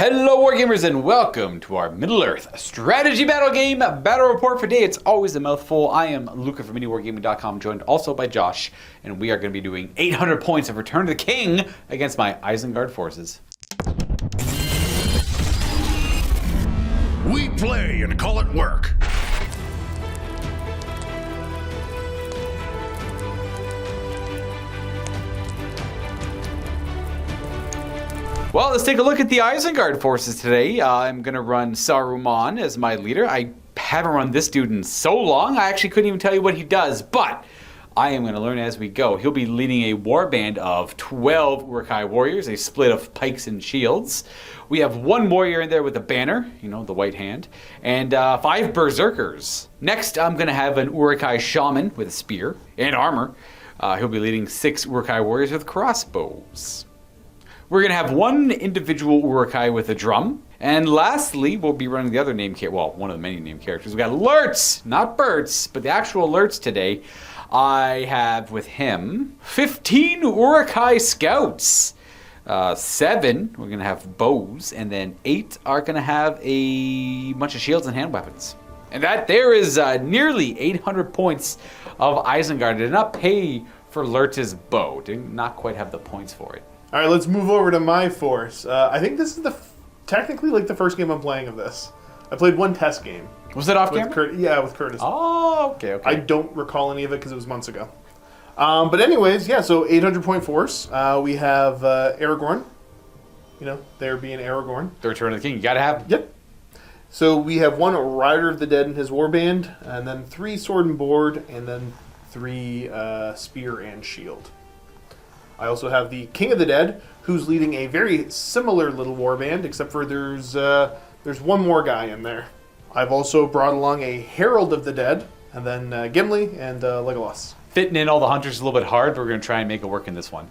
Hello Wargamers and welcome to our Middle-earth strategy battle game battle report for today. It's always a mouthful. I am Luka from miniwargaming.com, joined also by Josh, and we are going to be doing 800 points of Return to the King against my Isengard forces. We play and call it work. Well, let's take a look at the Isengard forces today. I'm going to run Saruman as my leader. I haven't run this dude in so long, I actually couldn't even tell you what he does, but I am going to learn as we go. He'll be leading a warband of 12 Uruk-hai warriors, a split of pikes and shields. We have one warrior in there with a banner, you know, the white hand, and 5 berserkers. Next, I'm going to have an Uruk-hai shaman with a spear and armor. He'll be leading 6 Uruk-hai warriors with crossbows. We're going to have one individual Uruk-hai with a drum. And lastly, we'll be running the other name character, well, one of the many named characters. We've got Lurtz, not Bertz, but the actual Lurtz today. I have with him 15 Uruk-hai scouts. 7, we're going to have bows, and then 8 are going to have a bunch of shields and hand weapons. And that there is nearly 800 points of Isengard. Did not pay for Lurtz's bow. Did not quite have the points for it. All right, let's move over to my force. I think this is technically like the first game I'm playing of this. I played one test game. Was it off camera? Yeah, with Curtis. Oh, okay. I don't recall any of it because it was months ago. But anyways, yeah, so 800-point force. We have Aragorn. You know, there being Aragorn. The Return of the King. You got to have him. Yep. So we have one Rider of the Dead in his warband, and then 3 sword and board, and then 3 spear and shield. I also have the King of the Dead, who's leading a very similar little warband, except for there's one more guy in there. I've also brought along a Herald of the Dead, and then Gimli and Legolas. Fitting in all the hunters is a little bit hard, but we're going to try and make it work in this one.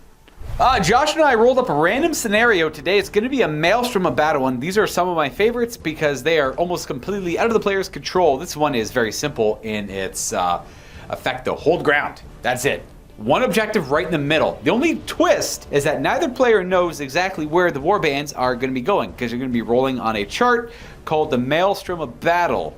Josh and I rolled up a random scenario today. It's going to be a Maelstrom of Battle, and these are some of my favorites because they are almost completely out of the player's control. This one is very simple in its effect, though. Hold ground. That's it. One objective right in the middle. The only twist is that neither player knows exactly where the warbands are going to be going because you're going to be rolling on a chart called the Maelstrom of Battle.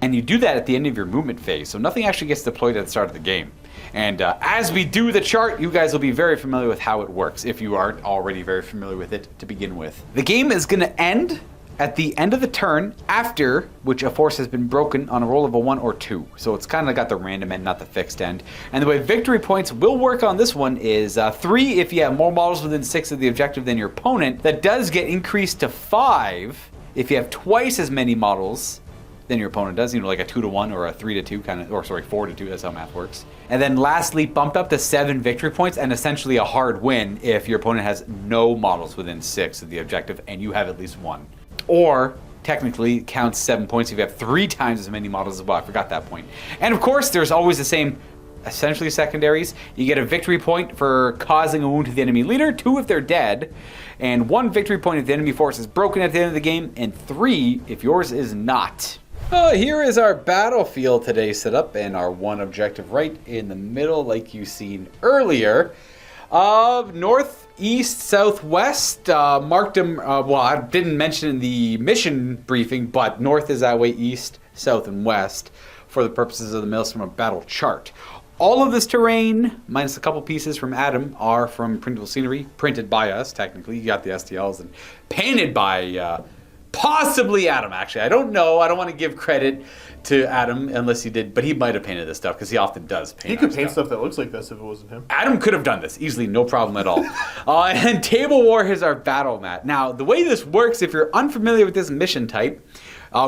And you do that at the end of your movement phase, so nothing actually gets deployed at the start of the game. And as we do the chart, you guys will be very familiar with how it works, if you aren't already very familiar with it to begin with. The game is going to end at the end of the turn, after which a force has been broken on a roll of a 1 or 2. So it's kind of got the random end, not the fixed end. And the way victory points will work on this one is 3 if you have more models within 6 of the objective than your opponent. That does get increased to 5 if you have twice as many models than your opponent does, you know, like a 2-to-1 or a 3-to-2 kind of, or sorry, 4-to-2, that's how math works. And then lastly, bumped up to 7 victory points and essentially a hard win if your opponent has no models within 6 of the objective and you have at least 1. Or, technically, counts 7 points if you have 3 times as many models as well. I forgot that point. And of course, there's always the same, essentially, secondaries. You get a victory point for causing a wound to the enemy leader, 2 if they're dead, and 1 victory point if the enemy force is broken at the end of the game, and 3 if yours is not. Here is our battlefield today set up, and our one objective right in the middle, like you've seen earlier. North, east, southwest, marked them, well, I didn't mention in the mission briefing, but north is that way, east, south, and west for the purposes of the Maelstrom of Battle chart. All of this terrain, minus a couple pieces from Adam, are from printable scenery, printed by us, technically. You got the STLs, and painted by, possibly Adam, actually. I don't know. I don't want to give credit to Adam unless he did, but he might have painted this stuff because he often does paint. He could paint stuff that looks like this if it wasn't him. Adam could have done this easily, no problem at all. And Table War is our battle mat. Now, the way this works, if you're unfamiliar with this mission type,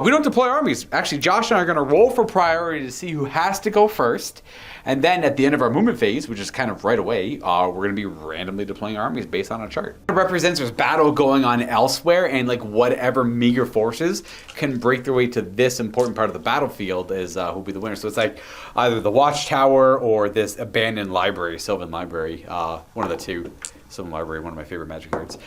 we don't deploy armies. Actually, Josh and I are going to roll for priority to see who has to go first. And then at the end of our movement phase, which is kind of right away, we're going to be randomly deploying armies based on a chart. It represents there's battle going on elsewhere, and like whatever meager forces can break their way to this important part of the battlefield is who'll be the winner. So it's like either the Watchtower or this abandoned library, Sylvan Library, one of the two. Sylvan Library, one of my favorite Magic cards.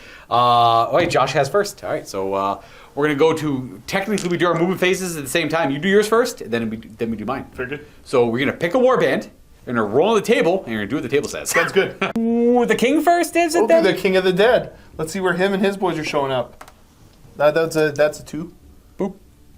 Wait, Josh has first. All right, so we're going to go to, technically we do our movement phases at the same time. You do yours first, then we do mine. Very good. So we're going to pick a warband, we're going to roll on the table, and you're going to do what the table says. Sounds good. Ooh, the king first, is it We'll then? do the King of the Dead. Let's see where him and his boys are showing up. That's a 2. Boop.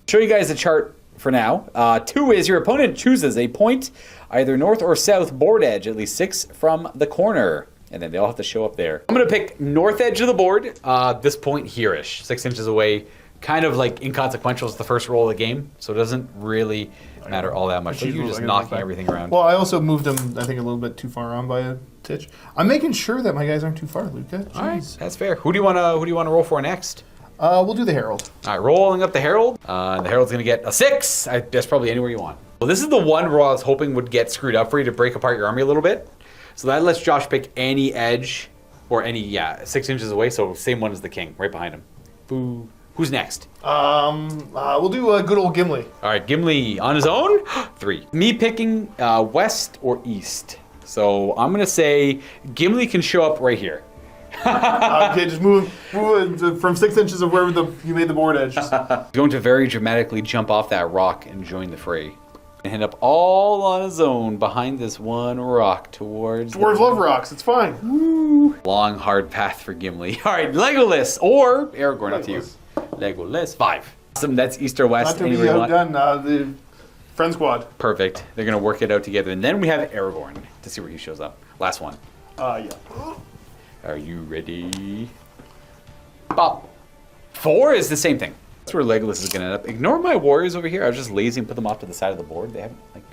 Show you guys the chart for now. 2 is your opponent chooses a point, either north or south board edge, at least 6 from the corner. And then they all have to show up there. I'm going to pick north edge of the board, this point here-ish, 6 inches away. Kind of like inconsequential is the first roll of the game, so it doesn't really matter all that much. You're just knocking everything around. Well, I also moved him, I think, a little bit too far on by a titch. I'm making sure that my guys aren't too far, Luka. All right, that's fair. Who do you want to roll for next? We'll do the Herald. All right, rolling up the Herald. The Herald's going to get a 6. That's probably anywhere you want. Well, this is the one roll I was hoping would get screwed up for you to break apart your army a little bit. So that lets Josh pick any edge or any, 6 inches away. So same one as the king, right behind him. Boo. Who's next? We'll do good old Gimli. All right, Gimli on his own. 3. Me picking west or east. So I'm going to say Gimli can show up right here. Okay, just move from 6 inches of wherever you made the board edge. Going to very dramatically jump off that rock and join the fray. And end up all on his own behind this one rock towards Love rocks, it's fine. Woo. Long, hard path for Gimli. All right, Legolas or Aragorn, up to you. Legolas. 5. Awesome, that's east or west. Not to be outdone, the friend squad. Perfect. They're going to work it out together. And then we have Aragorn to see where he shows up. Last one. Yeah. Are you ready? Bob. 4 is the same thing. That's where Legolas is going to end up. Ignore my warriors over here. I was just lazy and put them off to the side of the board. They're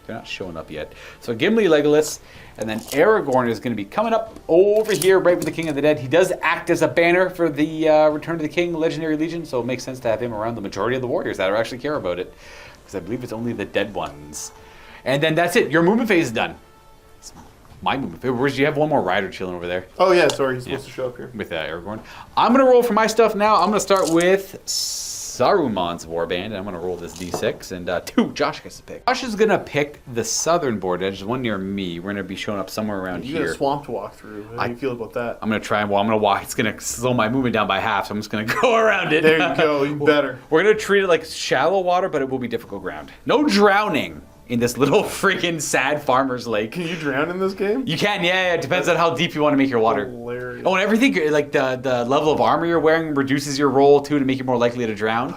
not showing up yet. So Gimli, Legolas, and then Aragorn is going to be coming up over here right with the King of the Dead. He does act as a banner for the Return of the King Legendary Legion, so it makes sense to have him around the majority of the warriors that actually care about it, because I believe it's only the dead ones. And then that's it. Your movement phase is done. It's my movement phase. Where's you have one more rider chilling over there? Oh yeah, sorry, he's supposed to show up here. With Aragorn. I'm going to roll for my stuff now. I'm going to start with Saruman's warband, and I'm going to roll this d6, and 2, Josh gets to pick. Josh is going to pick the southern board edge, the one near me. We're going to be showing up somewhere around here. You got a swamp to walk through. How do you feel about that? I'm going to try, I'm going to walk. It's going to slow my movement down by half, so I'm just going to go around it. There you go, even better. We're going to treat it like shallow water, but it will be difficult ground. No drowning in this little freaking sad farmer's lake. Can you drown in this game? You can, yeah. It depends on how deep you want to make your water. Hilarious. Oh, and everything, like the level of armor you're wearing reduces your roll, too, to make you more likely to drown.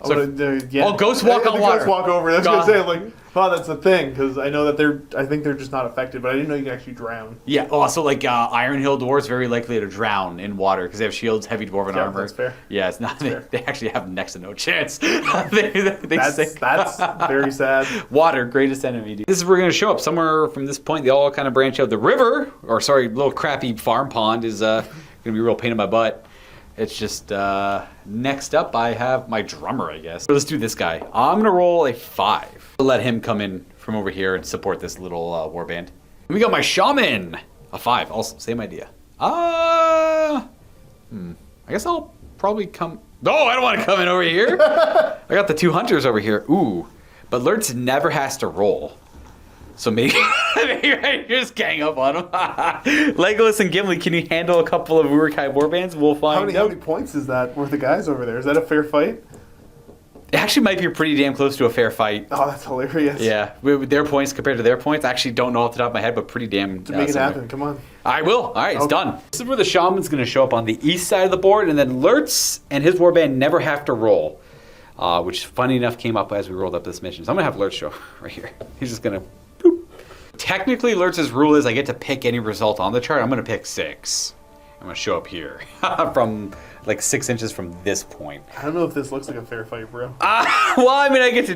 So, ghosts walk on water. Ghosts walk over. That's what I'm saying. Like, oh, that's the thing, because I know that I think they're just not affected, but I didn't know you can actually drown. Yeah. Also, like Iron Hill dwarves very likely to drown in water because they have shields, heavy dwarven armor. That's fair. Yeah, it's not. They actually have next to no chance. That's very sad. Water, greatest enemy. Dude. This is where we're going to show up somewhere from this point. They all kind of branch out. The river, or sorry, little crappy farm pond is going to be a real pain in my butt. It's just, next up I have my drummer, I guess. So let's do this guy. I'm going to roll a 5. I'll let him come in from over here and support this little warband. We got my shaman. A 5, also, same idea. I guess I'll probably come... No, I don't want to come in over here. I got the 2 hunters over here. Ooh, but Lurtz never has to roll. So maybe you just gang up on him. Legolas and Gimli, can you handle a couple of Uruk-hai warbands? We'll find out. How many points is that worth the guys over there? Is that a fair fight? It actually might be pretty damn close to a fair fight. Oh, that's hilarious. Yeah, with their points compared to their points. I actually don't know off the top of my head, but pretty damn to make it happen, come on. I will. All right, it's done. This is where the shaman's going to show up on the east side of the board, and then Lurtz and his warband never have to roll, which, funny enough, came up as we rolled up this mission. So I'm going to have Lurtz show right here. He's just going to... Technically, Lurtz's rule is I get to pick any result on the chart. I'm going to pick 6. I'm going to show up here from like 6 inches from this point. I don't know if this looks like a fair fight, bro. Well, I mean, I get to...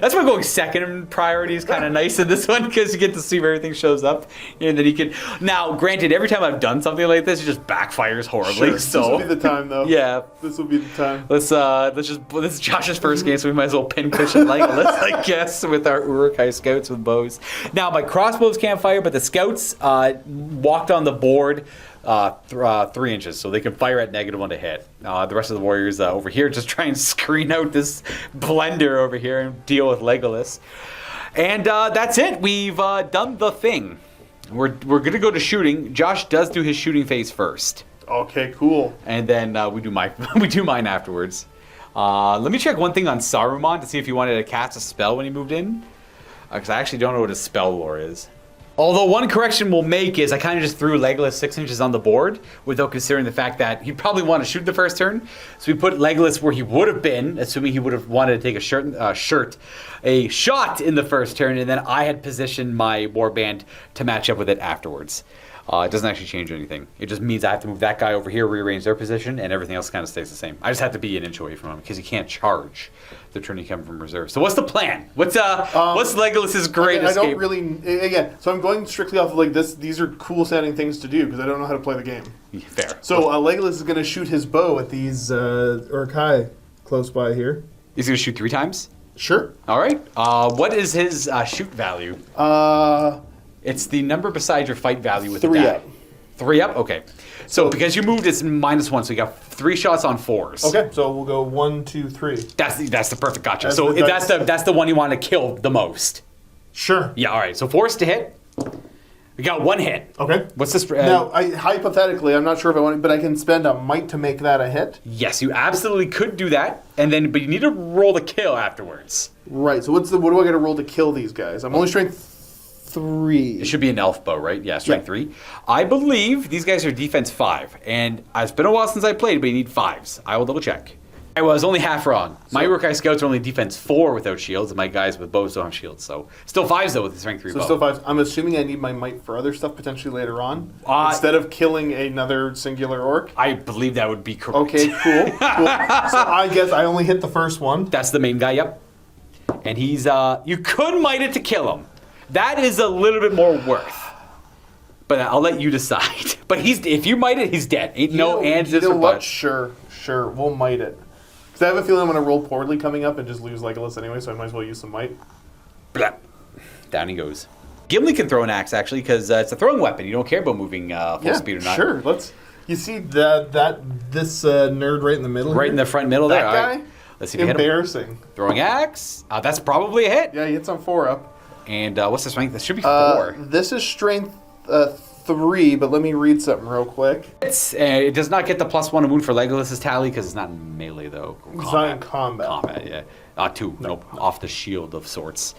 That's why going second in priority is kind of nice in this one, because you get to see where everything shows up. And then you can... Now, granted, every time I've done something like this, it just backfires horribly. Sure. So this will be the time, though. Yeah. This will be the time. This is Josh's first game, so we might as well pincushion Legolas, I guess, with our Uruk-hai scouts with bows. Now, my crossbows can't fire, but the scouts walked on the board 3 inches, so they can fire at -1 to hit. The rest of the warriors over here just try and screen out this blender over here and deal with Legolas. And that's it. We've done the thing. We're gonna go to shooting. Josh does do his shooting phase first. Okay, cool. And then we do mine afterwards. Let me check one thing on Saruman to see if he wanted to cast a spell when he moved in, because I actually don't know what his spell lore is. Although one correction we'll make is I kind of just threw Legolas 6 inches on the board without considering the fact that he'd probably want to shoot the first turn. So we put Legolas where he would have been, assuming he would have wanted to take a shot in the first turn, and then I had positioned my warband to match up with it afterwards. It doesn't actually change anything. It just means I have to move that guy over here, rearrange their position, and everything else kind of stays the same. I just have to be an inch away from him because he can't charge the turn he comes from reserve. So what's the plan? What's Legolas's great escape? I don't really... Again, so I'm going strictly off of like this. These are cool sounding things to do because I don't know how to play the game. Fair. So Legolas is going to shoot his bow at these Uruk-hai close by here. He's going to shoot 3 times? Sure. All right. What is his shoot value? It's the number beside your fight value with 3 the die. up. 3 up? Okay. So because you moved, it's -1, so you got 3 shots on 4s. Okay, so we'll go 1, 2, 3. That's the perfect gotcha. That's So the that's the one you want to kill the most. Sure. Yeah, all right. So 4s to hit. We got 1 hit. Okay. What's this? Now, hypothetically, I'm not sure if I want it, but I can spend a might to make that a hit. Yes, you absolutely could do that, but you need to roll the kill afterwards. Right, so what do I got to roll to kill these guys? I'm only strength 3. It should be an elf bow, right? Yeah, strength 3. I believe these guys are defense 5, and it's been a while since I played, but you need 5s. I will double check. I was only half wrong. My Uruk-hai scouts are only defense 4 without shields, and my guys with bows don't have shields. So still 5s though with the strength 3 bow. So still 5s. I'm assuming I need my might for other stuff potentially later on instead of killing another singular orc. I believe that would be correct. Okay, cool. So I guess I only hit the first one. That's the main guy. Yep. And he's you could might it to kill him. That is a little bit more worth. But I'll let you decide. But if you might it, he's dead. Ain't no ands or buts. Sure. We'll might it. Because I have a feeling I'm going to roll poorly coming up and just lose Legolas anyway, so I might as well use some might. Blah. Down he goes. Gimli can throw an axe, actually, because it's a throwing weapon. You don't care about moving full speed or not. Sure. You see this nerd right in the middle Right here? in the front middle there. That All guy? right. Let's see if you hit him. Embarrassing. Throwing axe. That's probably a hit. Yeah, he hits on 4 up. And what's the strength? This should be 4. This is strength 3, but let me read something real quick. It does not get the +1 to wound for Legolas's tally because it's not in melee though. It's not in combat. Combat, yeah. 2. Nope. Off the shield of sorts.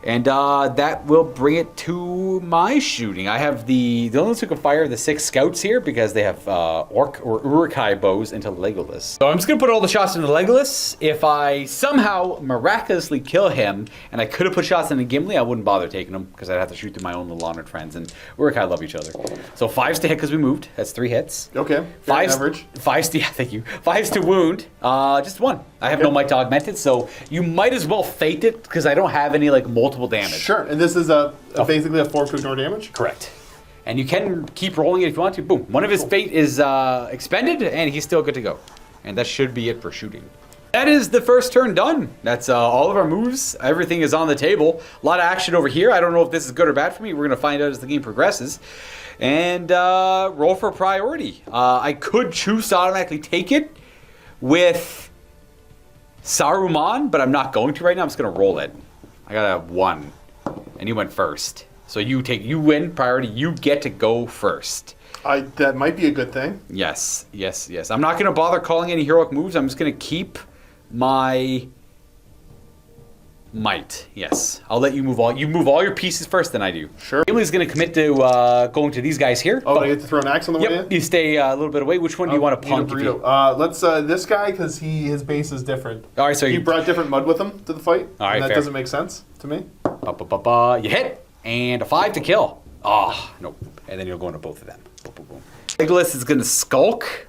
And that will bring it to my shooting. I have the only ones who can fire the 6 scouts here because they have orc or Uruk-hai bows into Legolas. So I'm just going to put all the shots into Legolas. If I somehow miraculously kill him, and I could have put shots into Gimli, I wouldn't bother taking them because I'd have to shoot through my own little honored friends. And Uruk-hai love each other. So 5s to hit because we moved. That's 3 hits. Okay. 5s, average. 5s to, yeah, thank you. 5s to wound. Just 1. I have no might to augment it, so you might as well fate it because I don't have any multiple damage. Sure, and this is basically a 4 to ignore damage? Correct. And you can keep rolling it if you want to. Boom. One of his fate is expended, and he's still good to go. And that should be it for shooting. That is the first turn done. That's all of our moves. Everything is on the table. A lot of action over here. I don't know if this is good or bad for me. We're going to find out as the game progresses. And roll for priority. I could choose to automatically take it with Saruman, but I'm not going to right now. I'm just going to roll it. I got a 1, and you went first. So you win priority. You get to go first. That might be a good thing. Yes. I'm not going to bother calling any heroic moves. I'm just going to keep my might. Yes, I'll let you move all your pieces first. Then I do. Sure. Gimli's going to commit to going to these guys here. Oh, I get to throw an axe on the way in? You stay a little bit away. Which one do you want to punk? Let's this guy because his base is different. All right, so he brought different mud with him to the fight. All right, and that fair. doesn't make sense to me. You hit and a 5 to kill. Oh nope, and then you'll go into both of them. Boom, boom, boom. Legolas is going to skulk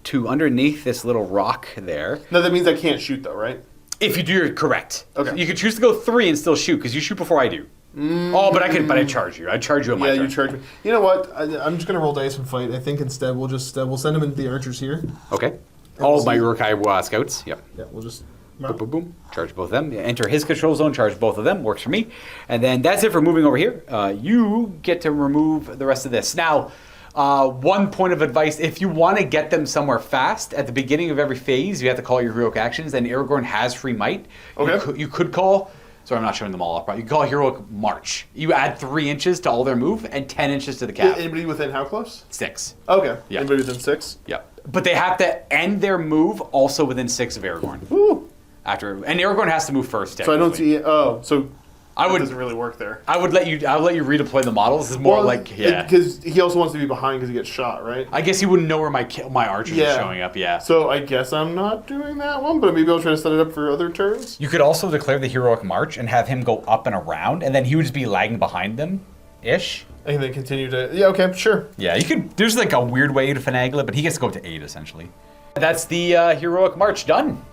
to underneath this little rock there. No, that means I can't shoot though, right? If you do it correct. Okay. You could choose to go 3 and still shoot, because you shoot before I do. But I charge you. I charge you on my turn. Yeah, you charge me. You know what? I'm just going to roll dice and fight. I think instead we'll send him into the archers here. Okay. All of my Uruk-hai scouts. Yep. Yeah, we'll just... Boom, boom, boom. Charge both of them. Enter his control zone, charge both of them. Works for me. And then that's it for moving over here. You get to remove the rest of this. Now, one point of advice, if you want to get them somewhere fast, at the beginning of every phase, you have to call your heroic actions, and Aragorn has free might. Okay. You could call... Sorry, I'm not showing them all up. Right? You call heroic march. You add 3 inches to all their move and 10 inches to the cap. Anybody within how close? 6. Okay. Yeah. Anybody within 6? Yeah. But they have to end their move also within 6 of Aragorn. Woo! And Aragorn has to move first. So I don't see... Oh, so That doesn't really work there. I would let you redeploy the models. It's more because he also wants to be behind because he gets shot, right? I guess he wouldn't know where my archers are showing up. Yeah. So I guess I'm not doing that one, but maybe I'll try to set it up for other turns. You could also declare the heroic march and have him go up and around, and then he would just be lagging behind them, ish. And then continue to. Yeah. Okay. Sure. Yeah. You could. There's like a weird way to finagle it, but he gets to go up to 8 essentially. That's the heroic march done.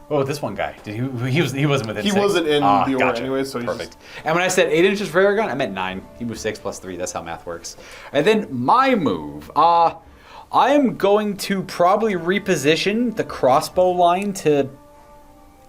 Oh, this one guy. He wasn't within 6. He wasn't in the order anyway, so perfect. And when I said 8 inches for Aragon, I meant 9. He moved 6 plus 3. That's how math works. And then my move. I am going to probably reposition the crossbow line to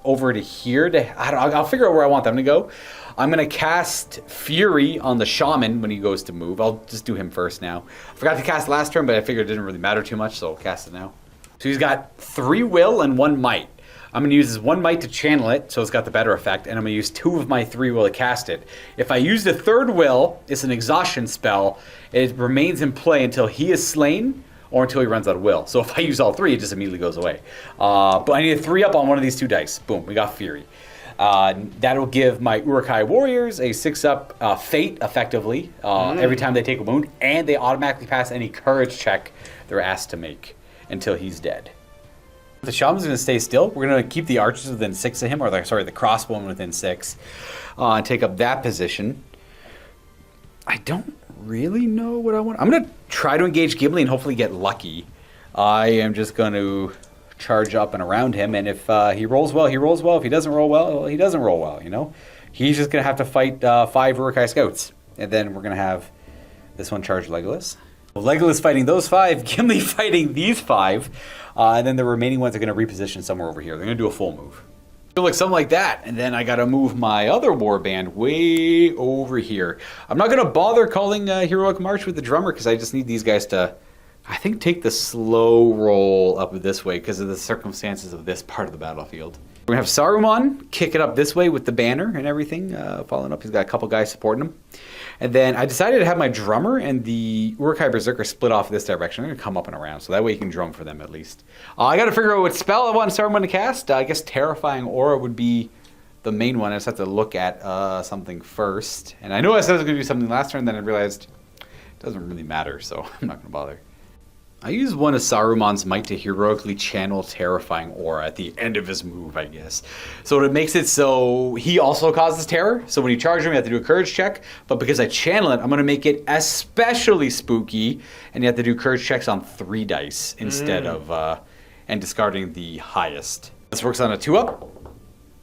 over to here. I'll figure out where I want them to go. I'm going to cast Fury on the Shaman when he goes to move. I'll just do him first now. I forgot to cast last turn, but I figured it didn't really matter too much, so I'll cast it now. So he's got 3 will and 1 might. I'm going to use his 1 might to channel it, so it's got the better effect, and I'm going to use 2 of my 3 will to cast it. If I use the 3rd will, it's an exhaustion spell. It remains in play until he is slain or until he runs out of will. So if I use all 3, it just immediately goes away. But I need a 3 up on one of these 2 dice. Boom, we got Fury. That'll give my Uruk-hai warriors a 6-up fate, effectively, every time they take a wound, and they automatically pass any courage check they're asked to make until he's dead. The Shaman's going to stay still. We're going to keep the archers within 6 of him, or the crossbowmen within 6, and take up that position. I don't really know what I want. I'm going to try to engage Ghibli and hopefully get lucky. I am just going to charge up and around him, and if he rolls well, he rolls well. If he doesn't roll well, he doesn't roll well, you know? He's just going to have to fight 5 Uruk-hai scouts, and then we're going to have this one charge Legolas. Legolas fighting those 5, Gimli fighting these 5, and then the remaining ones are going to reposition somewhere over here. They're going to do a full move. So like something like that, and then I got to move my other warband way over here. I'm not going to bother calling Heroic March with the drummer because I just need these guys to, I think, take the slow roll up this way because of the circumstances of this part of the battlefield. We're going to have Saruman kick it up this way with the banner and everything, following up. He's got a couple guys supporting him. And then I decided to have my drummer and the Uruk-hai Berserker split off this direction. I'm going to come up and around, so that way you can drum for them at least. I got to figure out what spell I want Saruman to cast. I guess Terrifying Aura would be the main one. I just have to look at something first. And I know I said I was going to do something last turn, then I realized it doesn't really matter, so I'm not going to bother. I use one of Saruman's might to heroically channel Terrifying Aura at the end of his move, I guess. So it makes it so he also causes terror. So when you charge him, you have to do a courage check. But because I channel it, I'm going to make it especially spooky. And you have to do courage checks on 3 dice instead of, and discarding the highest. This works on a 2-up.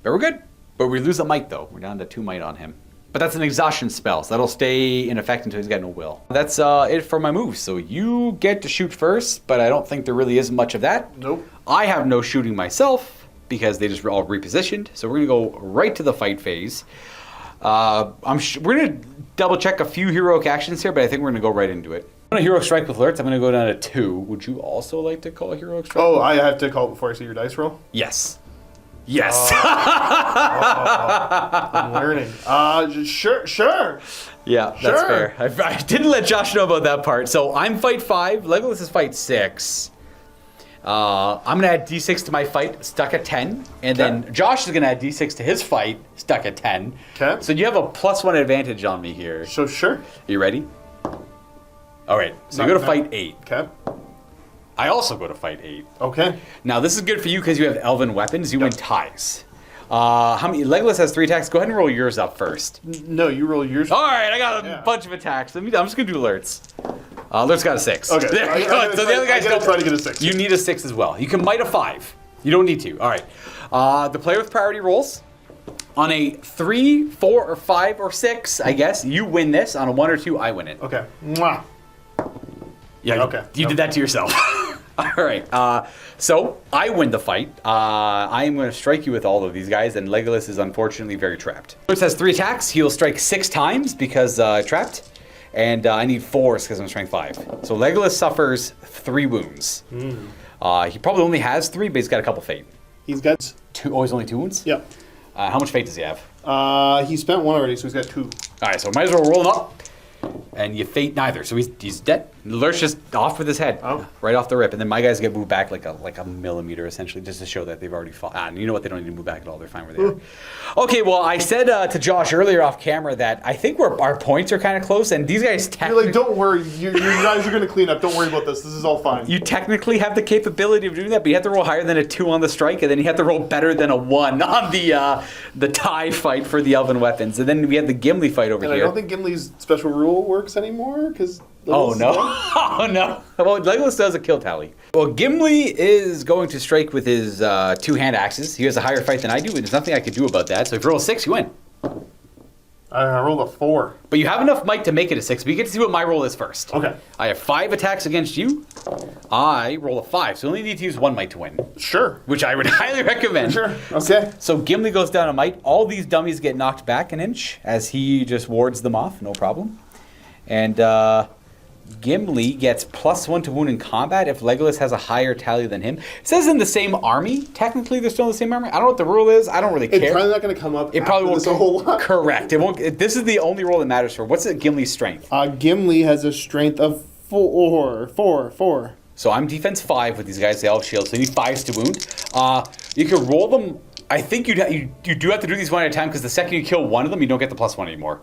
Very good. But we lose a might, though. We're down to 2 might on him. But that's an exhaustion spell, so that'll stay in effect until he's got no will. That's it for my moves. So you get to shoot first, but I don't think there really is much of that. Nope. I have no shooting myself because they just all repositioned. So we're going to go right to the fight phase. We're going to double check a few heroic actions here, but I think we're going to go right into it. I'm going to Heroic Strike with alerts. I'm going to go down to 2. Would you also like to call a Heroic Strike? Oh, I have to call it before I see your dice roll? Yes. Yes. I'm learning. Sure. Yeah, that's fair. I didn't let Josh know about that part. So I'm fight 5. Legolas is fight 6. I'm going to add D6 to my fight, stuck at 10. And then Josh is going to add D6 to his fight, stuck at 10. Okay. So you have a +1 advantage on me here. So sure. Are you ready? All right. So you go to fight 8. Okay. I also go to fight 8. Okay. Now, this is good for you because you have elven weapons. You win ties. How many? Legolas has 3 attacks. Go ahead and roll yours up first. No, you roll yours. All right, I got a bunch of attacks. I'm just going to do alerts. Alerts got a 6. Okay. There you go. So the other guys don't try to get a 6. You need a 6 as well. You can might a 5. You don't need to. All right. The player with priority rolls. On a 3, 4, or 5, or 6, I guess, you win this. On a 1 or 2, I win it. Okay. Mwah. Yeah, okay. You did that to yourself. All right. So I win the fight. I am going to strike you with all of these guys, and Legolas is unfortunately very trapped. Legolas has 3 attacks. He'll strike 6 times because trapped, and I need 4 because I'm strength 5. So Legolas suffers 3 wounds. He probably only has 3, but he's got a couple fate. He's got 2. Oh, he's only 2 wounds? Yep. How much fate does he have? He spent 1 already, so he's got 2. All right, so might as well roll him up. And you fate neither, so he's dead. Lurch just off with his head, right off the rip. And then my guys get moved back like a millimeter, essentially, just to show that they've already fought. And you know what? They don't need to move back at all. They're fine where they are. Okay, well, I said to Josh earlier off camera that I think our points are kind of close, and these guys You're like, don't worry, you guys are going to clean up. Don't worry about this. This is all fine. You technically have the capability of doing that, but you have to roll higher than a 2 on the strike, and then you have to roll better than a 1 on the tie fight for the elven weapons. And then we had the Gimli fight over here. I don't think Gimli's special rule works anymore, because... Oh, no. Oh, no. Well, Legolas does a kill tally. Well, Gimli is going to strike with his 2 hand axes. He has a higher fight than I do, and there's nothing I can do about that. So if you roll a 6, you win. I rolled a 4. But you have enough might to make it a 6. But you get to see what my roll is first. Okay. I have 5 attacks against you. I roll a 5, so you only need to use 1 might to win. Sure. Which I would highly recommend. Sure. Okay. So Gimli goes down a might. All these dummies get knocked back an inch as he just wards them off. No problem. And Gimli gets +1 to wound in combat if Legolas has a higher tally than him. It says in the same army. Technically, they're still in the same army. I don't know what the rule is. I don't really care. It's probably not going to come up. It probably won't a whole lot. Correct. It won't. This is the only rule that matters for. What's Gimli's strength? Gimli has a strength of 4. So I'm defense 5 with these guys. They all have shields. So you need 5s to wound. You can roll them. I think you do have to do these one at a time because the second you kill one of them, you don't get the +1 anymore.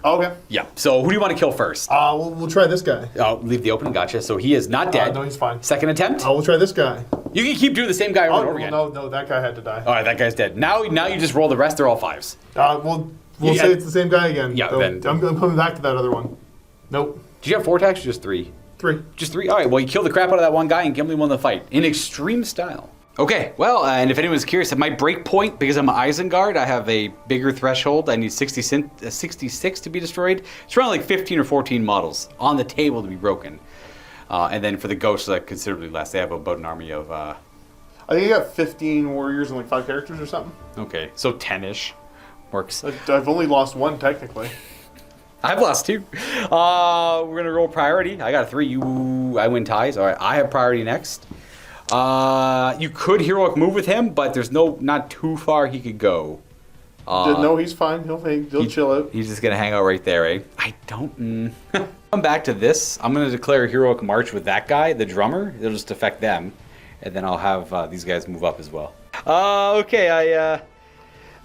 Okay. Yeah. So who do you want to kill first? We'll try this guy. Leave the open. Gotcha. So he is not dead. No, he's fine. Second attempt? We'll try this guy. You can keep doing the same guy over and over again. No, that guy had to die. All right, that guy's dead. Now you just roll the rest. They're all 5s. We'll say it's the same guy again. Yeah, then. I'm coming back to that other one. Nope. Did you have 4 attacks or just 3? 3. Just 3? All right, well, you killed the crap out of that one guy, and Gimli won the fight in extreme style. Okay, well, and if anyone's curious, at my break point, because I'm an Isengard, I have a bigger threshold. I need 66 to be destroyed. It's around like 15 or 14 models on the table to be broken. And then for the ghosts, like considerably less. They have about an army of... I think you got 15 warriors and like 5 characters or something. Okay, so 10-ish works. I've only lost 1 technically. I've lost 2. We're going to roll priority. I got a 3. I win ties. All right, I have priority next. You could heroic move with him, but there's not too far he could go. No, he's fine. He'll chill out. He's just gonna hang out right there, eh? I don't. Come back to this. I'm gonna declare a heroic march with that guy, the drummer. It'll just affect them, and then I'll have these guys move up as well. Okay.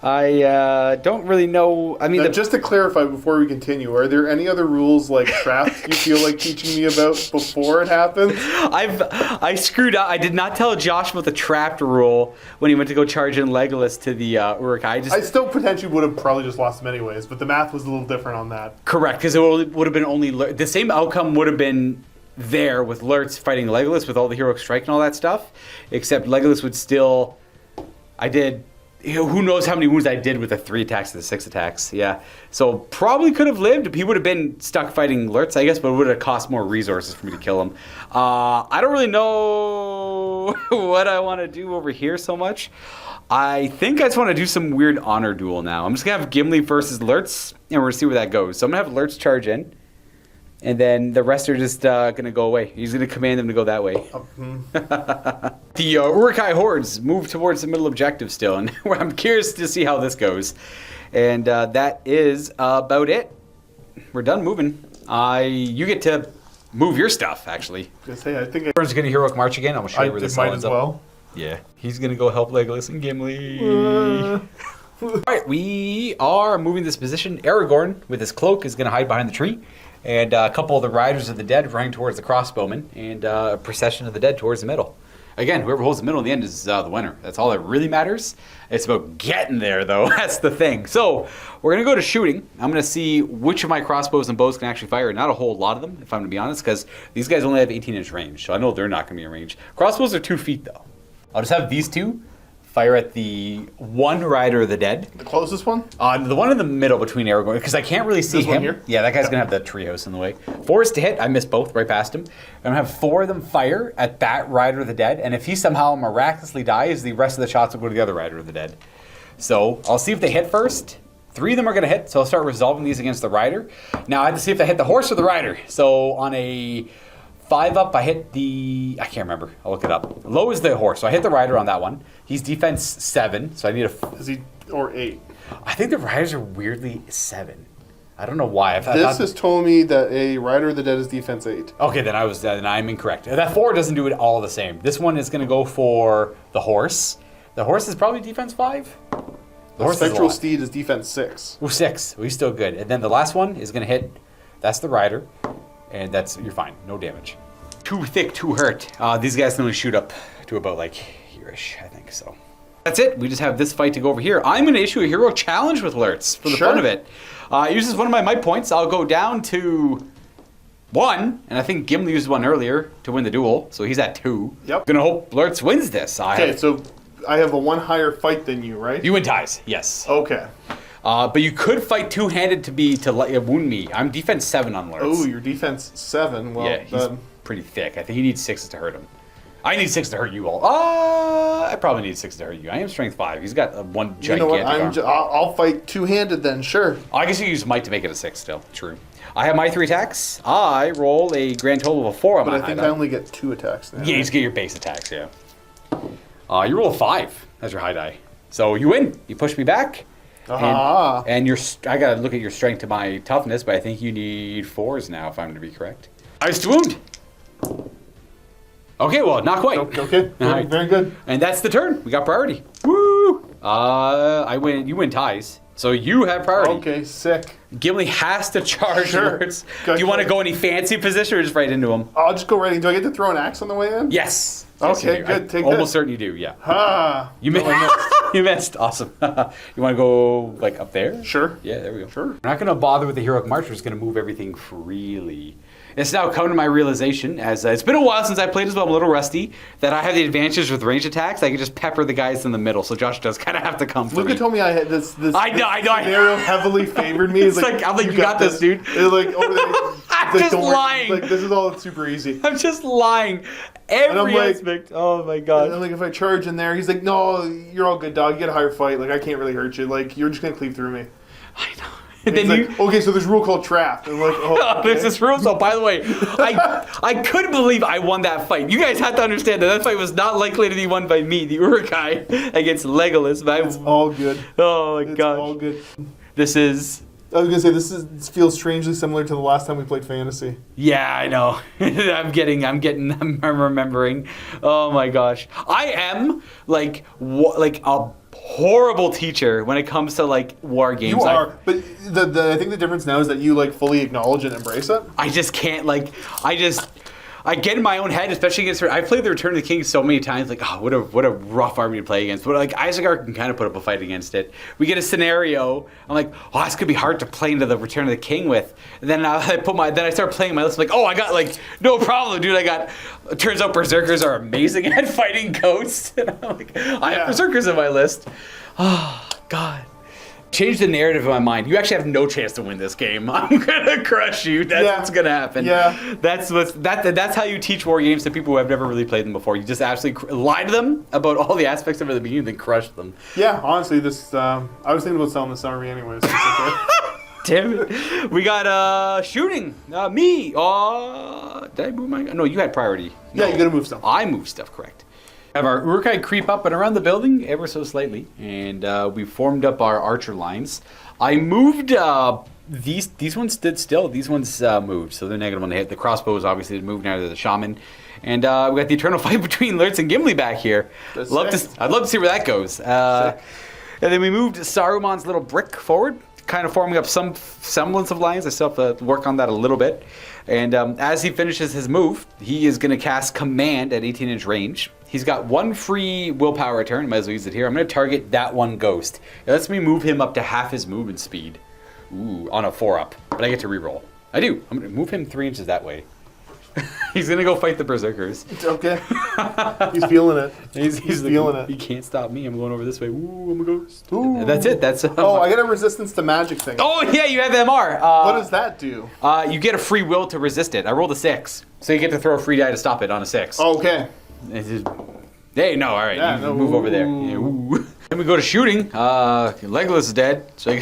I don't really know. I mean, just to clarify before we continue, are there any other rules like traps you feel like teaching me about before it happens? I screwed up. I did not tell Josh about the trapped rule when he went to go charge in Legolas to the Uruk-hai. I still potentially would have probably just lost him anyways, but the math was a little different on that. Correct, because it would have been only the same outcome would have been there with Lurtz fighting Legolas with all the heroic strike and all that stuff, except Legolas would still. Who knows how many wounds I did with the 3 attacks to the 6 attacks. Yeah. So probably could have lived. He would have been stuck fighting Lurtz, I guess, but it would have cost more resources for me to kill him. I don't really know what I want to do over here so much. I think I just want to do some weird honor duel now. I'm just going to have Gimli versus Lurtz, and we're going to see where that goes. So I'm going to have Lurtz charge in, and then the rest are just going to go away. He's going to command them to go that way. The Uruk-hai hordes move towards the middle objective still, and I'm curious to see how this goes. And that is about it. We're done moving. You get to move your stuff, actually. I think Burns going to heroic march again. I'm going to show you where this all ends up. Yeah, he's going to go help Legolas and Gimli. All right, we are moving this position. Aragorn, with his cloak, is going to hide behind the tree. And a couple of the riders of the dead running towards the crossbowmen. And a procession of the dead towards the middle. Again, whoever holds the middle in the end is the winner. That's all that really matters. It's about getting there, though. That's the thing. So we're going to go to shooting. I'm going to see which of my crossbows and bows can actually fire. Not a whole lot of them, if I'm going to be honest, because these guys only have 18-inch range. So I know they're not going to be in range. Crossbows are 2 feet, though. I'll just have these 2 fire at the one rider of the dead. The closest one? The one in the middle between Aragorn, because I can't really see this him. One here? Yeah, that guy's going to have the treehouse in the way. 4 is to hit. I missed both right past him. I'm going to have 4 of them fire at that rider of the dead, and if he somehow miraculously dies, the rest of the shots will go to the other rider of the dead. So I'll see if they hit first. 3 of them are going to hit, so I'll start resolving these against the rider. Now I have to see if they hit the horse or the rider. So on a 5 up, I hit the... I can't remember. I'll look it up. Low is the horse, so I hit the rider on that one. He's defense 7, so I need a... Is he... or 8? I think the riders are weirdly 7. I don't know why. This has told me that a Rider of the Dead is defense 8. Okay, then I'm incorrect. That 4 doesn't do it all the same. This one is going to go for the horse. The horse is probably defense 5. The horse Spectral Steed is defense 6. Ooh, 6. We're still good. And then the last one is going to hit. That's the rider. And you're fine. No damage. Too thick, too hurt. These guys can only shoot up to about like here-ish, I think. So that's it. We just have this fight to go over here. I'm going to issue a hero challenge with Lurtz for the fun of it. It uses one of my might points. I'll go down to 1, and I think Gimli used 1 earlier to win the duel, so he's at 2. Yep. Gonna hope Lurtz wins this. Okay, so I have a 1 higher fight than you, right? You win ties, yes. Okay. But you could fight two-handed to wound me. I'm defense 7 on Lurtz. Oh, you're defense 7. Well, yeah, he's pretty thick. I think he needs 6 to hurt him. I need 6 to hurt you all. I probably need 6 to hurt you. I am strength 5. He's got one gigantic you know what? arm. I'll fight two-handed then, sure. I guess you use might to make it a 6 still. True. I have my 3 attacks. I roll a grand total of a 4 on my But I think I only get 2 attacks now. Yeah, you just get your base attacks, yeah. You roll a 5 as your high die. So you win. You push me back. And I gotta look at your strength to my toughness, but I think you need 4s now, if I'm going to be correct. Ice to wound. Okay, well, not quite. Okay, right. Very good. And that's the turn. We got priority. Woo! I win. You win ties. So you have priority. Okay, sick. Gimli has to charge. Sure. Do you want to go any fancy position or just right into him? I'll just go right in. Do I get to throw an axe on the way in? Yes. Okay, yes, good. Take almost certain you do, yeah. You missed. You missed. Awesome. You want to go like up there? Sure. Yeah, there we go. Sure. We're not going to bother with the heroic march. We're just going to move everything freely. It's now come to my realization, as it's been a while since I played as well, I'm a little rusty, that I have the advantage with range attacks. I can just pepper the guys in the middle, so Josh does kind of have to come for me. Luka told me I had this I know. scenario heavily favored me. It's like, I'm like, you got this, dude. It's like, I'm just lying. Like, this is all super easy. I'm just lying. Every aspect. Oh, my God. And I'm like, if I charge in there, he's like, no, you're all good, dog. You get a higher fight. Like, I can't really hurt you. Like, you're just going to cleave through me. I know. And then like, okay, so there's a rule called trap. And like, oh, okay. There's this rule. So, by the way, I couldn't believe I won that fight. You guys have to understand that fight was not likely to be won by me, the Uruk-hai, against Legolas. But it's all good. Oh my God. It's all good. This is. I was gonna say this feels strangely similar to the last time we played fantasy. Yeah, I know. I'm remembering. Oh my gosh, I am like a horrible teacher when it comes to like war games. You are, but I think the difference now is that you like fully acknowledge and embrace it. I just can't I get in my own head, especially against her. I played the Return of the King so many times, like, oh, what a rough army to play against. But like Isengard can kind of put up a fight against it. We get a scenario. I'm like, oh, this could be hard to play into the Return of the King with. And then I start playing my list. I'm like, oh, I got like no problem, dude. It turns out Berserkers are amazing at fighting ghosts. And I'm like, I have Berserkers in my list. Oh God. Change the narrative in my mind. You actually have no chance to win this game. I'm gonna crush you. That's what's gonna happen. Yeah. That's how you teach war games to people who have never really played them before. You just absolutely lie to them about all the aspects of it at the beginning, then crush them. Yeah, honestly, this I was thinking about selling this army anyways. So okay. Damn it. We got shooting. Me. Did I move my? No, you had priority. No. Yeah, you gotta move stuff. I moved stuff, correct. Have our Uruk-hai creep up and around the building ever so slightly, and we formed up our archer lines. I moved these ones stood still. These ones moved, so they're negative on the hit. The crossbows obviously did move now to the shaman, and we got the eternal fight between Lurtz and Gimli back here. I'd love to see where that goes. And then we moved Saruman's little brick forward, kind of forming up some semblance of lines. I still have to work on that a little bit. And as he finishes his move, he is going to cast Command at 18-inch range. He's got 1 free willpower return. Might as well use it here. I'm going to target that one ghost. It lets me move him up to half his movement speed. Ooh, on a 4-up. But I get to reroll. I do. I'm going to move him 3 inches that way. He's going to go fight the Berserkers. It's okay. He's feeling it. He's feeling it. He can't stop me. I'm going over this way. Ooh, I'm a ghost. Ooh. That's it. That's I get a resistance to magic thing. Oh, yeah, you have MR. What does that do? You get a free will to resist it. I rolled a 6. So you get to throw a free die to stop it on a 6. Okay. Hey, no, all right. Yeah, you move over there. Yeah, then we go to shooting. Legolas is dead. So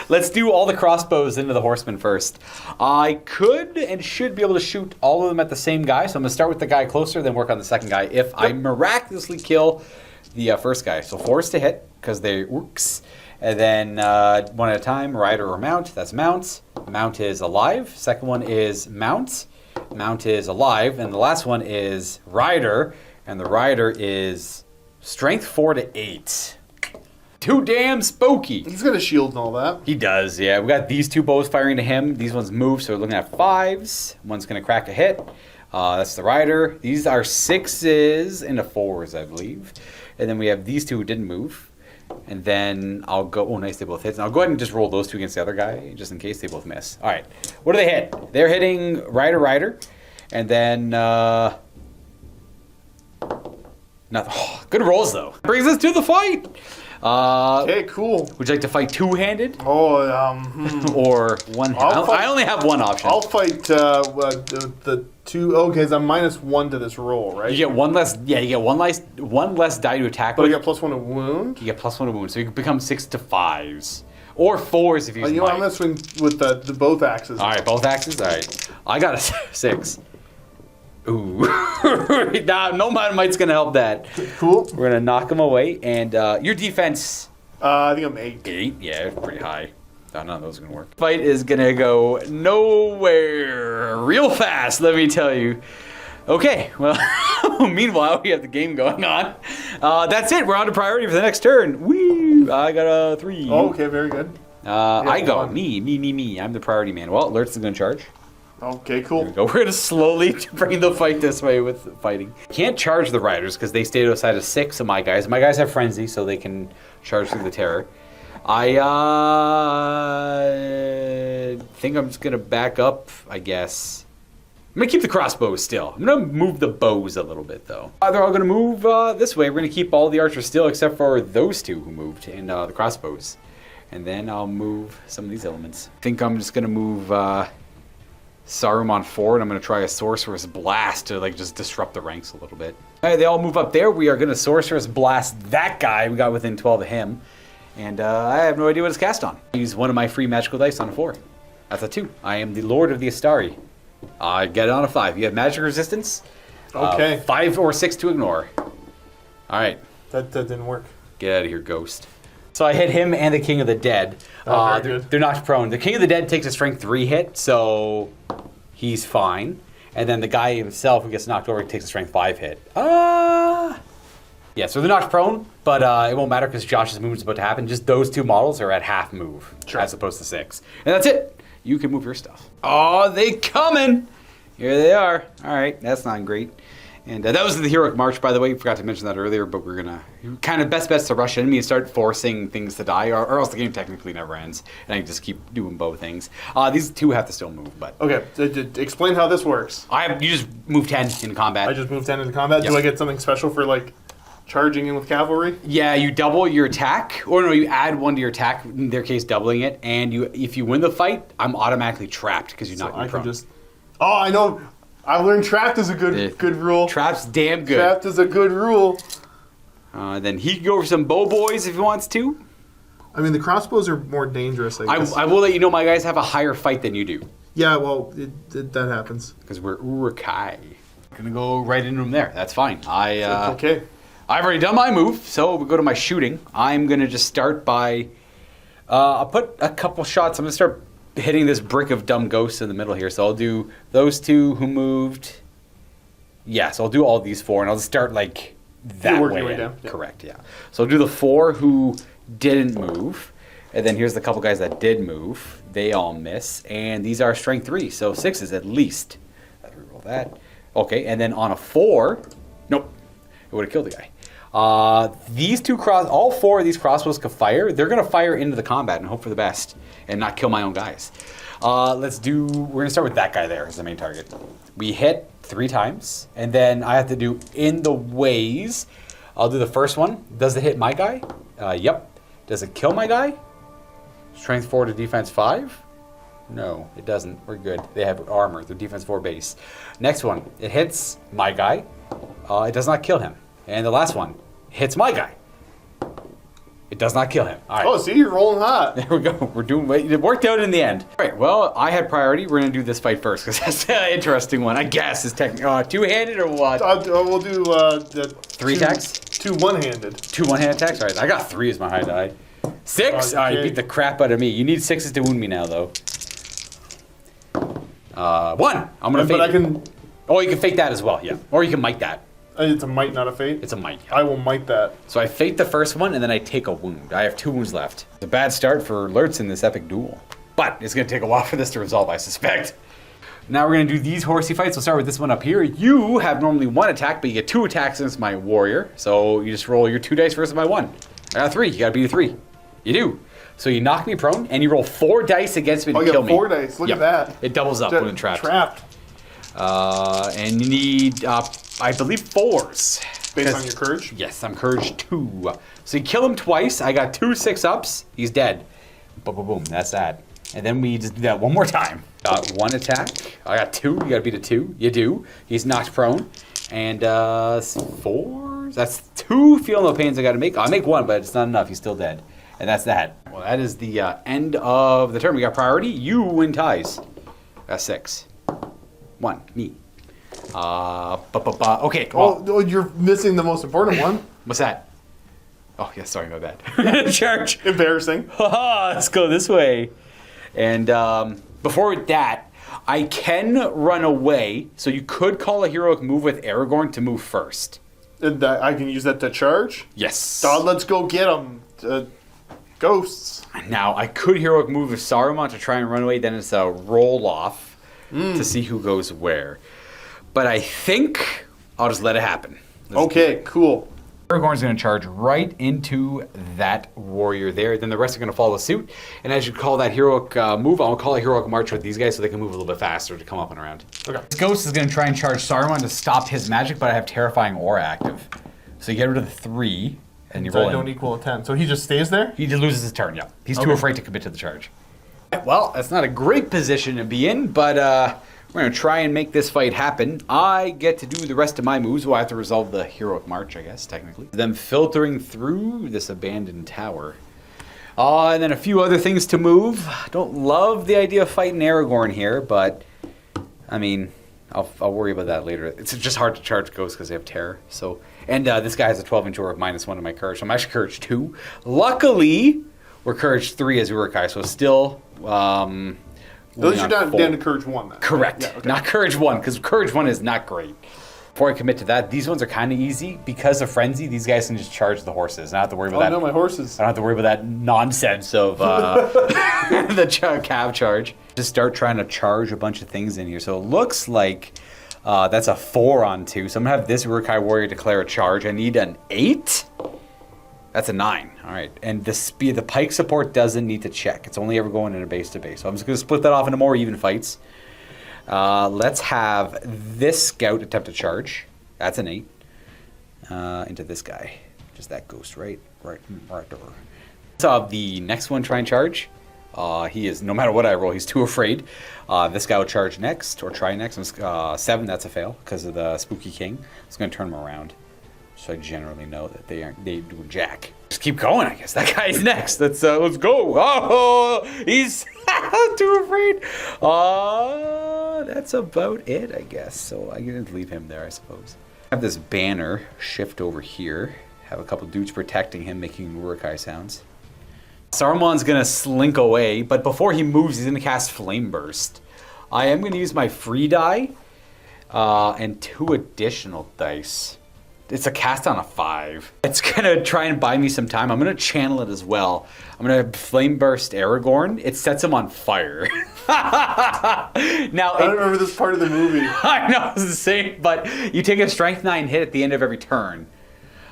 let's do all the crossbows into the horsemen first. I could and should be able to shoot all of them at the same guy. So I'm going to start with the guy closer, then work on the second guy. If I miraculously kill the first guy. So 4 is to hit because they works. And then one at a time, rider or mount. That's mount. Mount is alive. Second one is mount. Mount is alive. And the last one is rider. And the rider is strength 4 to 8. Too damn spooky. He's got a shield and all that. He does, yeah. We got these 2 bows firing to him. These ones move, so we're looking at 5s. One's going to crack a hit. That's the rider. These are 6s into 4s, I believe. And then we have these 2 who didn't move. And then I'll go... Oh, nice, they both hit. And I'll go ahead and just roll those 2 against the other guy, just in case they both miss. All right. What do they hit? They're hitting rider. And then... Nothing. Oh, good rolls, though. Brings us to the fight. Okay, cool. Would you like to fight two-handed? Oh, Or one? I only have one option. I'll fight the 2. Oh, because I'm -1 to this roll, right? You get one less. Yeah, you get one less die to attack. But with. I get +1 to wound. You get +1 to wound, so you can become 6 to 5s or 4s if you use You know what, I'm gonna swing with the both axes. All right, both axes. All right, I got a 6. Ooh, nah, no Might's gonna help that. Cool. We're gonna knock him away, and your defense. I think I'm 8. 8, yeah, it's pretty high. None of those are gonna work. Fight is gonna go nowhere real fast, let me tell you. Okay, well, meanwhile, we have the game going on. That's it, we're on to priority for the next turn. Woo! I got a 3. Oh, okay, very good. I go, me. I'm the priority man. Well, Alert's gonna charge. Okay, cool. We're gonna slowly bring the fight this way with fighting. Can't charge the riders because they stayed outside of 6 of my guys. My guys have frenzy, so they can charge through the terror. I think I'm just gonna back up, I guess. I'm gonna keep the crossbows still. I'm gonna move the bows a little bit though. They're all gonna move this way. We're gonna keep all the archers still except for those 2 who moved and the crossbows. And then I'll move some of these elements. I think I'm just gonna move Saruman forward. I'm going to try a Sorcerer's Blast to like just disrupt the ranks a little bit. All right, they all move up there. We are going to Sorcerer's Blast that guy. We got within 12 of him. And I have no idea what it's cast on. I use one of my free magical dice on a 4. That's a 2. I am the Lord of the Astari. I get it on a 5. You have magic resistance. Okay. 5 or 6 to ignore. All right. That didn't work. Get out of here, ghost. So I hit him and the King of the Dead. Very good. They're knocked prone. The King of the Dead takes a strength 3 hit, so he's fine. And then the guy himself who gets knocked over takes a strength 5 hit. Yeah, so they're knocked prone, but it won't matter because Josh's movement's about to happen. Just those 2 models are at half move, as opposed to 6. And that's it. You can move your stuff. Oh, they coming! Here they are. All right, that's not great. And that was the Heroic March, by the way. Forgot to mention that earlier, but we're going to kind of best bets to rush enemy and start forcing things to die, or else the game technically never ends. And I can just keep doing both things. These 2 have to still move, but... Okay, explain how this works. You just move 10 in combat. I just moved 10 into combat. Yep. Do I get something special for, like, charging in with cavalry? Yeah, you double your attack, or no, you add 1 to your attack, in their case doubling it, and if you win the fight, I'm automatically trapped because you're not I prone. can just... Oh, I know! I learned trapped is a good rule. Trap's damn good. Trapped is a good rule. Then he can go for some bow boys if he wants to. I mean, the crossbows are more dangerous, I guess. I will let you know my guys have a higher fight than you do. Yeah, well, that happens. Because we're Urukai. Gonna go right into him there. That's fine. Okay. I've already done my move, so we go to my shooting. I'm gonna just start by... I'll put a couple shots. I'm gonna start hitting this brick of dumb ghosts in the middle here. So I'll do those 2 who moved. Yeah, so I'll do all these 4, and I'll just start like that way. Way down. Yeah. Correct, yeah. So I'll do the 4 who didn't move, and then here's the couple guys that did move. They all miss, and these are strength 3, so 6s at least. Let's reroll that. Okay, and then on a 4, nope, it would have killed the guy. These 2 all 4 of these crossbows can fire. They're gonna fire into the combat and hope for the best and not kill my own guys. We're gonna start with that guy there as the main target. We hit 3 times, and then I have to do in the ways. I'll do the first one. Does it hit my guy? Yep. Does it kill my guy? Strength 4 to defense 5? No, it doesn't. We're good. They have armor. They're defense 4 base. Next one. It hits my guy. It does not kill him. And the last one hits my guy. It does not kill him. All right. Oh, see, you're rolling hot. There we go. It worked out in the end. All right, well, I had priority. We're going to do this fight first because that's an interesting one. I guess is technically two-handed or what? We'll do the 3 attacks? 2 one-handed. 2 one-hand attacks? All right, I got 3 as my high die. 6? Okay. All right, you beat the crap out of me. You need 6s to wound me now, though. 1. I'm going to fake But I can... Oh, you can fake that as well, yeah. Or you can might that. It's a might, not a fate? It's a might, yeah. I will might that. So I fake the first one, and then I take a wound. I have 2 wounds left. It's a bad start for Lurtz in this epic duel. But it's going to take a while for this to resolve, I suspect. Now we're going to do these horsey fights. We'll start with this one up here. You have normally 1 attack, but you get 2 attacks against my warrior. So you just roll your 2 dice versus my 1. I got 3. You got to beat a 3. You do. So you knock me prone, and you roll 4 dice against me to kill me. 4 dice. Look at that. It doubles up when it's trapped. Trapped. And you need, I believe, 4s. Based on your courage? Yes, I'm courage 2. So you kill him twice. I got 2 6-ups. He's dead. Boom, boom, boom. That's that. And then we just do that one more time. Got 1 attack. I got 2. You gotta beat a 2. You do. He's knocked prone. And 4. That's 2 feel no pains I gotta make. I'll make 1, but it's not enough. He's still dead. And that's that. Well, that is the end of the turn. We got priority. You win ties. That's 6. 1. Me. Okay. Well, Oh, you're missing the most important one. what's that? Oh, yeah, sorry, my bad. Charge. Embarrassing. Let's go this way. And before that, I can run away. So you could call a heroic move with Aragorn to move first. And I can use that to charge? Yes. Let's go get them. Ghosts. Now, I could heroic move with Saruman to try and run away. Then it's a roll off to see who goes where. But I think I'll just let it happen. Okay, cool. Aragorn's going to charge right into that warrior there. Then the rest are going to follow suit. And as you call that heroic move, I'll call it heroic march with these guys so they can move a little bit faster to come up and around. Okay. This ghost is going to try and charge Saruman to stop his magic, but I have Terrifying Aura active. So you get rid of the 3, and you So roll I don't equal a 10. So he just stays there? He just loses his turn, yeah. He's too afraid to commit to the charge. Well, that's not a great position to be in, but we're going to try and make this fight happen. I get to do the rest of my moves. Well, I have to resolve the heroic march, I guess, technically. Them filtering through this abandoned tower. And then a few other things to move. Don't love the idea of fighting Aragorn here, but, I mean, I'll worry about that later. It's just hard to charge ghosts because they have terror. So, and this guy has a 12-inch aura of -1 to my courage. So I'm actually courage 2. Luckily, we're courage 3 as Uruk-hai, so still... Those are down to courage 1 then. Correct. Yeah, okay. Not courage 1, because courage 1 is not great. Before I commit to that, these ones are kind of easy. Because of Frenzy, these guys can just charge the horses. I don't have to worry about that. Oh, no, my horses. I don't have to worry about that nonsense of the cab charge. Just start trying to charge a bunch of things in here. So it looks like that's a 4 on 2. So I'm going to have this Uruk-hai warrior declare a charge. I need an 8. That's a 9. All right. And the speed, the pike support doesn't need to check. It's only ever going in a base to base. So I'm just going to split that off into more even fights. Let's have this scout attempt to charge. That's an 8. Into this guy. Just that ghost, right there. So the next one try and charge. He is, no matter what I roll, he's too afraid. This guy will charge next, or try next. 7, that's a fail because of the Spooky King. It's going to turn him around. So I generally know that they do jack. Just keep going, I guess. That guy's next. Let's go. Oh, he's too afraid. That's about it, I guess. So I'm going to leave him there, I suppose. Have this banner shift over here. Have a couple dudes protecting him, making Uruk-hai sounds. Saruman's going to slink away, but before he moves, he's going to cast Flame Burst. I am going to use my free die and 2 additional dice. It's a cast on a 5. It's going to try and buy me some time. I'm going to channel it as well. I'm going to Flame Burst Aragorn. It sets him on fire. Now, I don't remember this part of the movie. I know, it's the same, but you take a Strength 9 hit at the end of every turn.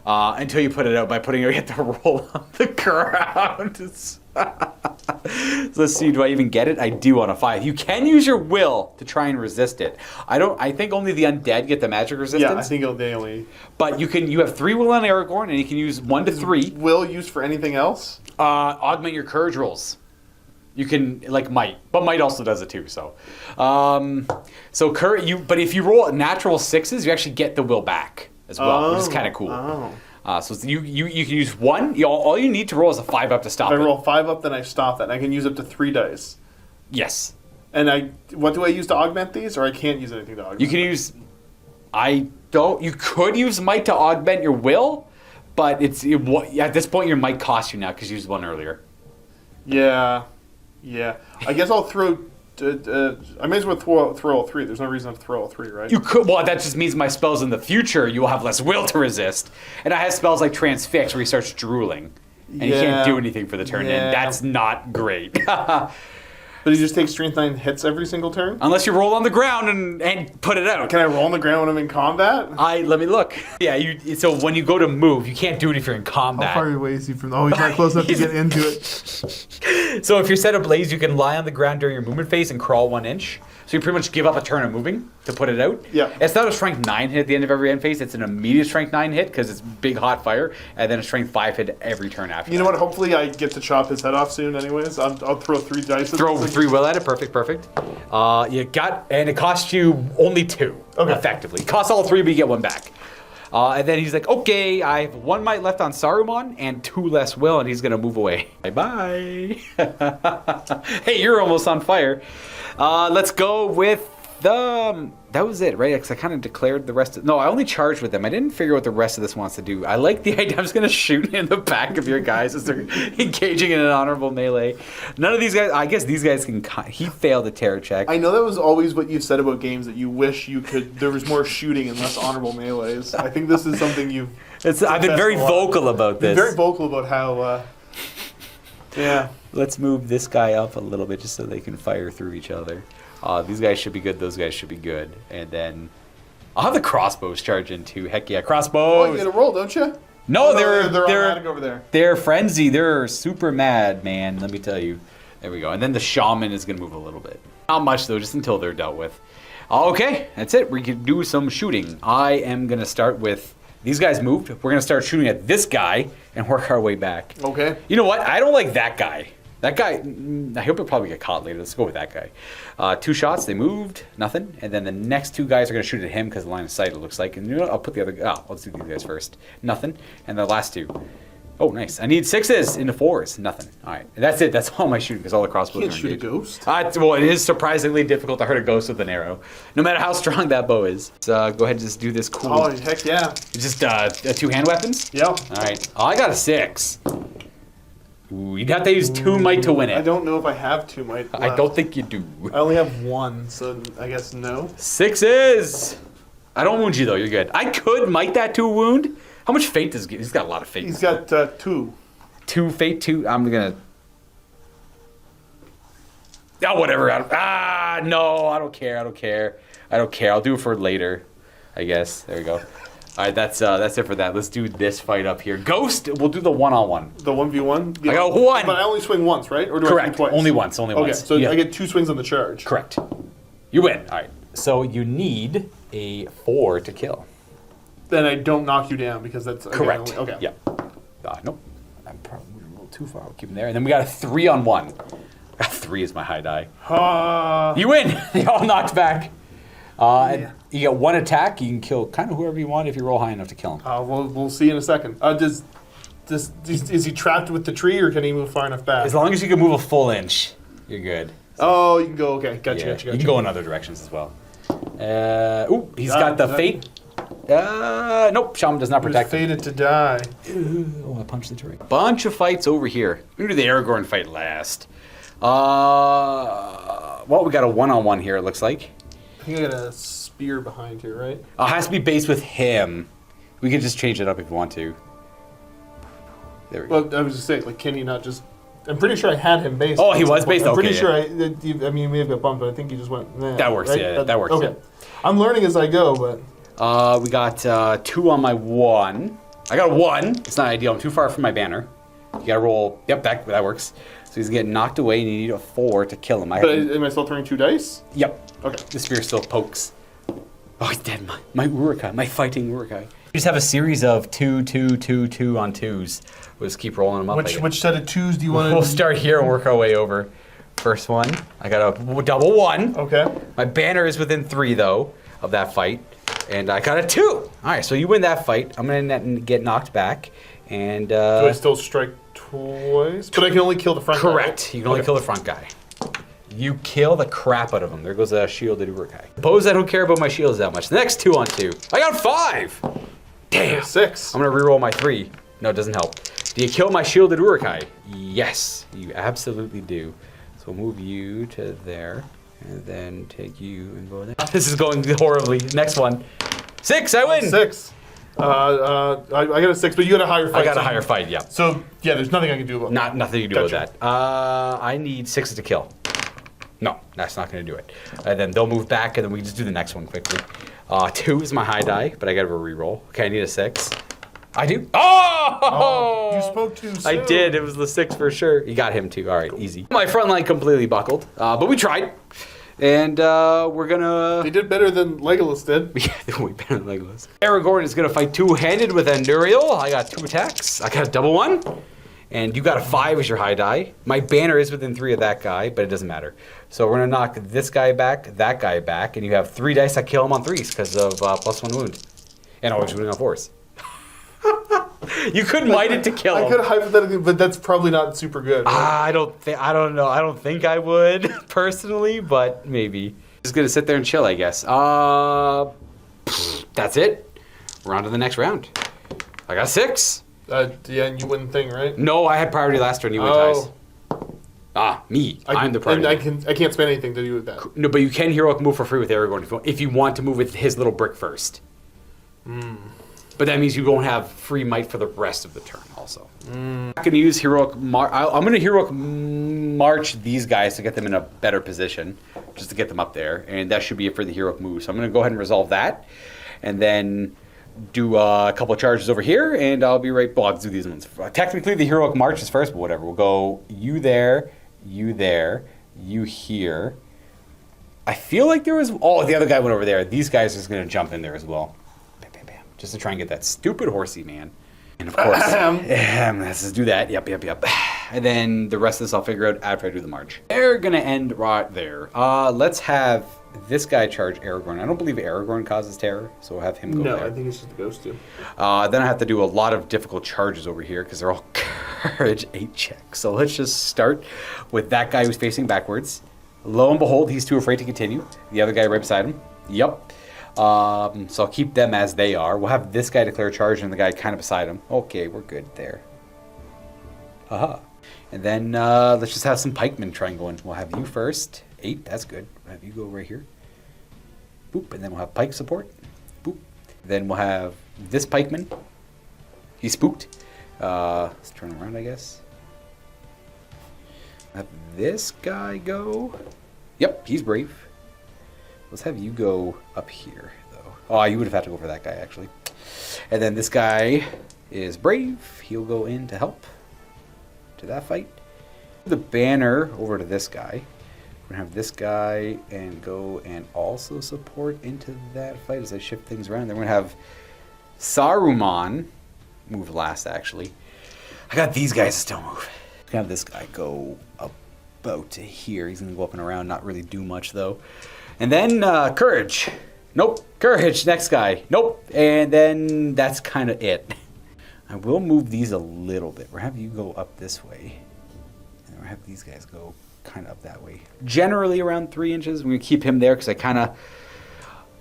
Until you put it out by putting it, you have to roll on the ground. So let's see, do I even get it? I do on a 5. You can use your will to try and resist it. I think only the undead get the magic resistance. Yeah, I think they only. But you have 3 will on Aragorn, and you can use 1 to 3. Will used for anything else? Augment your courage rolls. You can, like, might, but might also does it too. So, but if you roll natural 6s, you actually get the will back as well, which is kind of cool. So you can use 1. All you need to roll is a 5 up to stop If it. I roll 5 up, then I stop that. And I can use up to 3 dice. Yes. And what do I use to augment these, or I can't use anything to augment? You can use. You could use might to augment your will, but at this point, your might cost you now because you used one earlier. Yeah. I guess I'll throw. I may as well throw all 3. There's no reason to throw all 3, right? You could. Well, that just means my spells in the future you will have less will to resist, and I have spells like Transfix where he starts drooling, and he can't do anything for the turn. And that's not great. But he just takes strength 9 hits every single turn? Unless you roll on the ground and put it out. Can I roll on the ground when I'm in combat? Let me look. Yeah, so when you go to move, you can't do it if you're in combat. How far away is he from? Oh, he's not close enough to get into it. So if you're set ablaze, you can lie on the ground during your movement phase and crawl 1 inch. So you pretty much give up a turn of moving to put it out. Yeah. It's not a strength 9 hit at the end of every end phase. It's an immediate strength 9 hit because it's big hot fire, and then a strength 5 hit every turn after. You know what? Hopefully I get to chop his head off soon anyways. I'll throw 3 dice. Throw 3 will at it. Perfect. And it costs you only 2, effectively. It costs all 3, but you get 1 back. And then he's like, okay, I have 1 might left on Saruman and 2 less will, and he's going to move away. Bye-bye. Hey, you're almost on fire. Let's go with that was it, right? Because I kind of declared the rest no, I only charged with them. I didn't figure what the rest of this wants to do. I like the idea. I'm just going to shoot in the back of your guys as they're engaging in an honorable melee. None of these guys, I guess these guys can, he failed a terror check. I know that was always what you've said about games, that you wish there was more shooting and less honorable melees. I think this is something I've been very vocal about this. Very vocal about how, yeah. Let's move this guy up a little bit just so they can fire through each other. These guys should be good. Those guys should be good. And then I'll have the crossbows charge in too. Heck yeah, crossbows! Oh, you get a roll, don't you? No, they're automatic over there. They're frenzy. They're super mad, man. Let me tell you. There we go. And then the shaman is gonna move a little bit. Not much though, just until they're dealt with. Okay, that's it. We can do some shooting. I am gonna start with these guys moved. We're gonna start shooting at this guy and work our way back. Okay. You know what? I don't like that guy. That guy, I hope he'll probably get caught later. Let's go with that guy. 2 shots, they moved, nothing. And then the next 2 guys are going to shoot at him because of line of sight, it looks like. And you know what? I'll put the other, let's do these guys first. Nothing. And the last 2. Oh, nice. I need 6s into 4s. Nothing. All right. And that's it. That's all my shooting because all the crossbows You are can't shoot a engaged. ghost? Well, it is surprisingly difficult to hurt a ghost with an arrow, no matter how strong that bow is. So go ahead and just do this cool. Oh, heck yeah. Just 2 hand weapons? Yeah. All right. Oh, I got a 6. Ooh, you'd have to use 2 might to win it. I don't know if I have 2 might left. I don't think you do. I only have 1, so I guess no. 6s! I don't wound you though, you're good. I could might that to a wound. How much fate does he get? He's got a lot of fate. He's got 2. 2 fate, 2. I'm gonna. Oh, whatever. No, I don't care. I'll do it for later, I guess. There we go. All right, that's it for that. Let's do this fight up here. Ghost, we'll do the 1-on-1. The 1v1? I got 1. But I only swing once, right? Or do Correct. I swing twice? Only once. Okay, so Yeah. I get 2 swings on the charge. Correct. You win. All right. So you need a 4 to kill. Then I don't knock you down because that's... Correct. Okay. Yeah. Nope. I'm probably a little too far. I'll keep him there. And then we got a 3-on-1. 3 is my high die. You win. You're all knocked back. And you get 1 attack. You can kill kind of whoever you want if you roll high enough to kill him. We'll see in a second. Is he trapped with the tree, or can he move far enough back? As long as you can move a full inch, you're good. Oh, you can go. Okay, gotcha. You can go in other directions as well. He's got the fate. Nope, Shaman does not protect him. Fated to die. Oh, I punched the terrain. Bunch of fights over here. We're going to do the Aragorn fight last. Well, we got a 1-on-1 here, it looks like. I think I got a spear behind here, right? It has to be based with him. We can just change it up if we want to. There we go. Well, I was just saying, like, can he not just... I'm pretty sure I had him based. Oh, he was based? I'm pretty Okay, sure I mean, we have got bumped, but I think he just went... Nah, That works, right? yeah, that works. Okay. I'm learning as I go, but... We got 2 on my 1. I got a 1. It's not ideal. I'm too far from my banner. You gotta roll... Yep, that works. So he's getting knocked away, and you need a 4 to kill him. Am I still throwing 2 dice? Yep. Okay. The spear still pokes. Oh, he's dead. My Urukai. My fighting Urukai. You just have a series of 2, 2, 2, 2 on 2s. We'll just keep rolling them up. Which set of 2s do you want to... We'll start here and work our way over. First one. I got a double 1. Okay. My banner is within 3, though, of that fight. And I got a 2. All right, so you win that fight. I'm going to get knocked back. And... Do I still strike twice? But I can only kill the front guy. Correct. You can only kill the front guy. You kill the crap out of him. There goes a shielded Urukai. Suppose I don't care about my shields that much. The next 2 on 2. I got 5! Damn. 6. I'm going to reroll my 3. No, it doesn't help. Do you kill my shielded Urukai? Yes, you absolutely do. So we'll move you to there, and then take you and go there. This is going horribly. Next one. 6, I win! 6. I got a 6, but you got a higher fight. I got a higher fight, yeah. So, yeah, there's nothing I can do about that. Nothing you can do about that. I need 6s to kill. No, that's not going to do it. And then they'll move back, and then we just do the next one quickly. 2 is my high die, but I got to reroll. Okay, I need a 6. I do. Oh! You spoke too soon. I did. It was the 6 for sure. You got him too. All right, easy. My front line completely buckled, but we tried. And we're gonna... They did better than Legolas did. Yeah, they're way better than Legolas. Aragorn is gonna fight two-handed with Anduriel. I got 2 attacks. I got a double 1. And you got a 5 as your high die. My banner is within 3 of that guy, but it doesn't matter. So we're gonna knock this guy back, that guy back, and you have 3 dice that kill him on 3s because of +1 wound. And always shooting on 4s. You could might it to kill him. I could hypothetically, but that's probably not super good. Right? I don't know. I don't think I would personally, but maybe. Just gonna sit there and chill, I guess. That's it. We're on to the next round. I got 6. Yeah, and you win the thing, right? No, I had priority last turn. You win ties. Me. I'm the priority. And I can't spend anything to do with that. No, but you can heroic move for free with Aragorn if you want to move with his little brick first. But that means you won't have free might for the rest of the turn also. I'm not going to use heroic march. I'm going to heroic march these guys to get them in a better position, just to get them up there. And that should be it for the heroic move. So I'm going to go ahead and resolve that. And then do a couple of charges over here, and I'll be right... Well, I'll do these ones. Technically, the heroic march is first, but whatever. We'll go you there, you here. I feel like there was... Oh, the other guy went over there. These guys are just going to jump in there as well. Bam, bam, bam. Just to try and get that stupid horsey, man. And of course, let's just do that. Yep. And then the rest of this I'll figure out after I do the march. They're going to end right there. Let's have this guy charge Aragorn. I don't believe Aragorn causes terror, so we'll have him go there. No, I think it's just the ghost too. Then I have to do a lot of difficult charges over here because they're all courage 8 checks. So let's just start with that guy who's facing backwards. Lo and behold, he's too afraid to continue. The other guy right beside him. Yep. So I'll keep them as they are. We'll have this guy declare charge and the guy kind of beside him. Okay, we're good there. Haha. And then let's just have some pikemen try and go in. We'll have you first. 8, that's good. We'll have you go right here. Boop, and then we'll have pike support. Boop. Then we'll have this pikeman. He's spooked. Let's turn around, I guess. Have this guy go. Yep, he's brave. Let's have you go up here, though. Oh, you would have had to go for that guy, actually. And then this guy is brave. He'll go in to help to that fight. The banner over to this guy. We're going to have this guy and go and also support into that fight as I shift things around. Then we're going to have Saruman move last, actually. I got these guys to still move. I'm going to have this guy go about to here. He's going to go up and around, not really do much, though. And then Courage. Nope. Courage, next guy. Nope. And then that's kind of it. I will move these a little bit. We'll have you go up this way. And we'll have these guys go kind of up that way. Generally around 3 inches. We're going to keep him there because I kind of...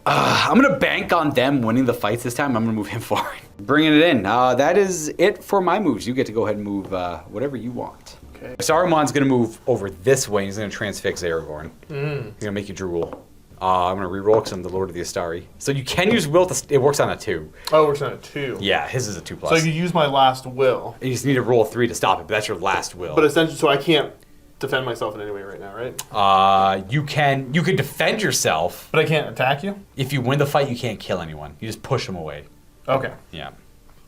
I'm going to bank on them winning the fights this time. I'm going to move him forward. Bringing it in. That is it for my moves. You get to go ahead and move whatever you want. Okay. Saruman's going to move over this way. He's going to transfix Aragorn. He's going to make you drool. I'm going to reroll because I'm the Lord of the Astari. So you can use will. It works on a 2. Oh, it works on a 2. Yeah, his is a 2+. So you use my last will. You just need to roll a 3 to stop it, but that's your last will. But essentially, so I can't defend myself in any way right now, right? You can defend yourself. But I can't attack you? If you win the fight, you can't kill anyone. You just push them away. Okay. Yeah.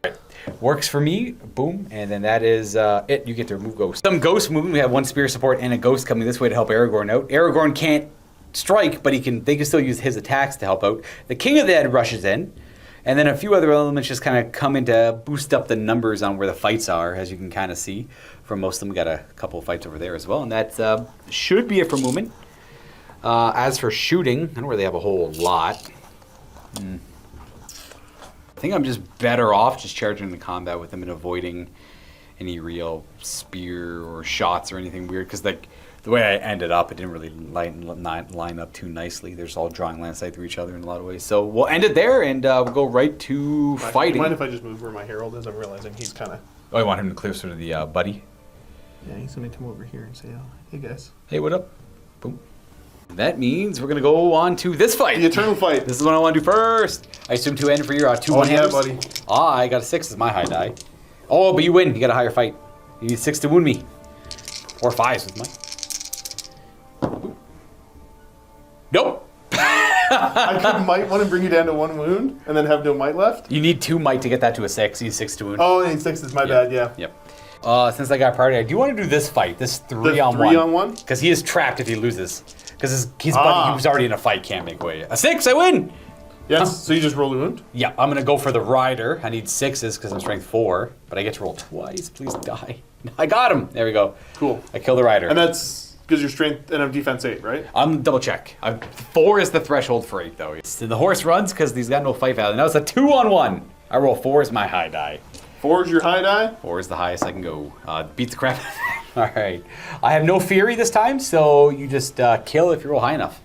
Right. Works for me. Boom. And then that is it. You get to remove ghosts. Some ghost movement. We have 1 spear support and a ghost coming this way to help Aragorn out. Aragorn can't strike, but they can still use his attacks to help out. The King of the Dead rushes in. And then a few other elements just kind of come in to boost up the numbers on where the fights are, as you can kind of see. For most of them, we got a couple of fights over there as well. And that should be it for movement. As for shooting, I don't really have a whole lot. I think I'm just better off just charging the combat with them and avoiding any real spear or shots or anything weird. Because the The way I ended up, it didn't really line up too nicely. They're just all drawing land sight through each other in a lot of ways. So we'll end it there, and we'll go right to fighting. Do you mind if I just move where my herald is? I'm realizing he's kind of... Oh, I want him to closer to the buddy. Yeah, he's going to come over here and say, oh, hey, guys. Hey, what up? Boom. That means we're going to go on to this fight. The eternal fight. This is what I want to do first. I assume 2 end for your 2 Oh, yeah, one-handers. buddy. I got a 6 as my high die. Oh, but you win. You got a higher fight. You need 6 to wound me. Or 5s with mine. Nope. I could might want to bring you down to 1 wound and then have no might left. You need 2 might to get that to a 6. You need 6 to wound. Oh, I need 6 is my bad, yeah. Yep. Since I got priority, I do want to do this fight. This 3-on-1. 3-on-1? Because he is trapped if he loses. Because his buddy, who's already in a fight, can't make way. A 6, I win! Yes, so you just roll a wound? Yeah, I'm going to go for the rider. I need 6s because I'm strength 4. But I get to roll twice. Please die. I got him! There we go. Cool. I killed the rider. And that's because you're strength and I'm defense 8, right? I'm double check. 4 is the threshold for 8, though. And the horse runs because he's got no fight value. Now it's a 2-on-1. I roll 4 as my high die. 4 is your high die? 4 is the highest I can go. Beat the crap. All right. I have no Fury this time, so you just kill if you roll high enough.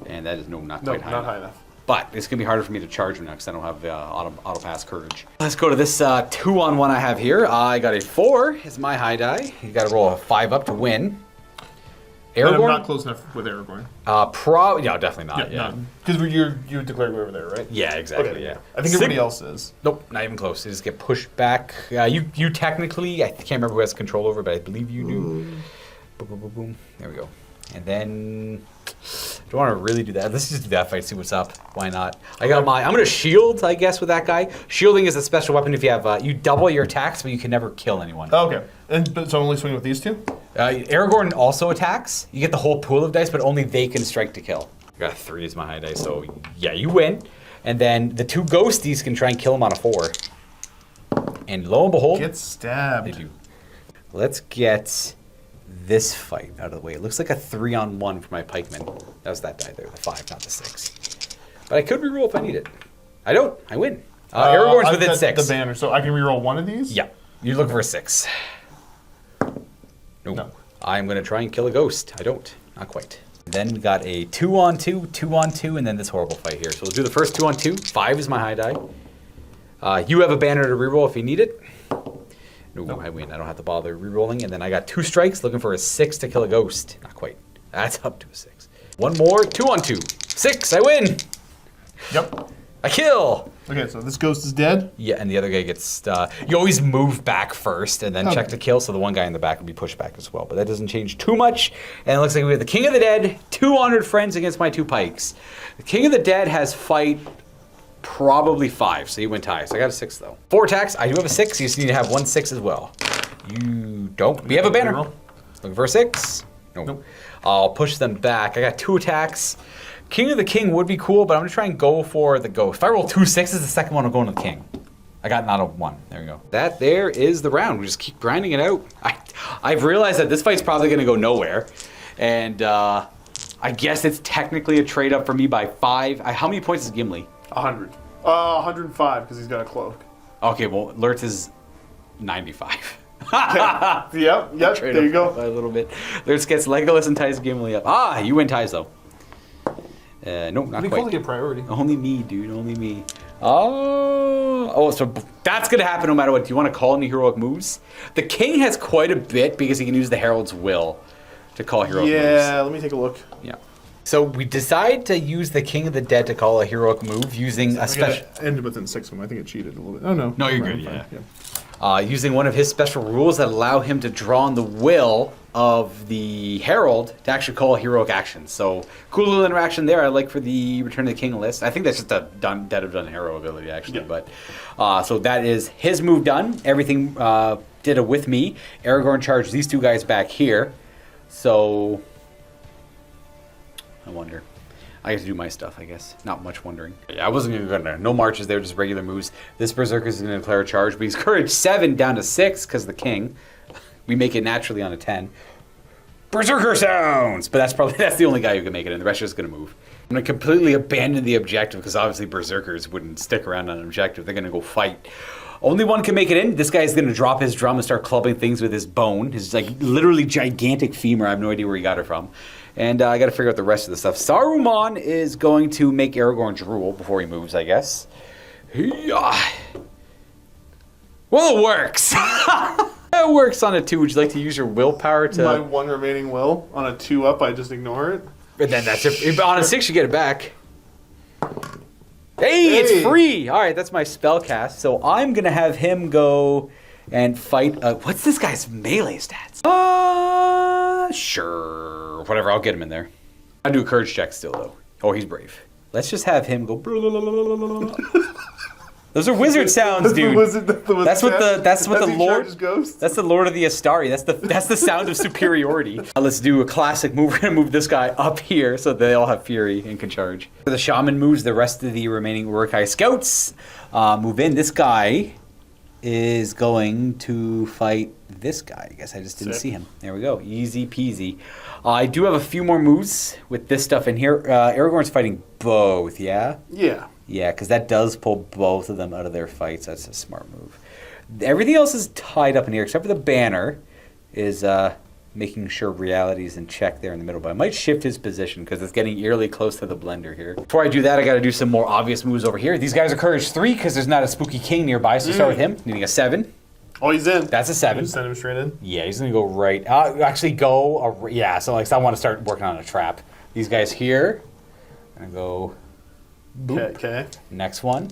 And that is not quite high enough. But it's going to be harder for me to charge him now because I don't have auto pass courage. Let's go to this 2-on-1 I have here. I got a 4 as my high die. You got to roll a 5 up to win. Aragorn? I'm not close enough with Aragorn. Yeah, definitely not. Yeah, because you declared me over there, right? Yeah, exactly. Okay. Yeah. I think everybody else is. Nope, not even close. They just get pushed back. You technically, I can't remember who has control over, but I believe you do. Boom, boom, boom, boom. There we go. And then, don't want to really do that. Let's just do that fight. See what's up. Why not? I'm gonna shield, I guess, with that guy. Shielding is a special weapon if you have you double your attacks, but you can never kill anyone. Oh, okay. So I'm only swinging with these 2. Aragorn also attacks. You get the whole pool of dice, but only they can strike to kill. I got a 3 as my high dice, so yeah, you win. And then the 2 ghosties can try and kill him on a 4. And lo and behold, get stabbed. They do. Let's get this fight out of the way. It looks like a 3-on-1 for my pikeman. That was that die there, the 5, not the 6. But I could reroll if I need it. I don't. I win. Aragorn's within 6. The banner, so I can reroll 1 of these? Yeah. You're looking for a 6. Nope. No. I'm going to try and kill a ghost. I don't. Not quite. Then we got a 2-on-2, 2-on-2, and then this horrible fight here. So we'll do the first 2-on-2. 5 is my high die. You have a banner to reroll if you need it. No, I win. I don't have to bother rerolling. And then I got 2 strikes looking for a 6 to kill a ghost. Not quite. That's up to a 6. 1 more. 2-on-2. 6. I win. Yep. I kill. Okay, so this ghost is dead? Yeah, and the other guy gets... you always move back first and then check to kill, so the one guy in the back will be pushed back as well. But that doesn't change too much. And it looks like we have the King of the Dead, 2 honored friends against my 2 pikes. The King of the Dead has fight probably 5, so you went high. So I got a 6, though. 4 attacks. I do have a 6. You just need to have 1 6 as well. You don't. We have a banner. Looking for a 6? Nope. I'll push them back. I got 2 attacks. King of the King would be cool, but I'm going to try and go for the ghost. If I roll 2 6s, the second one will go into the king. I got not a 1. There we go. That there is the round. We just keep grinding it out. I've realized that this fight's probably going to go nowhere. And I guess it's technically a trade up for me by 5. How many points is Gimli? 100. 105 because he's got a cloak. Okay, well, Lurtz is 95. Yep, there you go. By a little bit. Lurtz gets Legolas and ties Gimli up. You win ties, though. No, not quite. Cool to get priority. Only me, dude. Only me. So that's going to happen no matter what. Do you want to call any heroic moves? The king has quite a bit because he can use the Herald's Will to call heroic moves. Yeah, let me take a look. Yeah. So we decide to use the King of the Dead to call a heroic move using a special... Ended within 6 of them. I think it cheated a little bit. Oh, no. No, you're good, yeah. Using one of his special rules that allow him to draw on the will of the Herald to actually call heroic actions. So cool little interaction there. I like for the Return of the King list. I think that's just a Dead of Done Hero ability, actually. Yeah. But so that is his move done. Everything did it with me. Aragorn charged these 2 guys back here. So I wonder. I get to do my stuff, I guess. Not much wondering. Yeah, I wasn't even going to... No marches there, just regular moves. This Berserker is going to declare a charge, but he's courage 7 down to 6 because of the king. We make it naturally on a 10. Berserker sounds! But that's the only guy who can make it, and the rest are just going to move. I'm going to completely abandon the objective because obviously Berserkers wouldn't stick around on an objective. They're going to go fight. Only one can make it in. This guy's going to drop his drum and start clubbing things with his bone. His like literally gigantic femur. I have no idea where he got it from. And I got to figure out the rest of the stuff. Saruman is going to make Aragorn drool before he moves, I guess. Well, it works. It works on a 2. Would you like to use your willpower to... My 1 remaining will. On a 2 up, I just ignore it. And then that's it. On a 6, you get it back. Hey, it's free. All right, that's my spell cast. So I'm going to have him go and fight... what's this guy's melee stats? Sure. Whatever, I'll get him in there. I'll do a courage check still, though. Oh, he's brave. Let's just have him go... Those are wizard sounds, dude. That's what the Lord. That's the Lord of the Astari. That's the sound of superiority. Let's do a classic move. We're gonna move this guy up here so they all have fury and can charge. The shaman moves. The rest of the remaining Uruk-hai scouts move in. This guy is going to fight this guy. I guess I just didn't see him. There we go. Easy peasy. I do have a few more moves with this stuff in here. Aragorn's fighting both. Yeah. Yeah. Yeah, because that does pull both of them out of their fights. That's a smart move. Everything else is tied up in here, except for the banner is making sure reality's in check there in the middle. But I might shift his position because it's getting eerily close to the blender here. Before I do that, I got to do some more obvious moves over here. These guys are Courage 3 because there's not a spooky king nearby, so start with him. Needing a 7. Oh, he's in. That's a 7. Send him straight in. Yeah, he's going to go right. Yeah, so like I want to start working on a trap. These guys here. I'm going to go... Okay. Next one.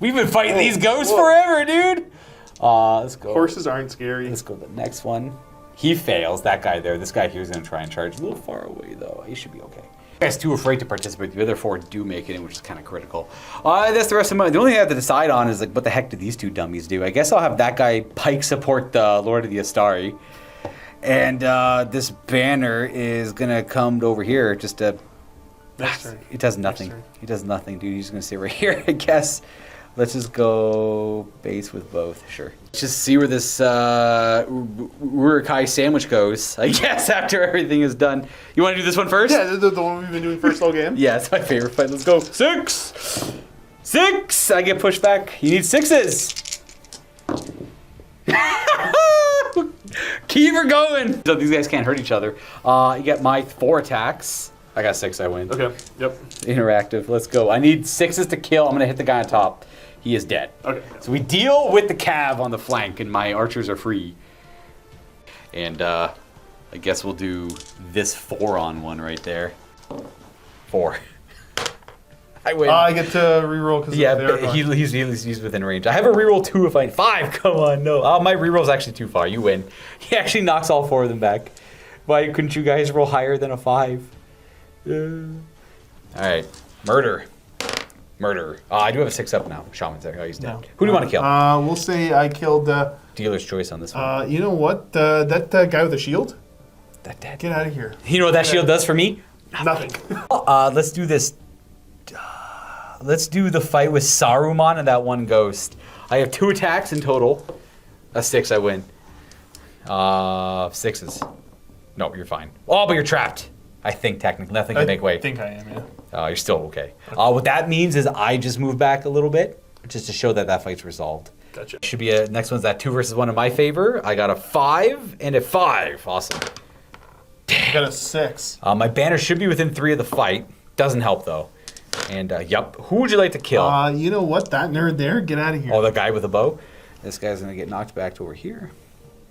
We've been fighting these ghosts forever, dude. Let's go. Horses aren't scary. Let's go to the next one. He fails. That guy there. This guy here is going to try and charge. A little far away, though. He should be okay. The guy's too afraid to participate. The other 4 do make it in, which is kind of critical. That's the rest of my... The only thing I have to decide on is, like, what the heck do these 2 dummies do? I guess I'll have that guy Pike support the Lord of the Astari. And this banner is going to come over here just to... It does nothing. He does nothing, dude. He's going to stay right here, I guess. Let's just go base with both. Sure. Let's just see where this Uruk-hai sandwich goes, I guess, after everything is done. You want to do this one first? Yeah, the one we've been doing first all game. Yeah, it's my favorite fight. Let's go. 6! 6! I get pushed back. You need 6s. Keep her going. So these guys can't hurt each other. You get my 4 attacks. I got 6, I win. Okay, yep. Interactive, let's go. I need 6s to kill. I'm gonna hit the guy on top. He is dead. Okay. So we deal with the cav on the flank and my archers are free. And I guess we'll do this 4-on-1 right there. 4. I win. I get to reroll because he's within range. I have a reroll 2 if I... 5, come on, no. My reroll's actually too far, you win. He actually knocks all 4 of them back. Why couldn't you guys roll higher than a 5? Alright, murder. I do have a 6 up now. Shaman's there. Oh, he's dead. No. Who do you want to kill? We'll say I killed... Dealer's choice on this one. You know what? That guy with the shield? That dead. Get out of here. You know what that shield does for me? Nothing. Let's do this. Let's do the fight with Saruman and that one ghost. I have 2 attacks in total. A 6, I win. 6s. No, you're fine. Oh, but you're trapped. I think technically nothing can make way. I think I am, yeah. You're still okay. What that means is I just move back a little bit, just to show that that fight's resolved. Gotcha. Should be a next one's that 2 versus 1 in my favor. I got a 5 and a 5. Awesome. I got a 6. My banner should be within 3 of the fight. Doesn't help though. And yep. Who would you like to kill? You know what? That nerd there. Get out of here. Oh, the guy with the bow. This guy's gonna get knocked back to over here.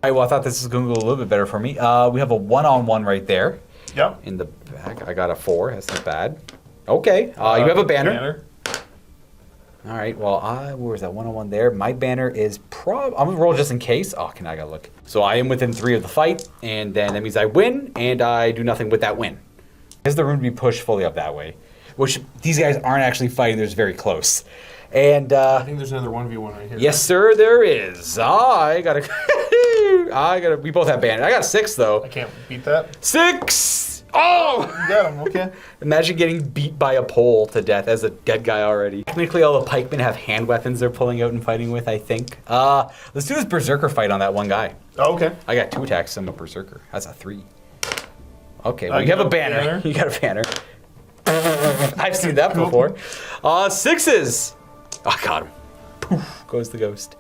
All right. Well, I thought this was gonna go a little bit better for me. We have a 1-on-1 right there. Yep. In the back, I got a 4. That's not bad. Okay. You have a banner. All right. Well, where's that 1-on-1 there? My banner is I'm gonna roll just in case. Oh, I gotta look. So I am within 3 of the fight, and then that means I win, and I do nothing with that win. There's the room to be pushed fully up that way, which these guys aren't actually fighting. They're just very close. And I think there's another 1v1 right here. Yes, sir. There is. I gotta. We both have banner. I got a 6 though. I can't beat that. 6. Oh! You got him. Okay. Imagine getting beat by a pole to death as a dead guy already. Technically, all the pikemen have hand weapons they're pulling out and fighting with, I think. Let's do this berserker fight on that one guy. Oh, okay. I got 2 attacks. I'm a berserker. That's a 3. Okay, well, you have a banner. You got a banner. I've seen that before. 6s. Oh, I got him. Poof, goes the ghost.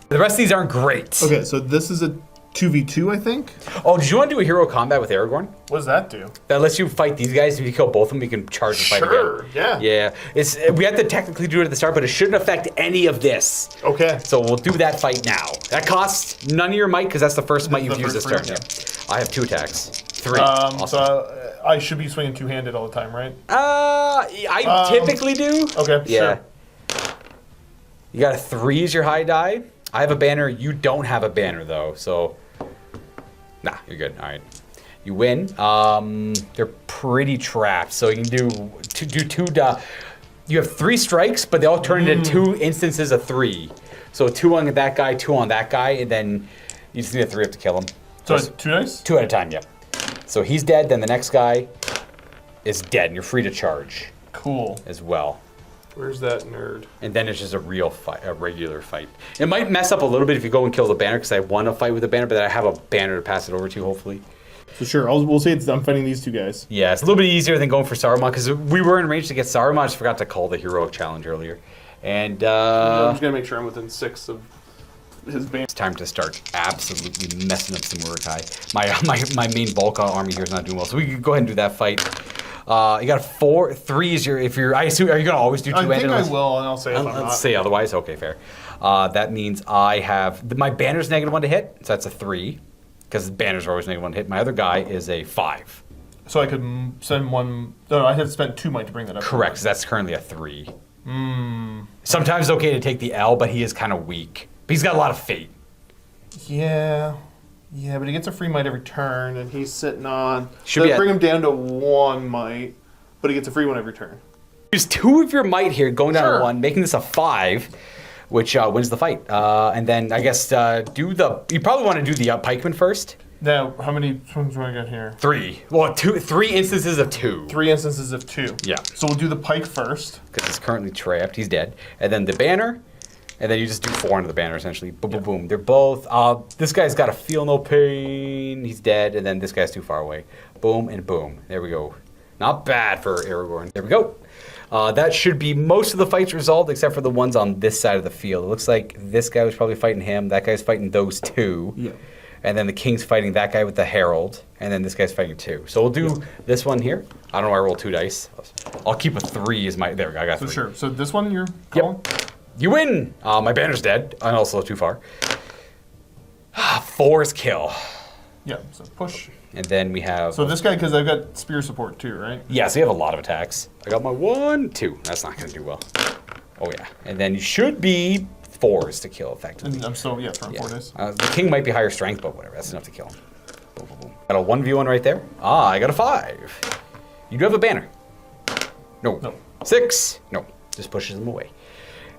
The rest of these aren't great. Okay, so this is a 2v2, I think. Oh, did you want to do a hero combat with Aragorn? What does that do? That lets you fight these guys. If you kill both of them, you can charge the fight again. Yeah. Yeah. We have to technically do it at the start, but it shouldn't affect any of this. Okay. So we'll do that fight now. That costs none of your might because that's the first might you've The used this first turn. free, Yeah. I have 2 attacks. 3. Awesome. So I should be swinging two-handed all the time, right? I typically do. Okay, Yeah. sure. You got a 3 as your high die. I have a banner. You don't have a banner though, so nah, you're good. All right, you win. They're pretty trapped, so you can do two. You have 3 strikes, but they all turn into 2 instances of 3. So 2 on that guy, 2 on that guy, and then you just need a 3 up to kill him. So it's 2 dice? 2 at a time. Yep. So he's dead. Then the next guy is dead, and you're free to charge Cool. as well. Where's that nerd? And then it's just a real fight, a regular fight. It might mess up a little bit if you go and kill the banner, because I want to fight with the banner, but I have a banner to pass it over to, hopefully. So sure, we'll say I'm fighting these 2 guys. Yeah, it's a little bit easier than going for Saruman, because we were in range to get Saruman. I just forgot to call the heroic challenge earlier. And I'm just going to make sure I'm within 6 of his band. it's time to start absolutely messing up some Uruk-hai. My main bulk army here is not doing well, so we can go ahead and do that fight. You got 4, 3 is your, if you're, I assume, are you going to always do 2-handed? I think I will, and I'll say if I'm not. Let's say otherwise. Okay, fair. That means I have, my banner's -1 to hit, so that's a 3, because banners are always -1 to hit. My other guy is a 5. So I could send one, no, I had to spend 2 might to bring that up. Correct, so that's currently a 3. Sometimes it's okay to take the L, but he is kind of weak. But he's got a lot of fate. Yeah. Yeah, but he gets a free might every turn, and he's sitting on. Should be bring him down to 1 might, but he gets a free one every turn. Use 2 of your might here, going down Sure. to 1, making this a 5, which wins the fight. And then I guess you probably want to do the pikeman first. Now, how many swings do I get here? 3. Well, 3 instances of 2. 3 instances of 2. Yeah. So we'll do the pike first. Because he's currently trapped. He's dead. And then the banner. And then you just do 4 into the banner, essentially. Boom, boom, boom. They're both... this guy's got to feel no pain. He's dead. And then this guy's too far away. Boom and boom. There we go. Not bad for Aragorn. There we go. That should be most of the fights resolved, except for the ones on this side of the field. It looks like this guy was probably fighting him. That guy's fighting those 2. Yeah. And then the king's fighting that guy with the herald. And then this guy's fighting 2. So we'll do this one here. I don't know why I rolled 2 dice. I'll keep a 3 as my... There we go. I got 3. So sure. So this one you're calling? You win! My banner's dead, and also too far. 4 is kill. Yeah, so push. And then we have... So this guy, because I've got spear support too, right? yeah, so you have a lot of attacks. I got my 1, 2. That's not going to do well. Oh, yeah. And then you should be 4s to kill, effectively. And I'm still, throwing 4 dice. The king might be higher strength, but whatever. That's enough to kill him. Boom, boom, boom. Got a 1v1 right there. I got a 5. You do have a banner. No. No. 6. No. Just pushes them away.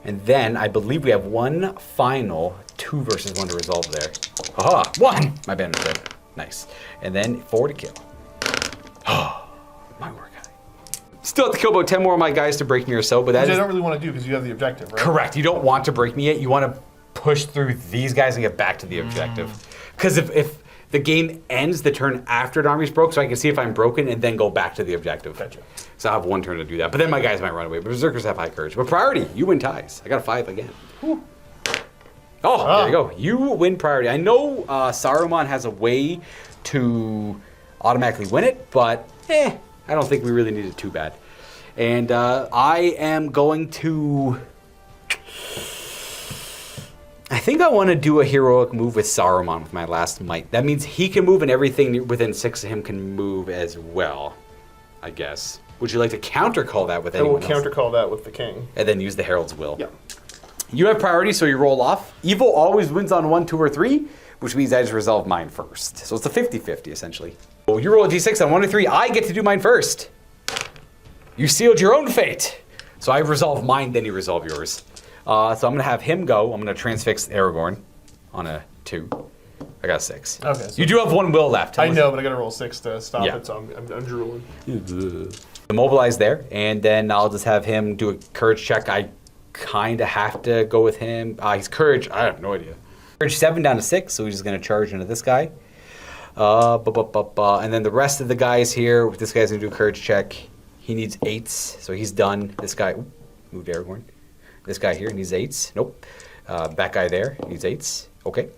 And then I believe we have one final 2 versus 1 to resolve there. Aha! 1! My banner's dead. Nice. And then 4 to kill. Oh, my work. Still have to kill about 10 more of my guys to break me or so, but that Which is... I don't really want to do because you have the objective, right? Correct. You don't want to break me yet. You want to push through these guys and get back to the objective. Because if the game ends the turn after an army's broke, so I can see if I'm broken and then go back to the objective. Gotcha. So I have 1 turn to do that. But then my guys might run away. But Berserkers have high courage. But priority, you win ties. I got a 5 again. Whew. Oh, there you go. You win priority. I know Saruman has a way to automatically win it, but I don't think we really need it too bad. And I am going to... I think I want to do a heroic move with Saruman with my last might. That means he can move and everything within 6 of him can move as well, I guess. Would you like to counter-call that with anyone else? I will counter-call that with the king. And then use the Herald's Will. Yeah. You have priority, so you roll off. Evil always wins on 1, 2, or 3, which means I just resolve mine first. So it's a 50-50, essentially. Well, you roll a d6 on 1 or 3. I get to do mine first. You sealed your own fate. So I resolve mine, then you resolve yours. So I'm going to have him go. I'm going to transfix Aragorn on a 2. I got a 6. Okay. So you do have 1 will left. I know, but I got to roll 6 to stop Yeah. it, so I'm drooling. Immobilize there, and then I'll just have him do a courage check. I kind of have to go with him. He's courage. I have no idea. Courage 7 down to 6, so he's just going to charge into this guy. And then the rest of the guys here, this guy's going to do a courage check. He needs 8s, so he's done. This guy, moved Aragorn. This guy here needs 8s. Nope. That guy there needs 8s. Okay.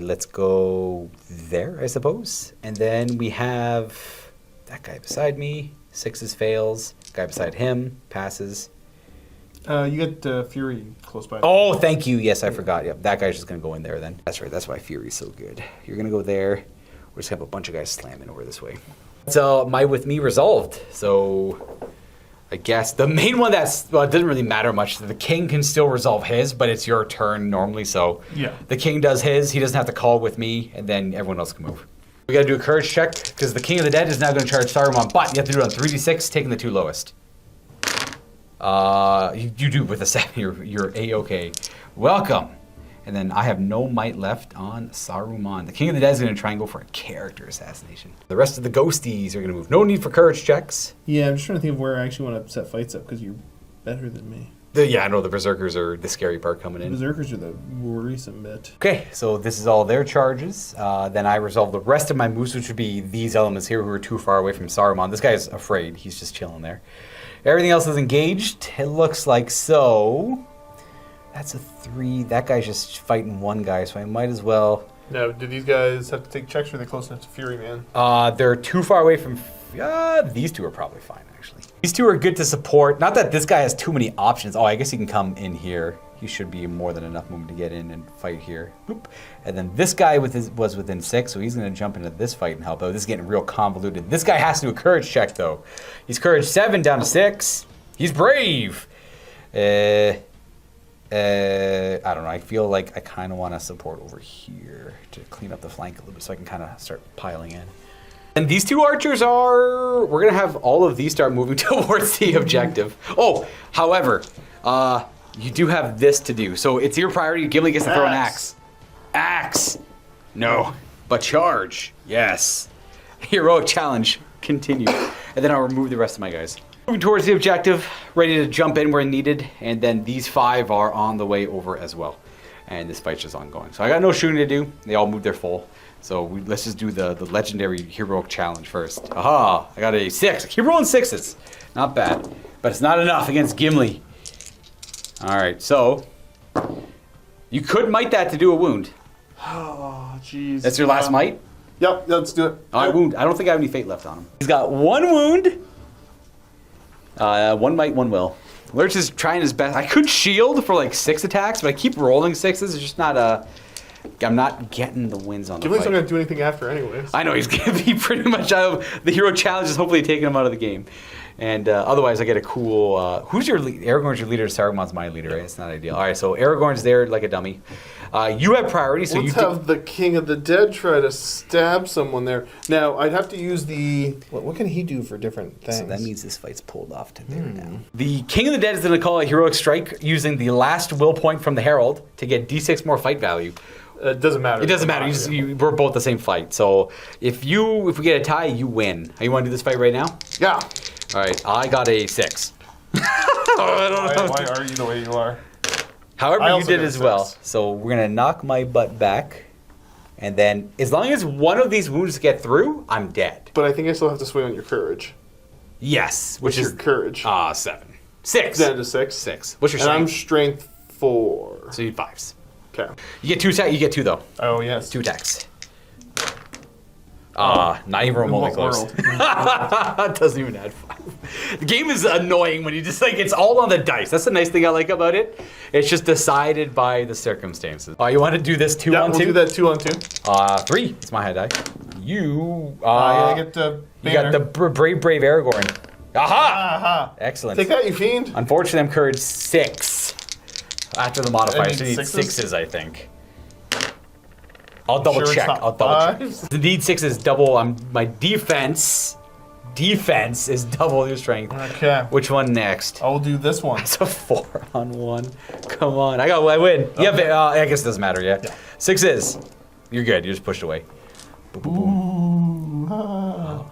Let's go there, I suppose. And then we have that guy beside me. 6s fails. Guy beside him passes. You get Fury close by. Oh, thank you. Yes, I forgot. Yep, that guy's just going to go in there then. That's right. That's why Fury's so good. You're going to go there. We're just going to have a bunch of guys slamming over this way. So my with me resolved. So I guess the main one that's, well, it doesn't really matter much. The king can still resolve his, but it's your turn normally. So Yeah. the king does his. He doesn't have to call with me, and then everyone else can move. We got to do a courage check because the King of the Dead is now going to charge Saruman, but you have to do it on 3d6, taking the 2 lowest. You do with a 7. You're A-okay. Welcome. And then I have no might left on Saruman. The King of the Dead is going to try and go for a character assassination. The rest of the ghosties are going to move. No need for courage checks. Yeah, I'm just trying to think of where I actually want to set fights up because you're better than me. Yeah, I know the Berserkers are the scary part coming in. Berserkers are the worrisome bit. Okay, so this is all their charges. Then I resolve the rest of my moves, which would be these elements here who are too far away from Saruman. This guy's afraid. He's just chilling there. Everything else is engaged. It looks like so. That's a 3. That guy's just fighting one guy, so I might as well. Now, do these guys have to take checks, or are they close enough to Fury Man? They're too far away from... these two are probably fine, actually. These two are good to support. Not that this guy has too many options. Oh, I guess he can come in here. He should be more than enough movement to get in and fight here. Boop. And then this guy was within 6, so he's going to jump into this fight and help out. This is getting real convoluted. This guy has to do a courage check, though. He's courage 7 down to 6. He's brave. I don't know. I feel like I kind of want to support over here to clean up the flank a little bit so I can kind of start piling in. And these 2 archers are... We're going to have all of these start moving towards the objective. Oh, however, you do have this to do. So it's your priority. Gimli gets to throw an axe. Axe! No. But charge. Yes. Heroic challenge. Continue. And then I'll remove the rest of my guys. Moving towards the objective, ready to jump in where needed, and then these 5 are on the way over as well. And this fight's just ongoing. So I got no shooting to do. They all moved their full. So let's just do the legendary heroic challenge first. Aha! I got a 6. I keep rolling 6s. Not bad. But it's not enough against Gimli. Alright, so you could might that to do a wound. Oh, jeez. That's your last might? Yep, let's do it. Alright, wound. I don't think I have any fate left on him. He's got 1 wound. 1 might, 1 will. Lurch is trying his best. I could shield for like 6 attacks, but I keep rolling 6s. It's just not I'm not getting the wins on the Gimli's fight. not going to do anything after anyways. I know, he's going to be pretty much out of... The hero challenge is hopefully taking him out of the game. And otherwise, I get a cool... who's your lead? Aragorn's your leader, Saruman's my leader, right? It's not ideal. All right, so Aragorn's there like a dummy. You have priority, so Let's have the King of the Dead try to stab someone there. Now, I'd have to use the... What can he do for different things? So that means this fight's pulled off to there now. The King of the Dead is going to call a heroic strike using the last will point from the Herald to get d6 more fight value. It doesn't matter. It doesn't matter. We're both the same fight. So if we get a tie, you win. You want to do this fight right now? Yeah. All right. I got a 6. Why are you the way you are? However, you did as well. So we're going to knock my butt back. And then as long as one of these wounds get through, I'm dead. But I think I still have to swing on your courage. Yes. What's your courage? 7. 6. Down to 6? 6. What's your strength? And I'm strength? strength 4. So you need 5s. Okay. You get 2 attacks. You get 2 though. Oh, yes. 2 attacks. Not even remotely close. Doesn't even add 5. The game is annoying when you just like it's all on the dice. That's the nice thing I like about it. It's just decided by the circumstances. You want to do this 2 on 2? We'll do that 2 on 2. 3. It's my high die. You. I get the you got the brave Aragorn. Aha! Aha! Excellent. Take that, you fiend. Unfortunately, I'm courage 6 after the modifier. So you need 6s? 6s, I think. I'll double Sure check. it's not I'll double check. 5s? The need 6 is double. My defense is double your strength. Okay. Which one next? I'll do this one. It's a 4 on 1. Come on. I win. Okay. Yeah, I guess it doesn't matter, yeah. 6s. You're good. You're just pushed away. Boom, boom, boom. Ooh.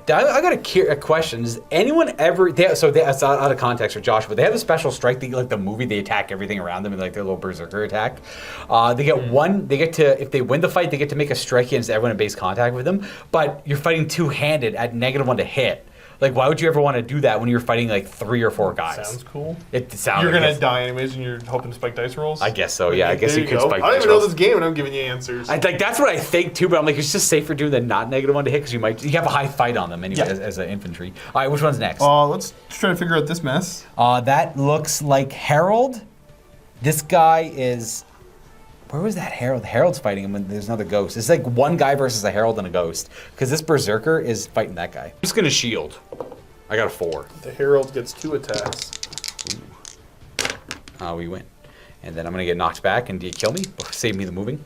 I got a question. Does anyone ever... it's out of context for Josh, but they have a special strike. Like the movie, they attack everything around them in like their little berserker attack. They get if they win the fight, they get to make a strike against everyone in base contact with them. But you're fighting two-handed at -1 to hit. Like, why would you ever want to do that when you're fighting like 3 or 4 guys? Sounds cool. It sounds. You're like gonna die anyways, and you're hoping to spike dice rolls. I guess so. Yeah, I guess There you could go. spike. I don't dice even know rolls. this game, and I'm giving you answers. Like that's what I think too, but I'm like, it's just safer doing the not negative one to hit because you have a high fight on them anyway Yeah. as an infantry. All right, which one's next? Let's try to figure out this mess. That looks like Harold. This guy is. Where was that Harold? Harold's fighting him, and there's another ghost. It's like one guy versus a Harold and a ghost. Because this Berserker is fighting that guy. I'm just gonna shield. I got a 4. The Herald gets 2 attacks. We win. And then I'm gonna get knocked back, and do you kill me? Save me the moving.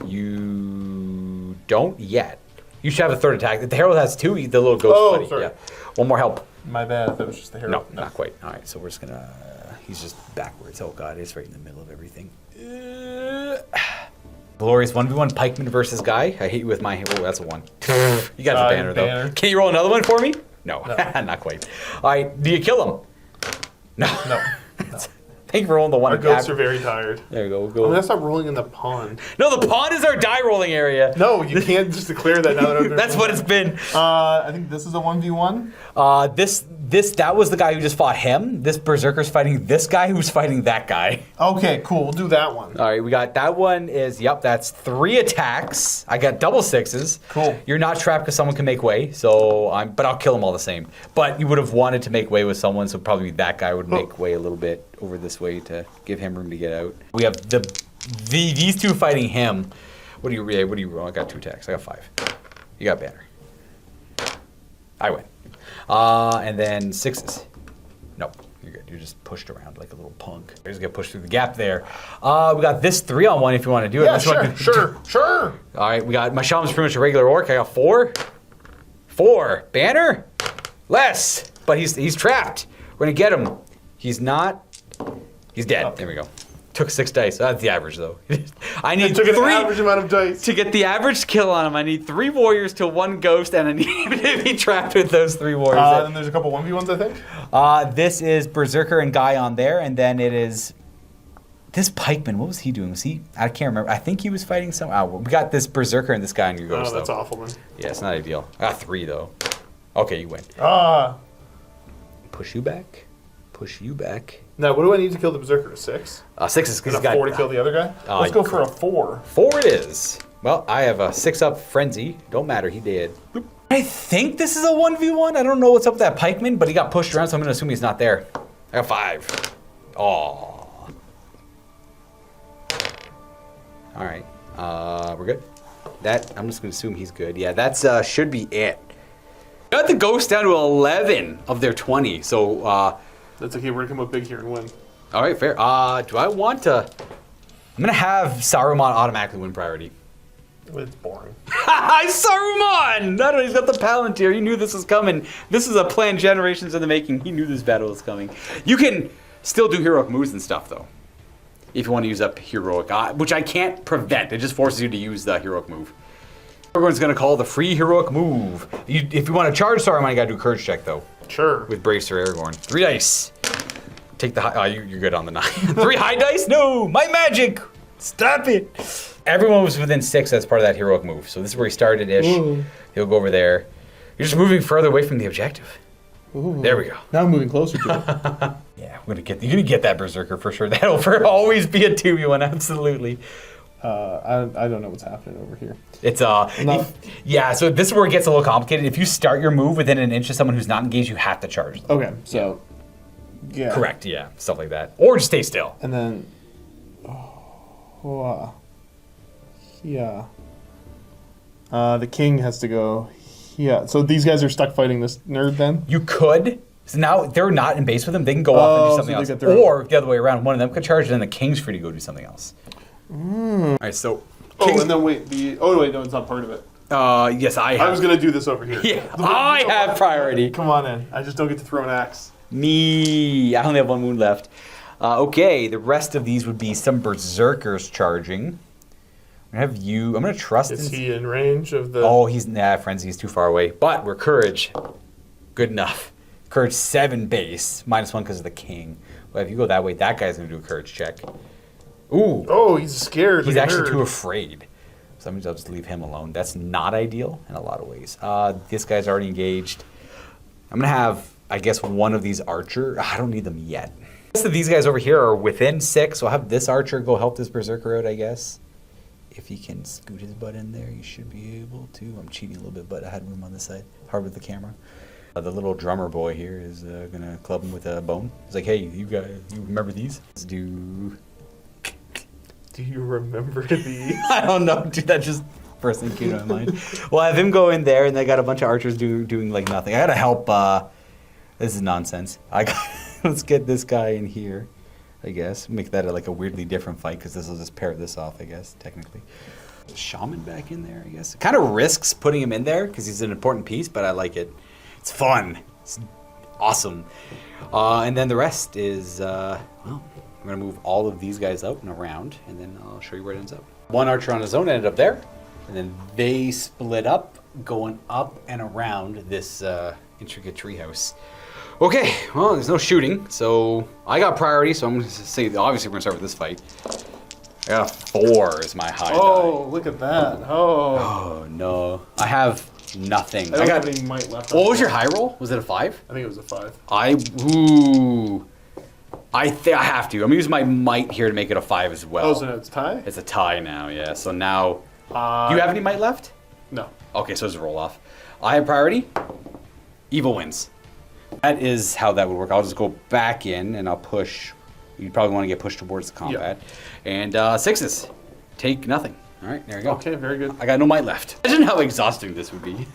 You don't yet. You should have a 3rd attack. The Herald has 2, the little ghost buddy. Sorry. Yeah. One more help. My bad. That was just the No, Herald. not quite. All right, so we're just gonna. He's just backwards. Oh god, it's right in the middle of everything. Glorious 1v1 pikeman versus guy. I hate you with my. Oh, that's a 1. You got the banner though. banner. Can you roll another one for me? No, not quite. All right, do you kill him? No. No. Thank you for rolling the 1. Our goats are very tired. There we go. We'll I'm go. gonna stop rolling in the pond. No, the pond is our die rolling area. No, you can't just declare that now that I'm That's what it's been. I think this is a 1v1. That was the guy who just fought him. This Berserker's fighting this guy who's fighting that guy. Okay, cool. We'll do that one. All right, we got that one is, yep, that's 3 attacks. I got double 6s. Cool. You're not trapped because someone can make way, but I'll kill them all the same. But you would have wanted to make way with someone, so probably that guy would make way a little bit over this way to give him room to get out. We have these 2 fighting him. What do you roll? I got 2 attacks. I got 5. You got banner. I win. And then 6s. No, you're good. You're just pushed around like a little punk. You just get pushed through the gap there. We got this 3-on-1 if you want to do it. Yeah, This sure. All right, we got my shaman's pretty much a regular orc. I got 4. 4. Banner? Less. But he's trapped. We're gonna get him. He's not. He's dead. There we go. Took 6 dice. That's the average though. I need Took 3 an average amount of dice. to get the average kill on him. I need 3 warriors to 1 ghost, and I need him to be trapped with those 3 warriors. Then there's a couple 1v1s, I think. This is Berserker and Guy on there, and then it is this pikeman. What was he doing? Was he? I can't remember. I think he was fighting some. We got this Berserker and this guy on your ghost. Oh, that's though. awful, man. Yeah, it's not ideal. I got 3 though. Okay, you win. Push you back. Push you back. Now, what do I need to kill the Berserker? 6? 6 is because Is he's a got 4 to kill the other guy? Let's go for a 4. 4 it is. Well, I have a 6-up frenzy. Don't matter, he did. I think this is a 1v1. I don't know what's up with that pikeman, but he got pushed around, so I'm going to assume he's not there. I got 5. Oh. All right. We're good. I'm just going to assume he's good. Yeah, that's should be it. Got the ghost down to 11 of their 20, so... That's okay, we're gonna come up big here and win. All right, fair. Do I want to... I'm going to have Saruman automatically win priority. It's boring. Saruman! Not only he's got the Palantir, he knew this was coming. This is a plan generations in the making. He knew this battle was coming. You can still do heroic moves and stuff, though. If you want to use up heroic, which I can't prevent. It just forces you to use the heroic move. Everyone's going to call the free heroic move. If you want to charge Saruman, you got to do a courage check, though. Sure. With Bracer Aragorn. 3 dice. Take the high. You're good on the 9. 3 high dice? No! My magic! Stop it! Everyone was within 6 as part of that heroic move. So this is where he started ish. He'll go over there. You're just moving further away from the objective. Ooh. There we go. Now I'm moving closer to it. Yeah, you're gonna get that Berserker for sure. That'll always be a 2v1, absolutely. I don't know what's happening over here. It's yeah. So this is where it gets a little complicated. If you start your move within an inch of someone who's not engaged, you have to charge them. Okay, so yeah. Correct. Yeah, stuff like that, or just stay still. And then, yeah. The king has to go. Yeah. So these guys are stuck fighting this nerd then. You could. So now they're not in base with them. They can go off and do something else, or the other way around. One of them could charge, and then the king's free to go do something else. All right. So. And then wait. No, it's not part of it. Yes, I have. I was gonna do this over here. Yeah, I have priority. Come on in. I just don't get to throw an axe. Me. I only have 1 wound left. Okay, the rest of these would be some berserkers charging. I have you. I'm gonna trust. Is he in range of the? Oh, frenzy. He's too far away. But we're courage. Good enough. Courage 7 base, -1 because of the king. Well, if you go that way, that guy's gonna do a courage check. Ooh. Oh, he's scared. He's like actually too afraid. So that means I'll just leave him alone. That's not ideal in a lot of ways. This guy's already engaged. I'm gonna have, I guess, one of these archer. I don't need them yet. The rest of these guys over here are within 6, so I'll have this archer go help this berserker out, I guess. If he can scoot his butt in there, he should be able to. I'm cheating a little bit, but I had room on this side. Hard with the camera. The little drummer boy here is gonna club him with a bone. He's like, hey, you guys, you remember these? Let's do... Do you remember these? I don't know, dude, that just first thing came to my mind. Well, I have him go in there, and they got a bunch of archers doing like nothing. I gotta help, this is nonsense. Let's get this guy in here, I guess. Make that like a weirdly different fight, because this will just pair this off, I guess, technically. The shaman back in there, I guess. It kind of risks putting him in there, because he's an important piece, but I like it. It's fun. It's awesome. And then the rest is, well, I'm going to move all of these guys out and around, and then I'll show you where it ends up. One archer on his own ended up there, and then they split up, going up and around this intricate treehouse. Okay, well, there's no shooting, so I got priority, so I'm going to say, obviously we're going to start with this fight. I got a 4 is my high die. Look at that. Oh. Oh, no. I have nothing. I don't have any might left. What was your high roll? Was it a 5? I think it was a 5. I have to. I'm gonna use my might here to make it a 5 as well. Oh, so it's a tie? It's a tie now, yeah. So now, do you have any might left? No. Okay, so it's a roll off. I have priority. Evil wins. That is how that would work. I'll just go back in and I'll push. You probably want to get pushed towards the combat. Yeah. And 6s. Take nothing. All right, there you go. Okay, very good. I got no might left. Imagine how exhausting this would be.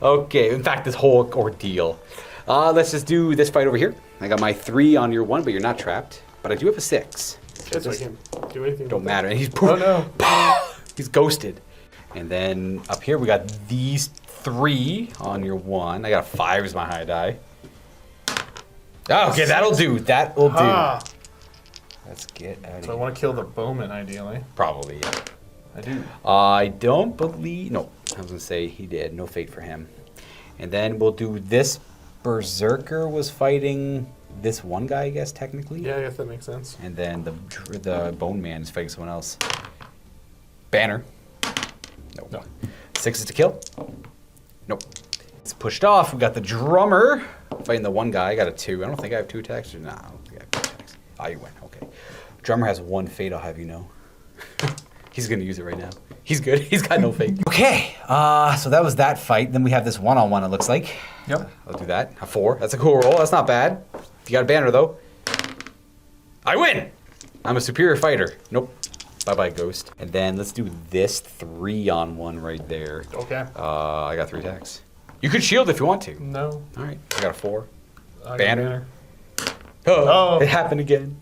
Okay, in fact, this whole ordeal. Let's just do this fight over here. I got my 3 on your 1, but you're not trapped. But I do have a 6. Okay, so I can't do anything. Don't matter. And he's Oh, no. he's ghosted. And then up here we got these 3 on your 1. I got a 5 as my high die. Oh, okay, that'll do. That will do. Let's get out of here. So I want to kill the bowman, ideally. Probably, yeah. I do. I don't believe... No, I was going to say he did. No fate for him. And then we'll do this. Berserker was fighting this one guy, I guess, technically. Yeah, I guess that makes sense. And then the Bone Man is fighting someone else. Banner. Nope. No. 6 is to kill. Nope. It's pushed off. We got the drummer fighting the one guy. I got a 2. I don't think I have 2 attacks. No, I don't think I have 2 attacks. Ah, you win. Okay. Drummer has 1 fate, I'll have you know. He's going to use it right now. He's good. He's got no fate. Okay. So that was that fight. Then we have this one-on-one, it looks like. Yep. I'll do that. A 4. That's a cool roll. That's not bad. You got a banner, though. I win! I'm a superior fighter. Nope. Bye-bye, ghost. And then let's do this 3-on-1 right there. Okay. I got 3 attacks. You could shield if you want to. No. All right. I got a 4. I got Banner. banner. Oh, it happened again.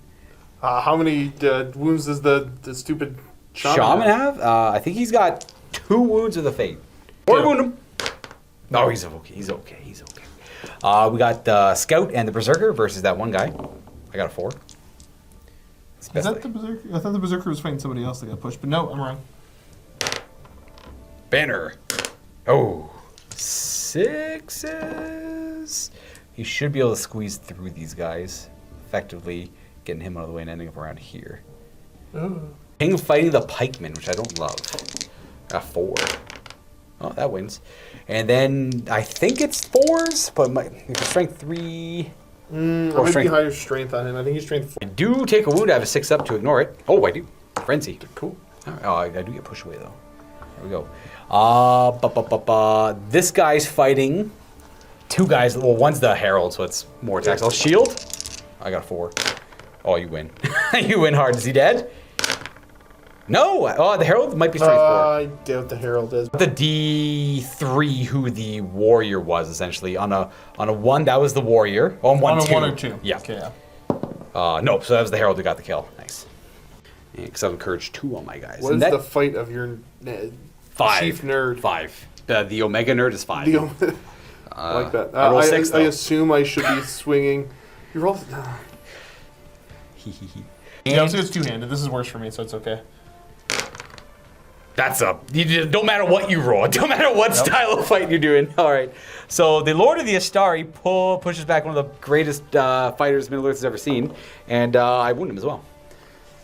How many wounds does the stupid Shaman have? I think he's got 2 wounds of the fate. Or wound him. No, he's okay. He's okay. He's okay. We got the Scout and the Berserker versus that one guy. I got a 4. Is that the Berserker? I thought the Berserker was fighting somebody else that got pushed, but no, I'm wrong. Banner. Oh. 6s. He should be able to squeeze through these guys. Effectively getting him out of the way and ending up around here. Ooh. King fighting the pikeman, which I don't love. Got 4. Oh, that wins. And then I think it's 4s, but strength 3. I'm going to be higher strength on him. I think he's strength 4. I do take a wound. I have a 6 up to ignore it. Oh, I do. Frenzy. Cool. All right. Oh, I do get pushed away, though. There we go. This guy's fighting 2 guys. Well, one's the Herald, so it's more attacks. I'll shield. I got a 4. Oh, you win. You win hard. Is he dead? No. Oh, the Herald might be strength 4. I doubt the Herald is. The D3, who the warrior was, essentially. On a 1, that was the warrior. On a 1 or 2. Yeah. Okay, yeah. Nope, so that was the Herald who got the kill. Nice. Because I've encouraged 2 on my guys. What is the fight of your 5. chief nerd? 5. The Omega nerd is 5. I like that. I roll 6, I assume I should be swinging. You roll... Yeah, it's 2-handed. This is worse for me, so it's okay. That's up. Don't matter what you roll. Don't matter what style of fight you're doing. All right. So the Lord of the Astari pushes back one of the greatest fighters Middle-earth has ever seen, and I wound him as well.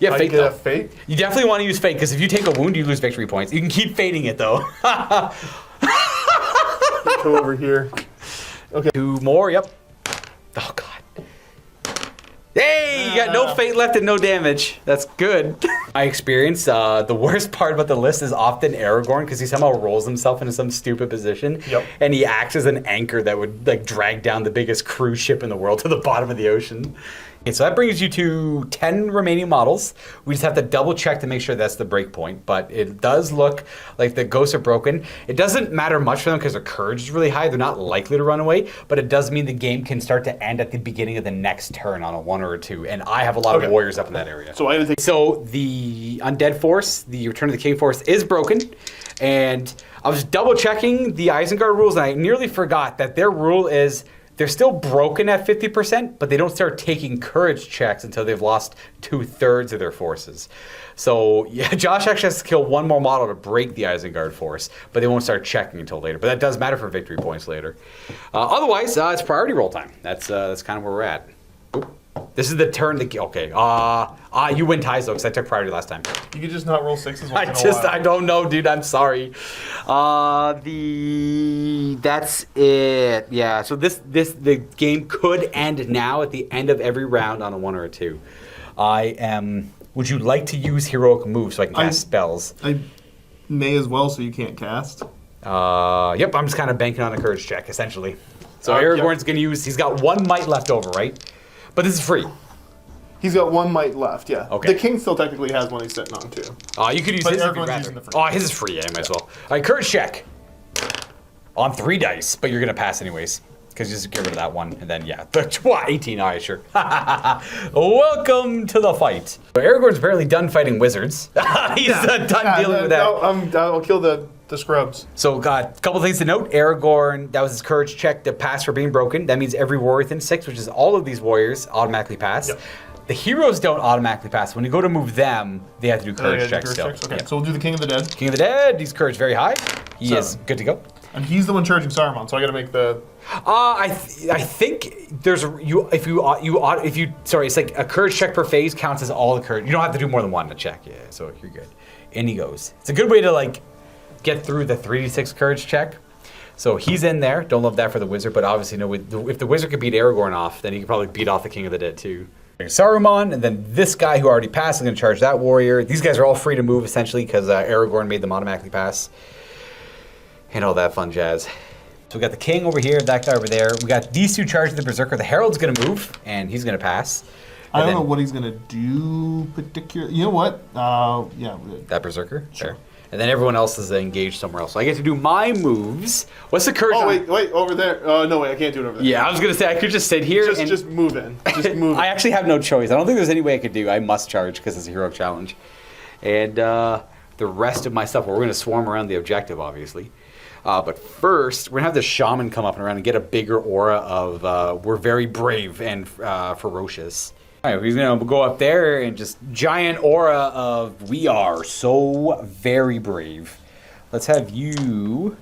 Yeah, fate though. Fate? You definitely want to use fate, because if you take a wound, you lose victory points. You can keep fating it, though. Go over here. Okay. 2 more, yep. Oh, God. Hey, you got no fate left and no damage. That's good. My experience, the worst part about the list is often Aragorn, because he somehow rolls himself into some stupid position. Yep. And he acts as an anchor that would like drag down the biggest cruise ship in the world to the bottom of the ocean. Okay, so that brings you to 10 remaining models. We just have to double check to make sure that's the break point, but it does look like the ghosts are broken. It doesn't matter much for them because their courage is really high. They're not likely to run away, but it does mean the game can start to end at the beginning of the next turn on a 1 or a 2, and I have a lot of warriors up in that area. So I gotta take. So the Undead Force, the Return of the King Force, is broken, and I was double checking the Isengard rules, and I nearly forgot that their rule is they're still broken at 50%, but they don't start taking courage checks until they've lost 2/3 of their forces. So yeah, Josh actually has to kill 1 more model to break the Isengard Force, but they won't start checking until later. But that does matter for victory points later. Otherwise, it's priority roll time. That's kind of where we're at. Oop. This is the turn. Okay. You win ties though, because I took priority last time. You could just not roll 6s once in a while. I don't know, dude. I'm sorry. That's it. Yeah. So the game could end now at the end of every round on a 1 or a 2. Would you like to use heroic moves so I can cast spells? I may as well, so you can't cast. Yep. I'm just kind of banking on a courage check essentially. So Aragorn's gonna use. He's got 1 might left over, right? But this is free. He's got 1 might left, yeah. Okay. The king still technically has one he's sitting on, too. You could use But his if you'd everyone's rather. using the free. Oh, his is free, yeah, might as well. All right, courage check. On 3 dice, but you're going to pass anyways. Because you just get rid of that 1, and then, yeah. 18, all right, sure. Welcome to the fight. So Aragorn's apparently done fighting wizards. He's done dealing with that. No, I'll kill the scrubs. So, a couple things to note. Aragorn, that was his courage check to pass for being broken. That means every warrior within 6, which is all of these warriors, automatically pass. Yep. The heroes don't automatically pass. When you go to move them, they have to do courage checks still. Okay, Yep. so we'll do the King of the Dead. King of the Dead, he's courage very high. He is good to go. And he's the one charging Saruman, so I gotta make the... I think there's it's like a courage check per phase counts as all the courage. You don't have to do more than 1 to check. Yeah, so you're good. And he goes. It's a good way to like get through the 3d6 courage check. So he's in there. Don't love that for the wizard, but obviously no. If the wizard could beat Aragorn off, then he could probably beat off the King of the Dead too. Saruman, and then this guy who already passed is going to charge that warrior. These guys are all free to move essentially because Aragorn made them automatically pass. And all that fun jazz. So we got the king over here, that guy over there. We got these 2 charging the berserker. The herald's going to move, and he's going to pass. I don't know what he's going to do particularly. You know what? Yeah. That berserker? Sure. There. And then everyone else is engaged somewhere else. So I get to do my moves. What's the courage? Oh, wait, over there. No, wait, I can't do it over there. Yeah, I was going to say, I could just sit here and... Just move in. Just move in. I actually have no choice. I don't think there's any way I could do. I must charge because it's a heroic challenge. And the rest of my stuff, we're going to swarm around the objective, obviously. But first, we're going to have the shaman come up and around and get a bigger aura of we're very brave and ferocious. All right, he's going to go up there and just giant aura of we are so very brave. Let's have you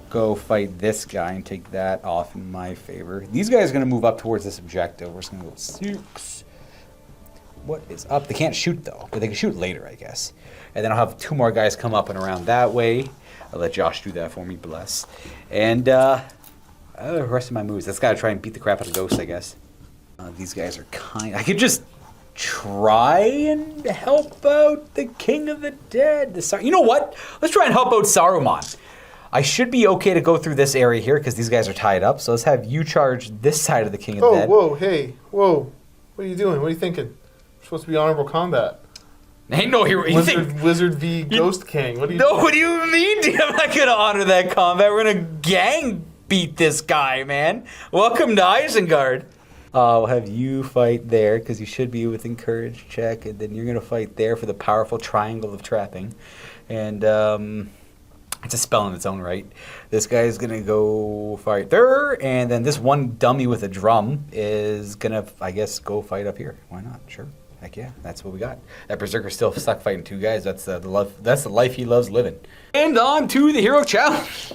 go fight this guy and take that off in my favor. These guys are going to move up towards this objective. We're just going to go 6. What is up? They can't shoot, though, but they can shoot later, I guess. And then I'll have 2 more guys come up and around that way. I'll let Josh do that for me, bless. And the rest of my moves. That's got to try and beat the crap out of Ghosts, I guess. These guys are I could just try and help out the King of the Dead. You know what? Let's try and help out Saruman. I should be okay to go through this area here because these guys are tied up. So let's have you charge this side of the King of the Dead. Whoa, hey, whoa. What are you doing? What are you thinking? We're supposed to be honorable combat. Ain't no hero. Wizard v Ghost King. What do you? No, what do you mean? I'm not gonna honor that combat. We're gonna gang beat this guy, man. Welcome to Isengard. We'll have you fight there because you should be within courage check, and then you're gonna fight there for the powerful triangle of trapping, and it's a spell in its own right. This guy's gonna go fight there, and then this one dummy with a drum is gonna, I guess, go fight up here. Why not? Sure. Heck yeah, that's what we got. That berserker's still stuck fighting 2 guys. That's the love. That's the life he loves living. And on to the hero challenge.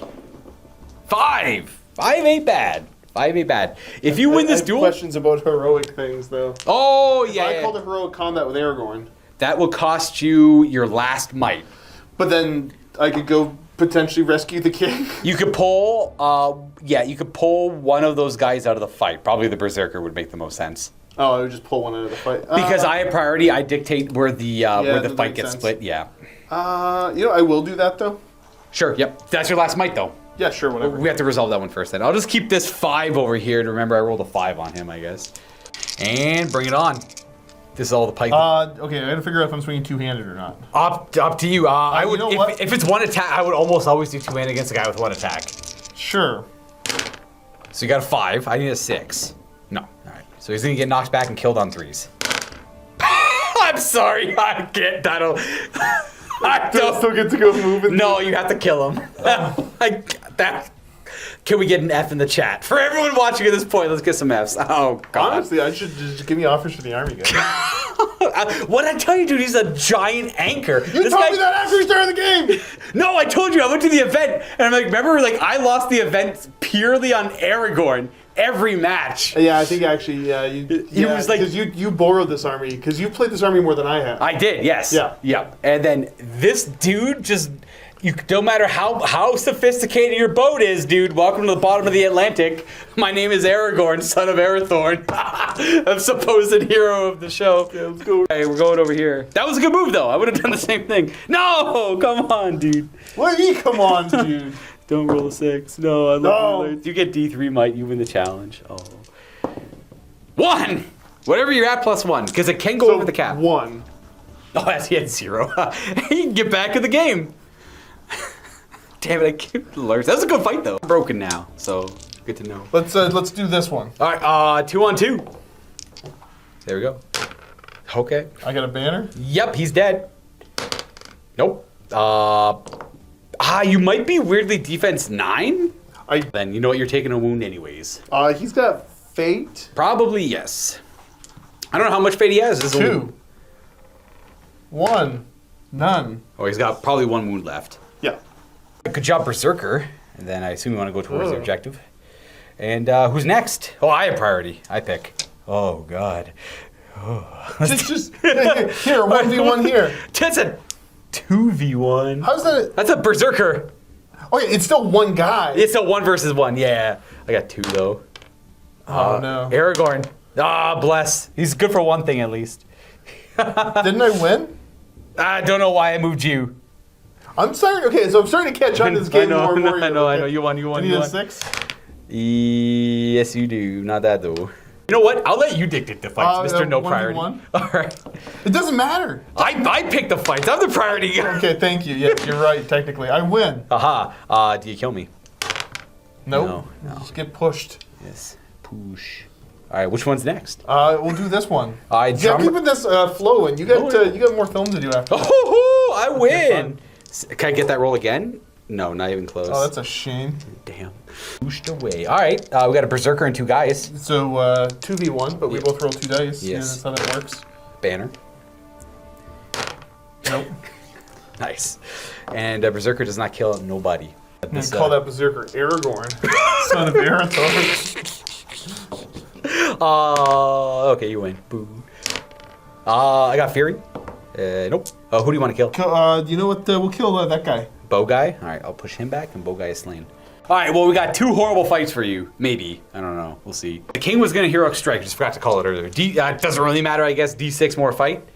5 ain't bad. 5 ain't bad. If you win this duel, questions about heroic things though. Oh yeah. I called a heroic combat with Aragorn. That will cost you your last might. But then I could go potentially rescue the king. You could pull, you could pull one of those guys out of the fight. Probably the Berserker would make the most sense. Oh, I would just pull one out of the fight. Because I have priority, I dictate where the that fight makes gets sense. split. Yeah. I will do that though. Sure. Yep. That's your last might, though. Yeah, sure, whatever. We have to resolve that one first. Then I'll just keep this 5 over here to remember I rolled a 5 on him, I guess. And bring it on. This is all the pike. Okay, I gotta figure out if I'm swinging two-handed or not. Up to you. I would, you know what? if it's one attack, I would almost always do 2-handed against a guy with 1 attack. Sure. So you got a 5. I need a 6. No. All right. So he's gonna get knocked back and killed on 3s. I'm sorry. I can't. That'll. I Do I don't. still get to go moving? No, you have to kill him. Can we get an F in the chat? For everyone watching at this point, let's get some Fs. Oh, God. Honestly, I should just give me offers for the army, guys. What I tell you, dude, he's a giant anchor. You told me that after we started the game! No, I told you. I went to the event, and I'm like, remember, like, I lost the event purely on Aragorn every match. Yeah, I think actually, He was like- because you borrowed this army, because you played this army more than I have. I did, yes. Yeah. Yep. And then this dude just, no matter how sophisticated your boat is, dude, welcome to the bottom of the Atlantic. My name is Aragorn, son of Arathorn. I'm supposed hero of the show. Yeah, let's go. Hey, we're going over here. That was a good move, though. I would have done the same thing. No, come on, dude. What do you mean, come on, dude? Don't roll a 6. No, I love No. you. You get D3 might, you win the challenge. Oh. 1! Whatever you're at, plus 1, because it can go over the cap. 1. Oh, that's he had 0. He can get back in the game. Damn it, I keep alerts. That was a good fight, though. I'm broken now, so good to know. Let's do this one. All right, 2 on 2. There we go. Okay. I got a banner. Yep, he's dead. Nope. You might be weirdly defense 9? Then you know what, you're taking a wound anyways. He's got fate. Probably yes. I don't know how much fate he has. This is 2. 1. None. Oh, he's got probably 1 wound left. Yeah. Good job, Berserker. And then I assume you want to go towards the objective. And who's next? Oh, I have priority. I pick. Oh, God. Oh. Just here, 1v1 here. That's a 2v1. How's that? That's a Berserker. Okay, it's still one guy. It's a 1 versus 1. Yeah. I got 2, though. Oh, no. Aragorn. Bless. He's good for one thing, at least. Didn't I win? I don't know why I moved you. I'm sorry. Okay, so I'm starting to catch on to this game more and more. I know. You won. Do you need a 6? Yes, you do. Not that, though. You know what? I'll let you dictate the fights, Mr. No 1v1? Priority. All right. It doesn't matter. I pick the fights. I'm the priority guy. Okay, thank you. Yeah, you're right. Technically, I win. Aha. Do you kill me? Nope. No. Just get pushed. Yes. Push. All right. Which one's next? We'll do this one. Yeah, Drum- keeping this flowing. You got more film to do after. Oh, I win. fun. Can I get that roll again? No, not even close. Oh, that's a shame. Damn. Pushed away. All right. We got a Berserker and 2 guys. So 2v1, but we both roll 2 dice. Yes. Yeah, that's how that works. Banner. Nope. Nice. And Berserker does not kill nobody. I'm gonna call that Berserker Aragorn, son of Arathorn. Okay, you win. Boo. I got Fury. Nope. Who do you want to kill? You know what? We'll kill that guy. Bow guy. All right, I'll push him back, and Bow guy is slain. All right, well, we got 2 horrible fights for you. Maybe. I don't know. We'll see. The king was going to heroic strike. I just forgot to call it earlier. Doesn't really matter, I guess. D6 more fight.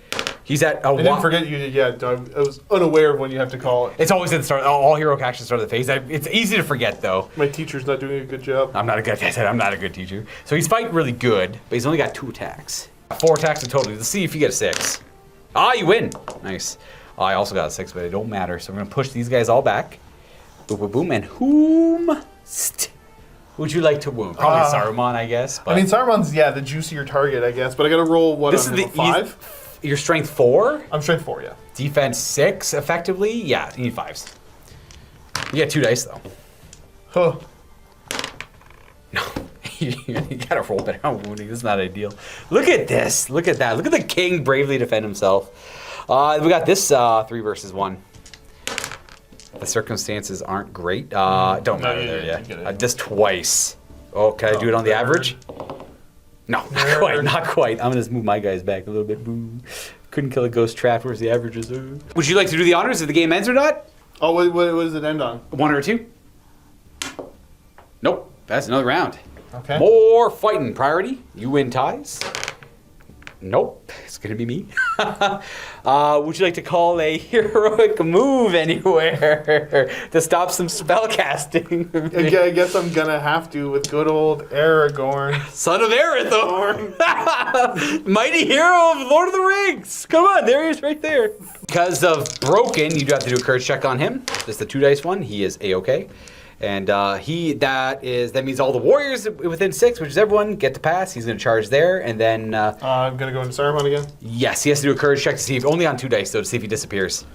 He's at a I didn't forget you. Yeah, I was unaware of when you have to call it. It's always at the start. All heroic actions start of the phase. It's easy to forget, though. My teacher's not doing a good job. I'm not a good teacher. So he's fighting really good, but he's only got 2 attacks. 4 attacks in total. Let's see if you get a 6. You win. Nice. I also got a 6, but it don't matter. So we're gonna push these guys all back. Boom, boom, boom, and whom would you like to wound? Probably Saruman, I guess. But I mean, Saruman's the juicier target, I guess. But I got to roll what this on is him, the 5. Your strength 4, I'm strength 4, yeah. defense 6, effectively. Yeah, you need 5s. You get 2 dice though. Huh. No, you gotta roll better on wounding. This is not ideal. Look at this. Look at that. Look at the king bravely defend himself. We got this 3 versus 1. The circumstances aren't great. Don't matter there yet. Just twice. Oh, can I do it on the average? No, not quite. Not quite. I'm gonna just move my guys back a little bit. Boo. Couldn't kill a ghost trap. Where's the averages? Would you like to do the honors if the game ends or not? Oh, what does it end on? 1 or 2. Nope. That's another round. Okay. More fighting. Priority. You win ties. Nope. It's going to be me. Would you like to call a heroic move anywhere to stop some spell casting? I guess I'm going to have to with good old Aragorn. Son of Arathorn. Mighty hero of Lord of the Rings. Come on. There he is right there. Because of Broken, you do have to do a courage check on him. This is the 2 dice one. He is A-okay. And that means all the warriors within 6, which is everyone, get to pass. He's going to charge there, and then I'm going to go into Saruman again. Yes, he has to do a courage check to see if only on 2 dice though to see if he disappears.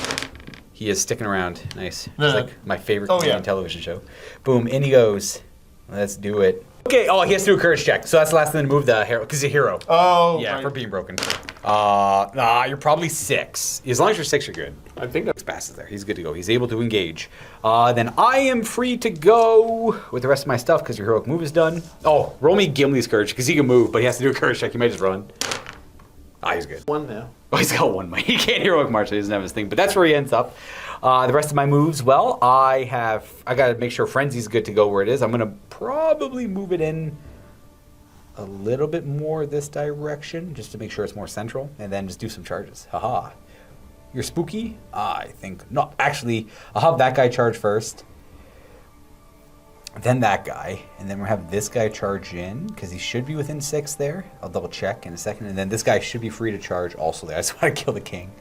He is sticking around. Nice. It's like my favorite Canadian television show. Boom, in he goes. Let's do it. Okay. Oh, he has to do a courage check, so that's the last thing to move the hero because he's a hero. Oh, yeah, right. for being broken. You're probably 6. As long as you're 6, you're good. I think that's Passes there. He's good to go. He's able to engage. Then I am free to go with the rest of my stuff because your heroic move is done. Oh, roll me Gimli's courage because he can move, but he has to do a courage check. He might just run. He's good. 1 now. Oh, he's got 1. He can't heroic march, so he doesn't have his thing. But that's where he ends up. The rest of my moves, well, I got to make sure Frenzy's good to go where it is. I'm going to probably move it in a little bit more this direction just to make sure it's more central, and then just do some charges. Haha. You're spooky? I think. No, actually, I'll have that guy charge first. Then that guy. And then we'll have this guy charge in, because he should be within 6 there. I'll double check in a second. And then this guy should be free to charge also there. I just want to kill the king.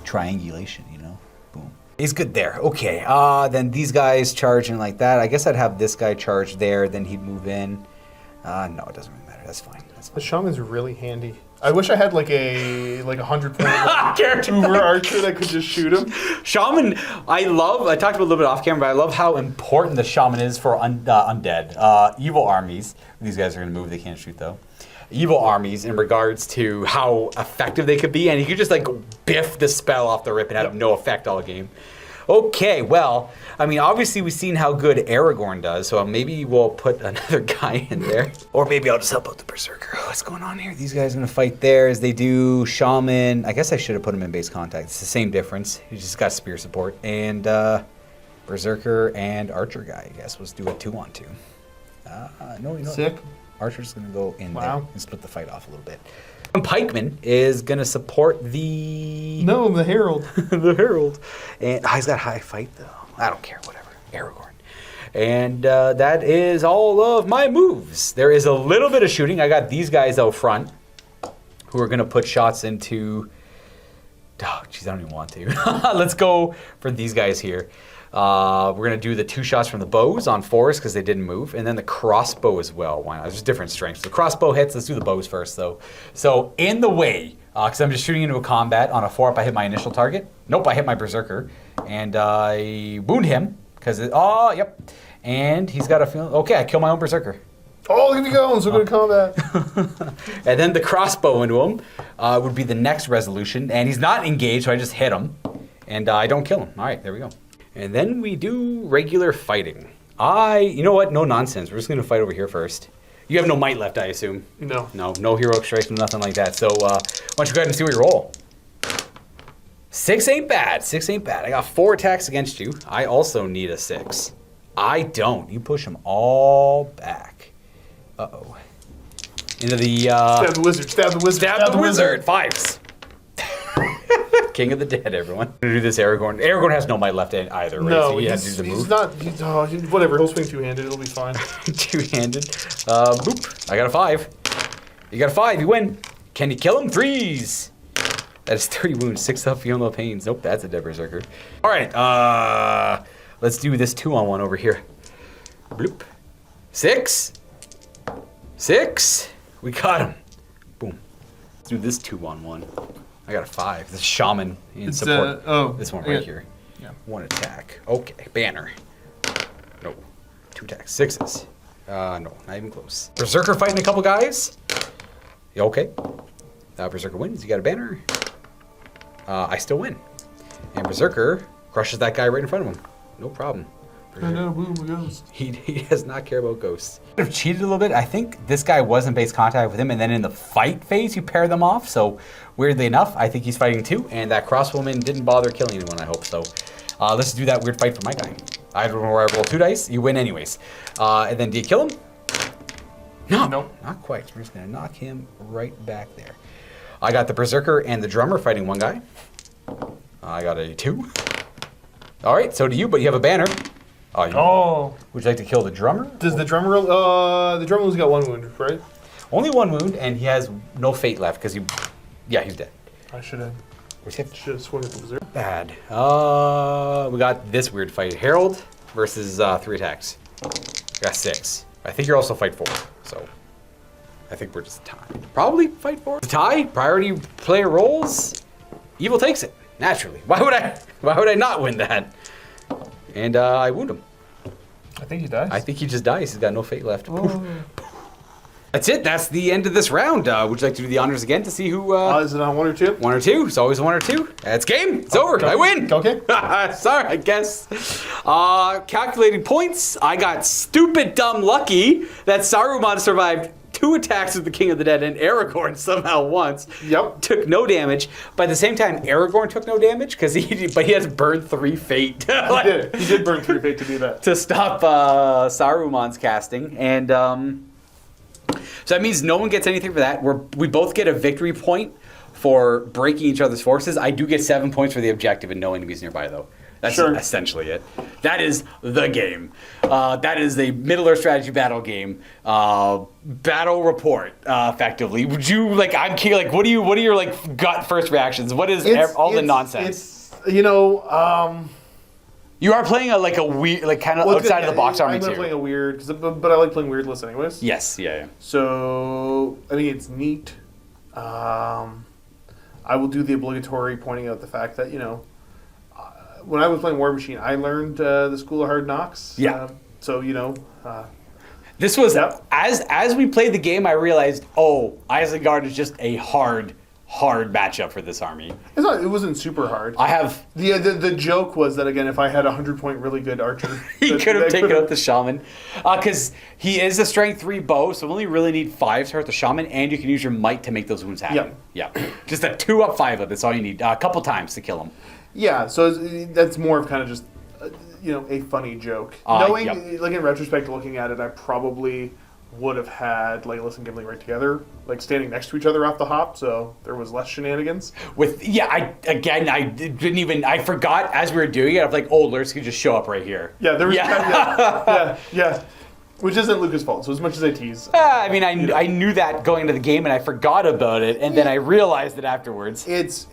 Triangulation, you know? Boom. He's good there. Okay. Then these guys charge in like that. I guess I'd have this guy charge there. Then he'd move in. No, it doesn't really matter. That's fine. The shaman's really handy. I wish I had like a 100-point character archer that could just shoot him. Shaman, I talked about a little bit off camera, but I love how important the shaman is for undead. Evil armies. These guys are going to move. They can't shoot though. Evil armies in regards to how effective they could be, and you could just like biff the spell off the rip and have no effect all game. Okay, well, I mean, obviously we've seen how good Aragorn does, so maybe we'll put another guy in there. Or maybe I'll just help out the Berserker. What's going on here? These guys are going to fight there as they do Shaman. I guess I should have put him in base contact. It's the same difference. He just got spear support. And Berserker and Archer guy, I guess. Let's do a 2-on-2. No, you know. Sick. Archer's going to go in there and split the fight off a little bit. And Pikeman is going to support the... No, the Herald. the Herald. And he's got high fight, though. I don't care, whatever. Aragorn. And that is all of my moves. There is a little bit of shooting. I got these guys out front who are going to put shots into... Oh, jeez, I don't even want to. Let's go for these guys here. We're going to do the 2 shots from the bows on 4s because they didn't move. And then the crossbow as well. Why not? There's different strengths. The crossbow hits. Let's do the bows first, though. So in the way, because I'm just shooting into a combat on a 4-up, I hit my initial target. Nope, I hit my Berserker. And I wound him. Yep. And he's got a feeling. Okay, I kill my own Berserker. Oh, look at me go. I'm so good at combat. And then the crossbow into him would be the next resolution. And he's not engaged, so I just hit him. And I don't kill him. All right, there we go. And then we do regular fighting. You know what? No nonsense. We're just going to fight over here first. You have no might left, I assume. No. No heroic strikes, nothing like that. So why don't you go ahead and see what you roll. 6 ain't bad. 6 ain't bad. I got 4 attacks against you. I also need a 6. I don't. You push them all back. Uh-oh. Into the... Stab the wizard. Stab the wizard. Stab the wizard. 5s. King of the Dead, everyone. I'm gonna do this Aragorn. Aragorn has no might left either, right? No, so he has to do the move. Whatever, he'll swing 2-handed, it'll be fine. 2-handed. Boop. I got a 5. You got a 5, you win. Can you kill him? 3s. That is 30 wounds, 6 up, feel no pains. Nope, that's a dead Berserker. All right, let's do this 2-on-1 over here. Bloop. 6. 6. We got him. Boom. Let's do this 2-on-1. I got a 5. This Shaman in support. This one right here. Yeah. 1 attack. Okay, banner. No. 2 attacks. 6s. No, not even close. Berserker fighting a couple guys. Yeah, okay. Berserker wins. You got a banner. I still win. And Berserker crushes that guy right in front of him. No problem. I know, boom, a ghost. He does not care about ghosts. I've cheated a little bit. I think this guy was in base contact with him, and then in the fight phase, you pair them off. So weirdly enough, I think he's fighting too, and that crossbowman didn't bother killing anyone, I hope so. Let's do that weird fight for my guy. I don't know where I roll 2 dice. You win anyways. And then do you kill him? No, Nope. not quite. We're just gonna knock him right back there. I got the Berserker and the Drummer fighting one guy. I got a 2. All right, so do you, but you have a banner. Oh. Would you like to kill the Drummer? Does the drummer? The drummer's got 1 wound, right? Only 1 wound, and he has no fate left because he's dead. I should have. Should have swung at the berserker. Bad. We got this weird fight. Herald versus 3 attacks. Got 6. I think you're also fight 4, so I think we're just tied. Probably fight 4. Tie. Priority player rolls. Evil takes it naturally. Why would I not win that? And I wound him. I think he dies. I think he just dies. He's got no fate left. Oh. That's it. That's the end of this round. Would you like to do the honors again to see who? Is it on 1 or 2? 1 or 2. It's always 1 or 2. It's game. It's over. I win. Okay. Sorry, I guess. Calculating points. I got stupid, dumb, lucky that Saruman survived 2 attacks with the King of the Dead, and Aragorn somehow once took no damage. But at the same time, Aragorn took no damage because he has burned 3 fate. He did burn 3 fate to do that. To stop Saruman's casting. And so that means no one gets anything for that. We both get a victory point for breaking each other's forces. I do get 7 points for the objective and no enemies nearby, though. That's essentially it. That is the game. That is a Middle-earth strategy battle game. Battle report, effectively. Would you I'm curious, what are your gut first reactions? What is all the nonsense? You are playing a weird, kind of outside of the box army too. I'm playing a weird, but I like playing weird lists anyways. Yes, yeah. So I think it's neat. I will do the obligatory pointing out the fact that when I was playing War Machine, I learned the School of Hard Knocks. Yeah. This was as we played the game, I realized, Isengard is just a hard matchup for this army. It wasn't super hard. I have the joke was that again, if I had a 100-point really good archer, he could have taken out the shaman, because he is a strength 3 bow, so we only really need 5 to hurt the shaman, and you can use your might to make those wounds happen. Yeah, just a 2 up 5 up. That's all you need. A couple times to kill him. Yeah, so that's more of kind of just a funny joke. Knowing, in retrospect, looking at it, I probably would have had Legolas and Gimli right together, standing next to each other off the hop, so there was less shenanigans. I forgot as we were doing it. I'm like, Lurtz could just show up right here. Yeah, there was. Yeah. Which isn't Luca's fault. So as much as I tease, I knew that going into the game, and I forgot about it, and then I realized it afterwards. It's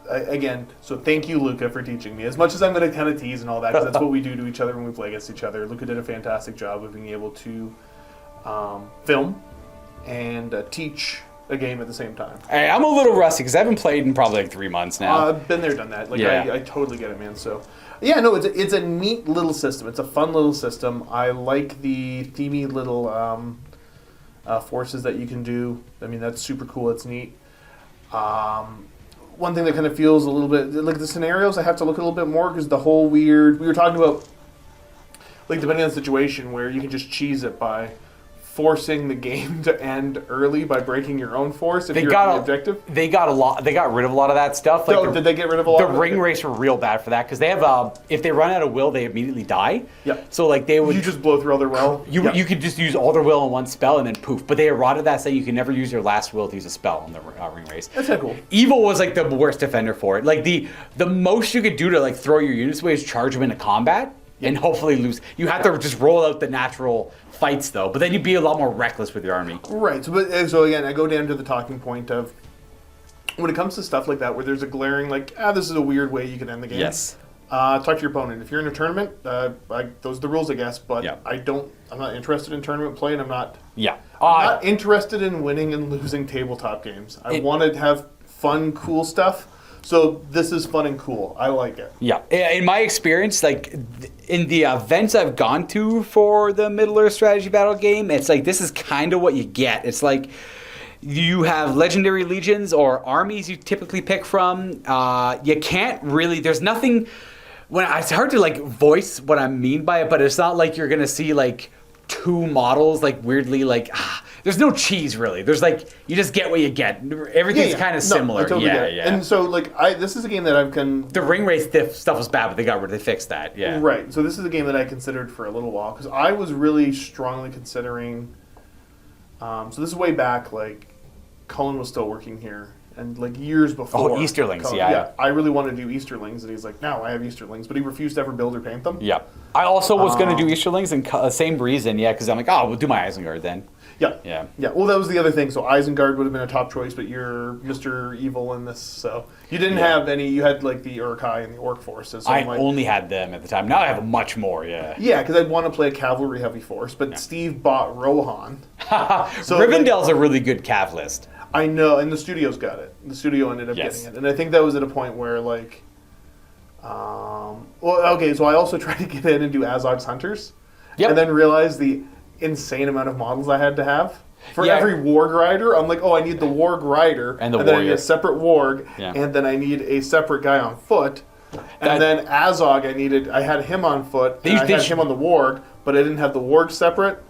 again, so thank you, Luca, for teaching me. As much as I'm going to kind of tease and all that, because that's what we do to each other when we play against each other. Luca did a fantastic job of being able to film and teach a game at the same time. Hey, I'm a little rusty because I haven't played in probably 3 months now. I've been there, done that. I totally get it, man. So, it's a neat little system. It's a fun little system. I like the themey little forces that you can do. That's super cool. It's neat. One thing that kind of feels a little bit like the scenarios, I have to look a little bit more because the whole weird. We were talking about depending on the situation where you can just cheese it by forcing the game to end early by breaking your own force if you're the objective. They got rid of a lot of that stuff. Did they get rid of a lot? The ring race were real bad for that because they have if they run out of will, they immediately die. Yeah. So they would. You just blow through all their will. You could just use all their will in one spell and then poof. But they eroded that saying you can never use your last will to use a spell on the ring race. That's kind of cool. Evil was the worst defender for it. The most you could do to throw your units away is charge them into combat. And hopefully lose. You have to just roll out the natural fights, though. But then you'd be a lot more reckless with your army. Right. So again, I go down to the talking point of when it comes to stuff like that, where there's a glaring this is a weird way you can end the game. Yes. Talk to your opponent. If you're in a tournament, those are the rules, I guess. But I'm not interested in tournament play, and I'm not interested in winning and losing tabletop games. I want to have fun, cool stuff. So this is fun and cool. I like it. Yeah. In my experience, in the events I've gone to for the Middle-earth strategy battle game, it's this is kind of what you get. It's you have legendary legions or armies you typically pick from. You can't really. There's nothing. It's hard to voice what I mean by it, but it's not like you're gonna see 2 models weirdly there's no cheese really. There's like you just get what you get. Everything's kind of similar. I totally yeah, get it. yeah. And so like this is a game that I've The ring rate stuff was bad, but they fixed that. Yeah. Right. So this is a game that I considered for a little while because I was really strongly considering. So this is way back, like Cullen was still working here, and like years before. Oh, Easterlings, Cullen, yeah. I really wanted to do Easterlings, and he's like, "No, I have Easterlings," but he refused to ever build or paint them. Yeah. I also was going to do Easterlings, and same reason, yeah, because I'm like, oh, we'll do my Isengard then. Yeah. Yeah. Yeah. Well, that was the other thing. So Isengard would have been a top choice, but you're Mr. Evil in this, so you didn't have any. You had like the Uruk-hai and the Orc forces. So I only had them at the time. Now I have much more. Yeah. Yeah, because I'd want to play a cavalry heavy force, but Steve bought Rohan. So Rivendell's a really good cav list. I know, and the studio's got it. The studio ended up getting it, and I think that was at a point where like, well, okay, so I also tried to get in and do Azog's Hunters, and then realized the insane amount of models I had to have. For every Warg Rider, I'm like, oh, I need the Warg Rider, and then I need a separate Warg, and then I need a separate guy on foot, and then Azog, I had him on foot, and I had him on the Warg, but I didn't have the Warg separate.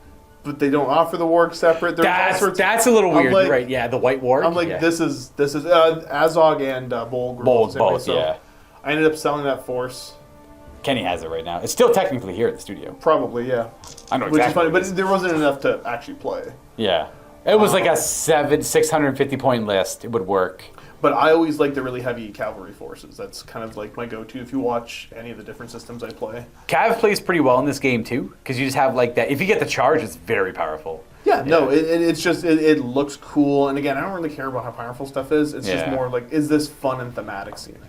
But they don't offer the Warg separate. That's a little weird, like, right? Yeah, the white Warg. I'm like, this is Azog and Bolg. Bolg, both, so I ended up selling that force. Kenny has it right now. It's still technically here at the studio. Probably, yeah. I know exactly. Which is funny, but there wasn't enough to actually play. Yeah. It was like a 650 point list. It would work. But I always like the really heavy cavalry forces. That's kind of like my go-to if you watch any of the different systems I play. Cav plays pretty well in this game too, because you just have like that. If you get the charge, it's very powerful. Yeah, no, it's just, it looks cool. And again, I don't really care about how powerful stuff is. It's just more like, is this fun and thematic seeming?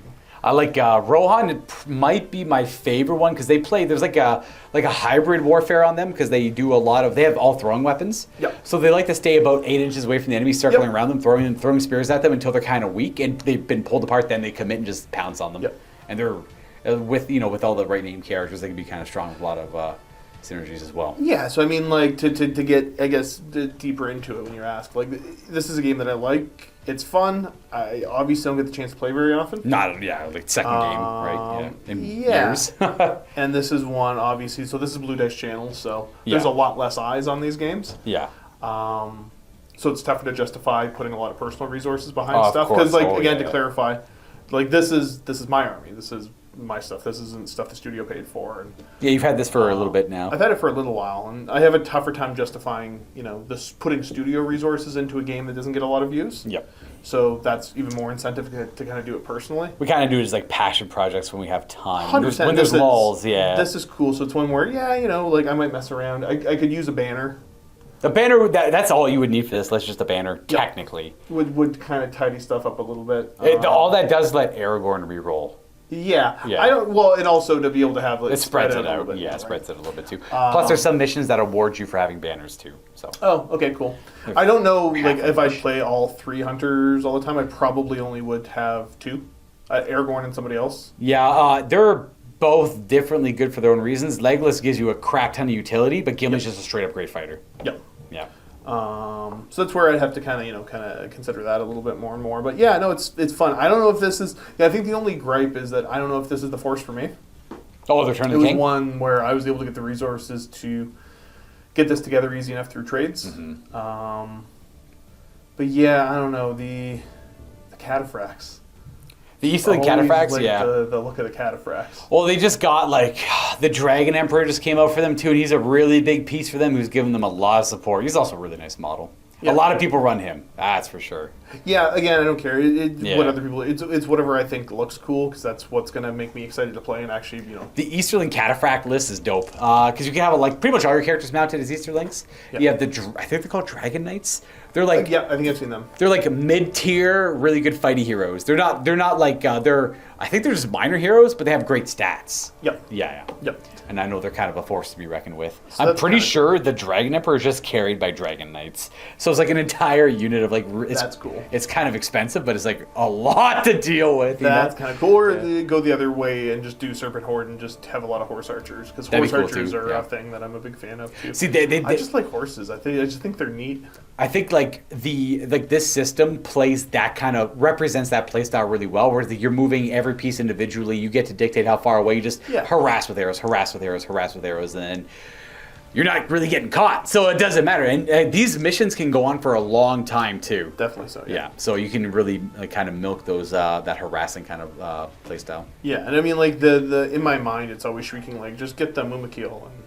I like Rohan. It might be my favorite one because they play. There's like a hybrid warfare on them because they do a lot of. They have all throwing weapons. Yep. So they like to stay about 8 inches away from the enemy, circling around them, throwing spears at them until they're kind of weak and they've been pulled apart. Then they commit and just pounce on them. Yep. And they're with all the right named characters, they can be kind of strong with a lot of synergies as well. Yeah. So I mean, like to get deeper into it when you're asked, like this is a game that I like. It's fun. I obviously don't get the chance to play very often. Like second game, right? Yeah. In years. And this is one, obviously. So this is Blue Dice Channel, so there's a lot less eyes on these games. Yeah. So it's tougher to justify putting a lot of personal resources behind stuff. Because, to clarify, like this is my army. This is my stuff. This isn't stuff the studio paid for. And, you've had this for a little bit now. I've had it for a little while, and I have a tougher time justifying, this putting studio resources into a game that doesn't get a lot of views. Yep. So that's even more incentive to kind of do it personally. We kind of do it as like passion projects when we have time. 100%. When there's lulls, yeah. This is cool. So it's one where, I might mess around. I could use a banner. The banner, that's all you would need for this. That's just a banner, technically. Would kind of tidy stuff up a little bit. All that does is let Aragorn re-roll. Yeah. I don't. Well, and also to be able to have it spreads it out. Yeah, it spreads it a little bit too. Plus, there's some missions that award you for having banners too. So. Oh, okay, cool. I don't know, if I play all 3 hunters all the time, I probably only would have 2, Aragorn and somebody else. Yeah, they're both differently good for their own reasons. Legolas gives you a crap ton of utility, but Gimli's just a straight up great fighter. Yep. Yeah. So that's where I'd have to kind of consider that a little bit more and more. But yeah, no, it's fun. I don't know if this is. Yeah, I think the only gripe is that I don't know if this is the force for me. Oh, they're turning the king? It was one where I was able to get the resources to get this together easy enough through trades. Mm-hmm. But yeah, I don't know the cataphracts. The Easterling cataphracts, the look of the cataphracts. Well, they just got the Dragon Emperor just came out for them too, and he's a really big piece for them. Who's giving them a lot of support. He's also a really nice model. Yeah. A lot of people run him. That's for sure. Yeah. Again, I don't care. What other people. It's whatever I think looks cool because that's what's going to make me excited to play and actually The Easterling cataphract list is dope because you can have pretty much all your characters mounted as Easterlings. Yep. You have I think they're called Dragon Knights. They're I think I've seen them. They're mid-tier, really good fighty heroes. They're not I think they're just minor heroes, but they have great stats. Yep. Yeah. Yep. And I know they're kind of a force to be reckoned with. So I'm pretty sure the Dragon Emperor is just carried by Dragon Knights. So it's an entire unit of that's cool. It's kind of expensive, but it's a lot to deal with. That's kind of cool. Or go the other way and just do Serpent Horde and just have a lot of horse archers. Because horse archers are a thing that I'm a big fan of too. See, I just like horses. I just think they're neat. I think this system plays that represents that playstyle really well, where you're moving every piece individually. You get to dictate how far away. You just harass with arrows, and then you're not really getting caught, so it doesn't matter. And these missions can go on for a long time too. Definitely so. Yeah, so you can really kind of milk those that harassing kind of play style. Yeah, and I mean, like the in my mind, it's always shrieking like, just get the Mumakil. And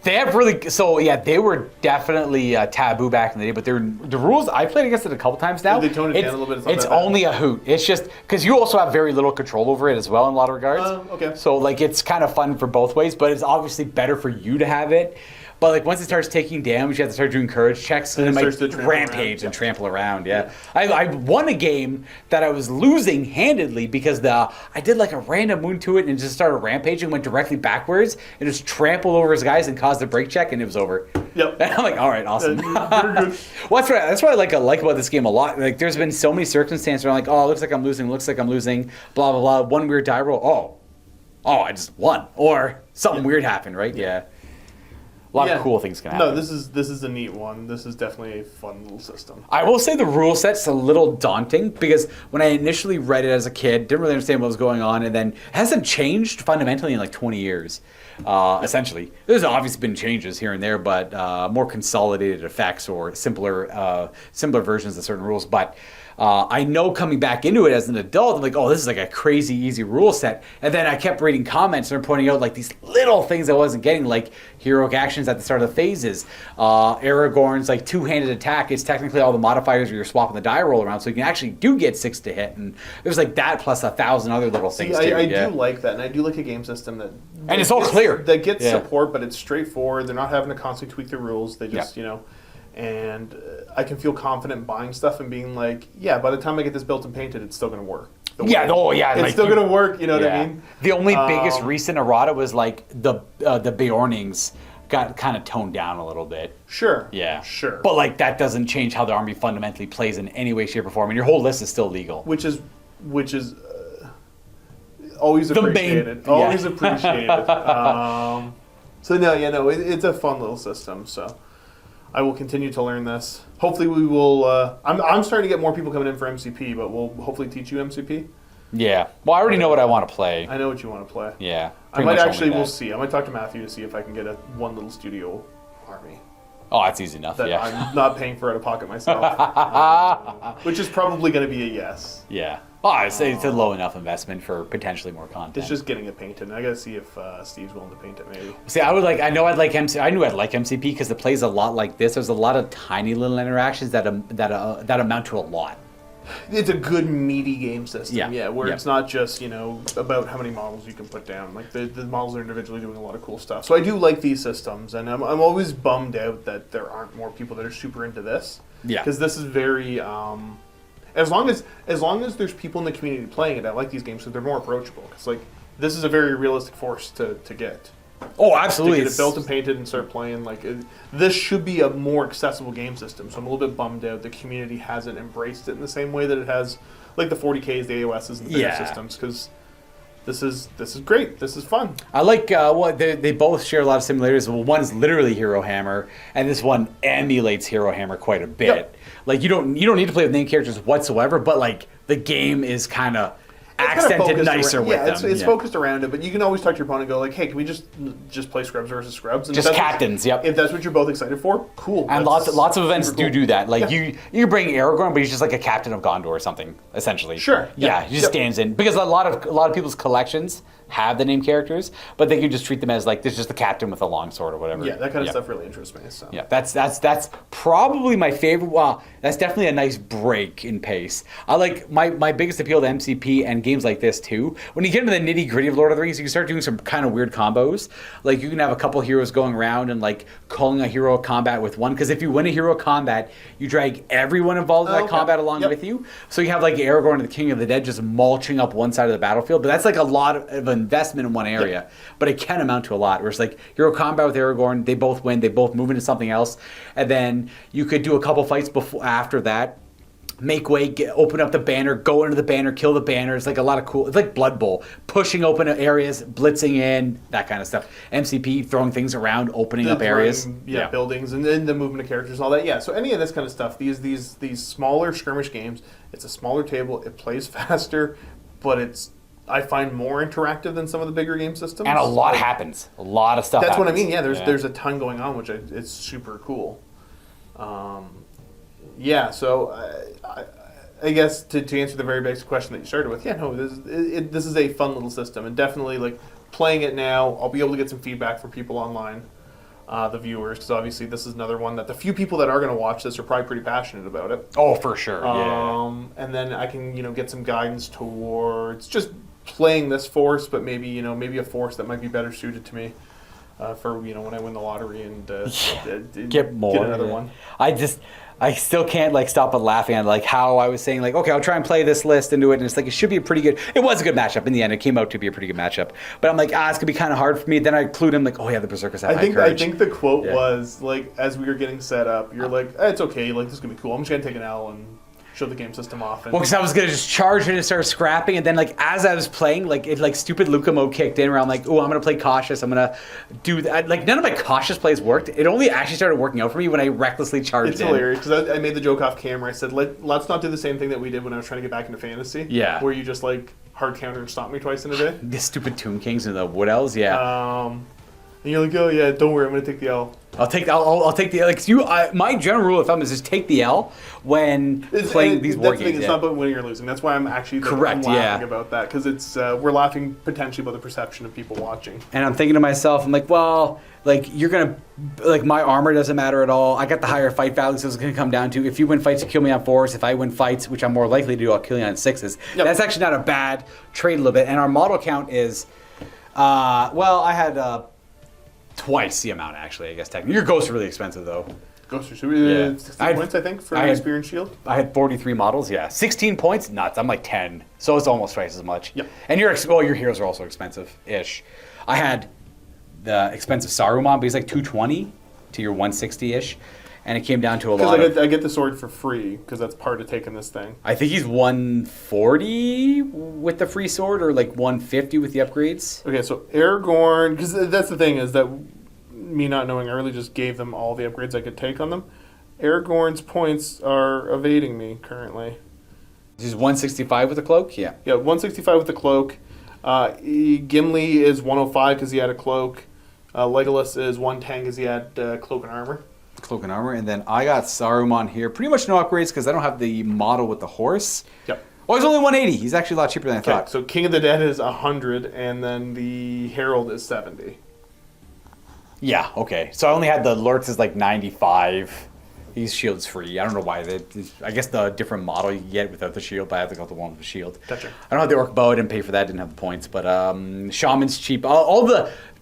They have really so yeah. They were definitely taboo back in the day, but the rules I played against it a couple times now. They toned it down a little bit. It's only a hoot. It's just because you also have very little control over it as well in a lot of regards. Okay. So like it's kind of fun for both ways, but it's obviously better for you to have it. But like once it starts taking damage, you have to start doing courage checks, and it might rampage and trample around. Yeah, I won a game that I was losing handedly because I did like a random wound to it and just started rampaging, went directly backwards and just trampled over his guys and caused a break check, and it was over. Yep. And I'm like, all right, awesome. Good. Well, that's what I like about this game a lot. Like, there's been so many circumstances where I'm like, oh, it looks like I'm losing, blah blah blah. One weird die roll, oh, I just won, or something weird happened, right? Yeah. A lot of cool things can happen. No, this is a neat one. This is definitely a fun little system. I will say the rule set's a little daunting because when I initially read it as a kid, didn't really understand what was going on, and then it hasn't changed fundamentally in like 20 years, essentially. There's obviously been changes here and there, but more consolidated effects or simpler versions of certain rules. But I know coming back into it as an adult, I'm like, oh, this is like a crazy easy rule set. And then I kept reading comments and they're pointing out like these little things I wasn't getting, like heroic actions at the start of the phases. Aragorn's like two-handed attack is technically all the modifiers where you're swapping the die roll around, so you can actually do get 6 to hit. And there's like that plus 1,000 other little things too. I do like that, and I do like a game system that and it's all clear. That gets support, but it's straightforward. They're not having to constantly tweak the rules. They just, and I can feel confident buying stuff and being like, yeah, by the time I get this built and painted, it's still going to work. It's like still going to work, you know what I mean? The only biggest recent errata was like the Beornings got kind of toned down a little bit. Sure. Yeah. Sure. But like that doesn't change how the army fundamentally plays in any way, shape, or form. And your whole list is still legal. Which is always appreciated. Always appreciated. It's a fun little system. So I will continue to learn this. Hopefully we will. I'm starting to get more people coming in for MCP, but we'll hopefully teach you MCP. Yeah. Well, I already know what I want to play. I know what you want to play. Yeah. I might actually. We'll see. I might talk to Matthew to see if I can get one little studio army. Oh, that's easy enough. That I'm not paying for out of pocket myself, which is probably going to be a yes. Yeah. Oh, I'd say it's a low enough investment for potentially more content. It's just getting it painted. And I got to see if Steve's willing to paint it. Maybe. See, I knew I'd like MCP because it plays a lot like this. There's a lot of tiny little interactions that amount to a lot. It's a good meaty game system, where it's not just about how many models you can put down. Like the models are individually doing a lot of cool stuff. So I do like these systems, and I'm always bummed out that there aren't more people that are super into this. Yeah, because this is very. As long as there's people in the community playing it, I like these games because they're more approachable. Because like this is a very realistic force to get. Oh, absolutely! To get it built and painted and start playing, this should be a more accessible game system. So I'm a little bit bummed out the community hasn't embraced it in the same way that it has, like the 40Ks, the AOSs, and the bigger systems. Because this is great. This is fun. I like they both share a lot of similarities. Well, one is literally Hero Hammer, and this one emulates Hero Hammer quite a bit. Yep. Like you don't need to play with named characters whatsoever, but like the game is kind of accented nicer with them. It's focused around it, but you can always talk to your opponent and go like, hey, can we just play Scrubs versus Scrubs? And just captains, If that's what you're both excited for, cool. And lots of events do that. Like you bring Aragorn, but he's just like a captain of Gondor or something, essentially. Sure. Yeah, he just stands in. Because a lot of people's collections have the named characters, but they can just treat them as like, this is just the captain with a long sword or whatever. Yeah, that kind of stuff really interests me. So. Yeah, that's probably my favorite. Well, that's definitely a nice break in pace. I like my biggest appeal to MCP and games like this too. When you get into the nitty gritty of Lord of the Rings, you can start doing some kind of weird combos. Like you can have a couple heroes going around and like calling a hero combat with one. Because if you win a hero combat, you drag everyone involved in that combat along with you. So you have like Aragorn and the King of the Dead just mulching up one side of the battlefield. But that's like a lot of investment in one area, but it can amount to a lot. Where it's like hero combat with Aragorn, they both win, they both move into something else, and then you could do a couple fights after that. Make way, open up the banner, go into the banner, kill the banner. It's like a lot of cool. It's like Blood Bowl, pushing open areas, blitzing in, that kind of stuff. MCP throwing things around, opening up areas, buildings, and then the movement of characters and all that. Yeah, so any of this kind of stuff. These smaller skirmish games. It's a smaller table. It plays faster, but it's I find more interactive than some of the bigger game systems. And a lot happens. A lot of stuff That's happens. what I mean. Yeah, there's a ton going on, which it's super cool. So I guess to answer the very basic question that you started with, this is a fun little system, and definitely like playing it now, I'll be able to get some feedback from people online, the viewers, because obviously this is another one that the few people that are going to watch this are probably pretty passionate about it. Oh, for sure. And then I can get some guidance towards just playing this force, but maybe a force that might be better suited to me for when I win the lottery and Get another one. I still can't like stop but laughing at like how I was saying like, okay, I'll try and play this list and do it, and it's like it should be a pretty good. It was a good matchup in the end. It came out to be a pretty good matchup, but I'm like, it's gonna be kind of hard for me. Then I clued him like, oh yeah, the berserkers have high courage. I think the quote was like, as we were getting set up, you're like, it's okay, like this is gonna be cool. I'm just gonna take an L and show the game system off. And because I was gonna just charge it and start scrapping, and then like as I was playing, like it like stupid Luka mode kicked in, where I'm like, oh, I'm gonna play cautious. I'm gonna do that. Like none of my cautious plays worked. It only actually started working out for me when I recklessly charged. It's hilarious because I made the joke off camera. I said, let's not do the same thing that we did when I was trying to get back into fantasy. Yeah, where you just like hard counter and stop me twice in a day. The stupid Tomb Kings and the Wood Elves. Yeah. And you're like, oh yeah, don't worry, I'm gonna take the L. I'll take the L. Like my general rule of thumb is just take the L when playing these war games. It's not about winning or losing. That's why I'm actually correct. I'm laughing about that, because it's we're laughing potentially about the perception of people watching. And I'm thinking to myself, I'm like, well, like you're gonna like my armor doesn't matter at all. I got the higher fight value, so it's gonna come down to if you win fights, you kill me on 4s. If I win fights, which I'm more likely to do, I'll kill you on 6s. Yep. That's actually not a bad trade a little bit. And our model count is, I had. Twice the amount, actually, I guess, technically. Your ghosts are really expensive, though. Ghosts are super 16 points, I think, for an Spear and Shield. I had 43 models, yeah. 16 points? Nuts. I'm like 10. So it's almost twice as much. Yep. And your heroes are also expensive-ish. I had the expensive Saruman, but he's like 220 to your 160-ish. And it came down to a lot of... I get the sword for free, because that's part of taking this thing. I think he's 140 with the free sword, or like 150 with the upgrades. Okay, so Aragorn... Because that's the thing, is that me not knowing, I really just gave them all the upgrades I could take on them. Aragorn's points are evading me currently. He's 165 with the cloak? Yeah. Yeah, 165 with the cloak. Gimli is 105 because he had a cloak. Legolas is 110 because he had cloak and armor. Cloak and armor, and then I got Saruman here. Pretty much no upgrades because I don't have the model with the horse. Yep. Oh, he's only 180. He's actually a lot cheaper than I thought. So King of the Dead is 100, and then the Herald is 70. Yeah, okay. So I only had the Lurtz is like 95. His shield's free. I don't know why. I guess the different model you get without the shield, but I have to go with the one with the shield. Gotcha. I don't have the Orc Bow. I didn't pay for that. Didn't have the points. But Shaman's cheap.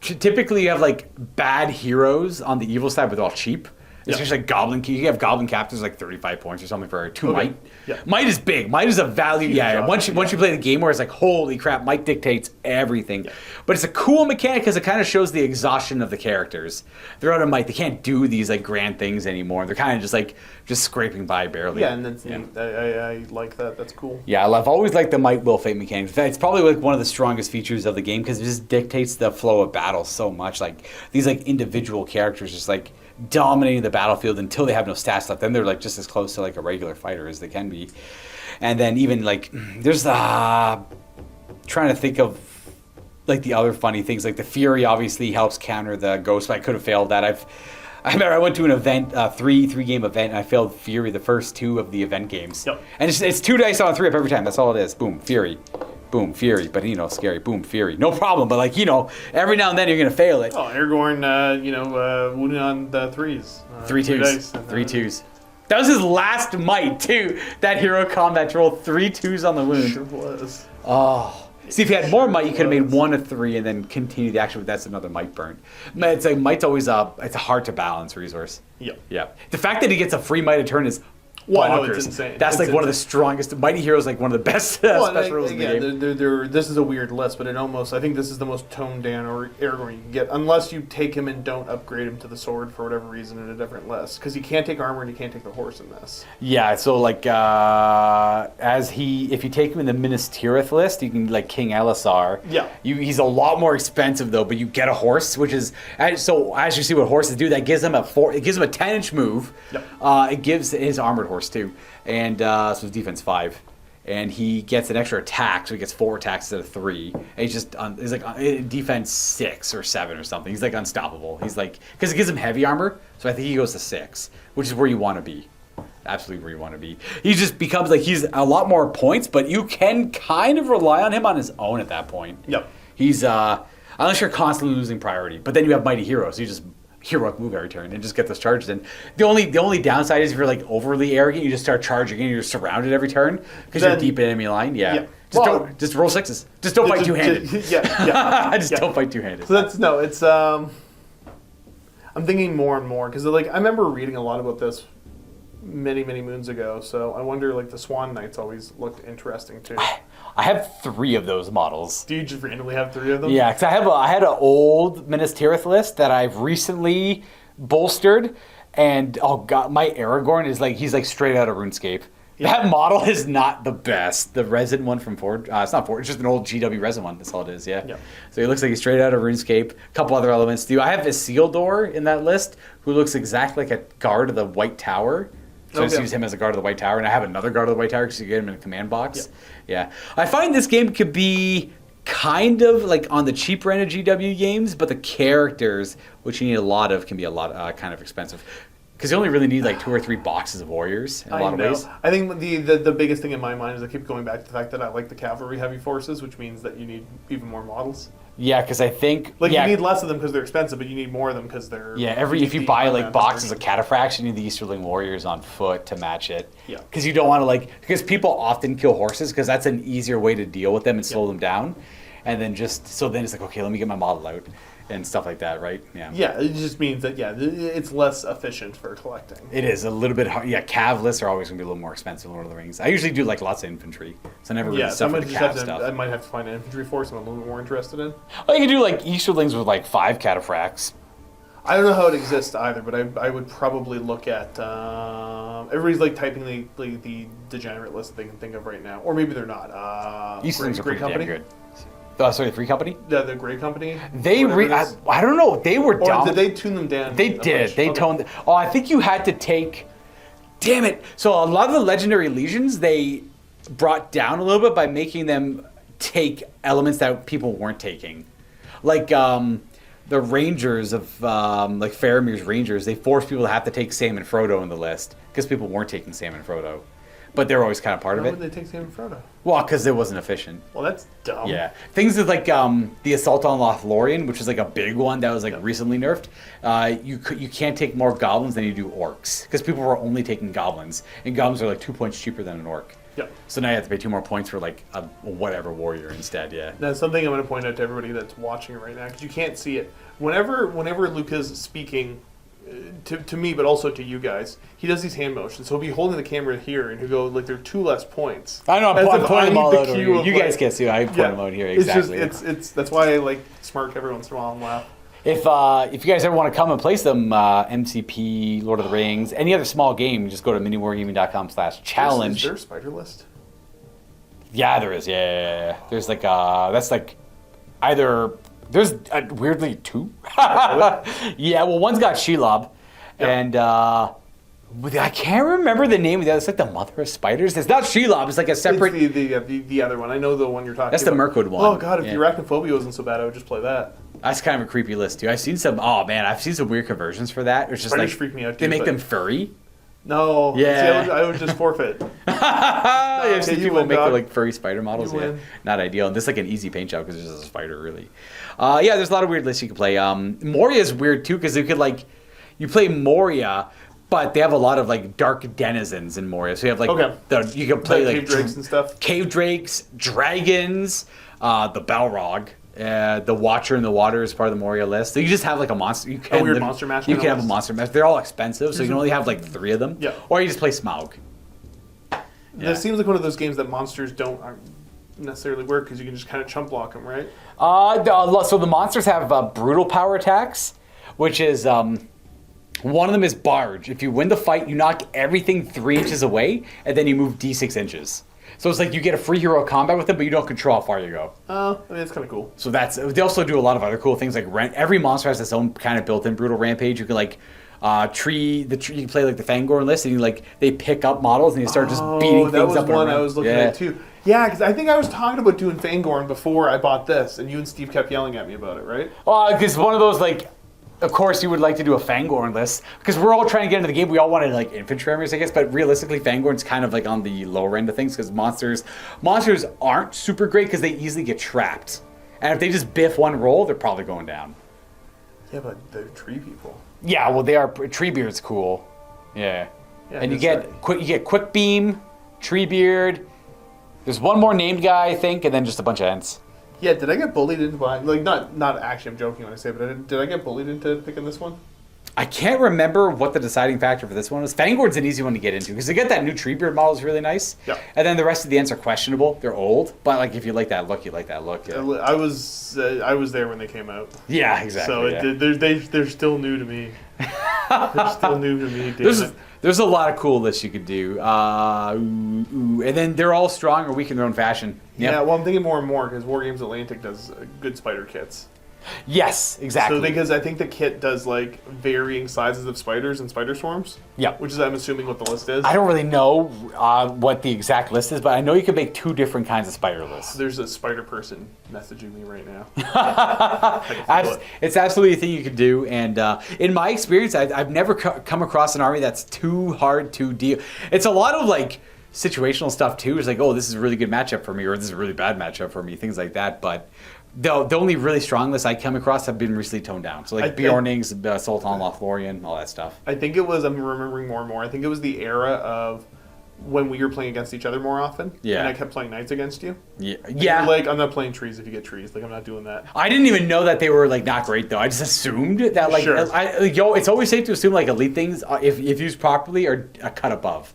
Typically you have like bad heroes on the evil side, but they're all cheap. Especially like Goblin. You have Goblin Captains like 35 points or something for 2 might. Yeah. Might is big. Might is a value. Once you play the game where it's like, holy crap, might dictates everything. Yeah. But it's a cool mechanic because it kind of shows the exhaustion of the characters. They're out of might. They can't do these like grand things anymore. They're kind of just scraping by barely. Yeah, and that's I like that. That's cool. Yeah, I've always liked the might will fate mechanics. In fact, it's probably like one of the strongest features of the game because it just dictates the flow of battle so much. Like these like individual characters just like dominating the battlefield until they have no stats left. Then they're like just as close to like a regular fighter as they can be. And then even like there's trying to think of like the other funny things, like the Fury obviously helps counter the Ghost, but I could have failed that. I remember I went to an event, three game event, and I failed Fury the first 2 of the event games. Yep. And it's 2 dice on 3 up every time. That's all it is. Boom, Fury. Boom, Fury. But, scary. Boom, Fury. No problem. But, every now and then you're going to fail it. Oh, Aragorn, wounded on the 3s. 3 twos. 3 twos. That was his last might, too. That hero combat roll, 3 twos on the wound. Sure was. Oh. See, if you had more might, you could have made 1 of 3 and then continue the action, but that's another might burn. It's like might's always it's a hard to balance resource. Yep. Yeah. The fact that he gets a free might a turn is Well, no, it's insane. That's one of the strongest. Mighty Hero is like one of the best special rules in the game. This is a weird list, but I think this is the most toned down or Aragorn you can get, unless you take him and don't upgrade him to the sword for whatever reason in a different list. Because you can't take armor and you can't take the horse in this. Yeah, so if you take him in the Minas Tirith list, you can like King Elisar. Yeah. He's a lot more expensive though, but you get a horse, which is so as you see what horses do, that gives him a 10-inch move. Yep. It gives his armored horse too, and so his defense 5. and he gets an extra attack, so he gets 4 attacks instead of 3. And he's just he's like defense 6 or 7 or something. He's like unstoppable. He's like, because it gives him heavy armor, so I think he goes to 6, which is where you want to be. Absolutely where you want to be. He just becomes like, he's a lot more points, but you can kind of rely on him on his own at that point. Yep. He's unless you're constantly losing priority, but then you have mighty hero, so you just heroic move every turn and just get those charges in. The only downside is if you're like overly arrogant, you just start charging and you're surrounded every turn because you're deep in enemy line. Yeah. Just roll 6s. Just don't fight two-handed. Yeah. Don't fight two-handed. So it's I'm thinking more and more because like I remember reading a lot about this many moons ago. So I wonder, like, the Swan Knights always looked interesting too. I have 3 of those models. Do you just randomly have 3 of them? Yeah, because I had an old Minas Tirith list that I've recently bolstered, and oh god, my Aragorn is like, he's like straight out of RuneScape. Yeah. That model is not the best. The resin one from Ford. It's not Ford. It's just an old GW resin one. That's all it is. Yeah. So he looks like he's straight out of RuneScape. A couple other elements too. I have Isildur in that list, who looks exactly like a guard of the White Tower. So I just use him as a guard of the White Tower, and I have another guard of the White Tower because you get him in a command box. Yeah. I find this game could be kind of like on the cheaper end of GW games, but the characters, which you need a lot of, can be a lot kind of expensive. Because you only really need like 2 or 3 boxes of warriors in a lot of ways. I think the biggest thing in my mind is I keep going back to the fact that I like the cavalry heavy forces, which means that you need even more models. Yeah, because I think you need less of them because they're expensive, but you need more of them because they're if you buy like boxes of cataphracts, you need the Easterling warriors on foot to match it. Yeah, because you don't want to because people often kill horses because that's an easier way to deal with them and slow them down, and then it's like, okay, let me get my model out and stuff like that, right? Yeah, it just means that it's less efficient for collecting. It is a little bit hard. Yeah, cav lists are always going to be a little more expensive in Lord of the Rings. I usually do like lots of infantry, so I never really suffer the cav stuff. I might have to find an infantry force I'm a little bit more interested in. Well, you can do like Easterlings with like 5 cataphracts. I don't know how it exists either, but I would probably look at everybody's like typing the degenerate list they can think of right now, or maybe they're not. Easterlings are pretty damn good. Sorry, the Free Company? The Grey Company? I don't know. They were dumb. Or did they tune them down? They did. They toned... Oh, I think you had to take... Damn it. So a lot of the Legendary Legions, they brought down a little bit by making them take elements that people weren't taking. Like the Rangers of... like Faramir's Rangers, they forced people to have to take Sam and Frodo in the list because people weren't taking Sam and Frodo. But they were always kind of part of it. Why would they take Sam and Frodo? Well, because it wasn't efficient. Well, that's dumb. Yeah. Things with like the Assault on Lothlorien, which was like a big one that was like recently nerfed. You can't take more goblins than you do orcs because people were only taking goblins, and goblins are like 2 points cheaper than an orc. Yep. So now you have to pay 2 more points for like a whatever warrior instead. Yeah. That's something I'm going to point out to everybody that's watching right now because you can't see it. Whenever Luca's speaking. To me, but also to you guys, he does these hand motions. So he'll be holding the camera here, and he'll go like, "There are 2 less points." I know. I'm pointing them all out over here. You guys can't see. I point them out here. Exactly. It's that's why I like smirk every once in a while and laugh. If you guys ever want to come and play some MCP, Lord of the Rings, any other small game, just go to miniwargaming.com/challenge. Is there a spider list? Yeah, there is. Yeah. There's like that's like either. There's weirdly 2. Yeah, well, one's got Shelob, and I can't remember the name of the other. It's like the Mother of Spiders. It's not Shelob. It's like a separate. It's the other one. I know the one you're talking about. That's the Mirkwood one. Oh god, if the arachnophobia wasn't so bad, I would just play that. That's kind of a creepy list too. I've seen some. Oh man, I've seen some weird conversions for that. It's just Spiders like freak me out too, they make them furry. No. Yeah. See, I would just forfeit. I've seen people make like furry spider models. You yeah. win. Not ideal. And this is like an easy paint job because it's just a spider, really. Yeah, there's a lot of weird lists you can play. Moria is weird too because you could you play Moria, but they have a lot of like dark denizens in Moria. So you have like you can play like cave drakes and stuff. Cave drakes, dragons, the Balrog. The Watcher in the Water is part of the Moria list. So you just have like a monster. You can weird monster mash. You can have a monster mash. They're all expensive, so you can only have like 3 of them. Yeah. Or you just play Smaug. This seems like one of those games that monsters don't necessarily work because you can just kind of chump block them, right? So the monsters have brutal power attacks, which is one of them is Barge. If you win the fight, you knock everything 3 inches away, and then you move D6 inches. So it's like you get a free hero combat with them, but you don't control how far you go. I mean, it's kind of cool. So they also do a lot of other cool things. Like every monster has its own kind of built-in brutal rampage. You can You can play like the Fangorn list, and they pick up models and you start just beating that things was up. one I was looking at too. Yeah, because I think I was talking about doing Fangorn before I bought this, and you and Steve kept yelling at me about it, right? Because one of those of course you would like to do a Fangorn list because we're all trying to get into the game. We all wanted infantry armies, I guess, but realistically, Fangorn's kind of on the lower end of things because monsters aren't super great because they easily get trapped, and if they just biff one roll, they're probably going down. Yeah, but they're tree people. Yeah, well, they are. Treebeard's cool. Yeah, and you get Quick Beam, Treebeard. There's one more named guy, I think, and then just a bunch of Ents. Yeah, did I get bullied into buying? Not actually, I'm joking when I say it, but did I get bullied into picking this one? I can't remember what the deciding factor for this one was. Fangorn's an easy one to get into because they get that new Treebeard model is really nice. Yeah. And then the rest of the Ents are questionable. They're old, but if you like that look, you like that look. Yeah. I was there when they came out. Yeah, exactly. So they're still new to me. They're still new to me. There's a lot of cool lists you could do. And then they're all strong or weak in their own fashion. Yep. Yeah, well, I'm thinking more and more because Wargames Atlantic does good spider kits. Yes, exactly. So because I think the kit does varying sizes of spiders and spider swarms. Yeah. Which is, I'm assuming, what the list is. I don't really know what the exact list is, but I know you can make 2 different kinds of spider lists. There's a spider person messaging me right now. It's absolutely a thing you can do, and in my experience, I've never come across an army that's too hard to deal. It's a lot of situational stuff too. It's this is a really good matchup for me, or this is a really bad matchup for me, things like that. But the only really strong lists I come across have been recently toned down. So Bjornings, Sultan Lothlorien, all that stuff. I think it was, I'm remembering more and more, I think it was the era of when we were playing against each other more often. Yeah. And I kept playing knights against you. Yeah. You're I'm not playing trees if you get trees. I'm not doing that. I didn't even know that they were not great though. I just assumed that sure. It's always safe to assume elite things if used properly are a cut above.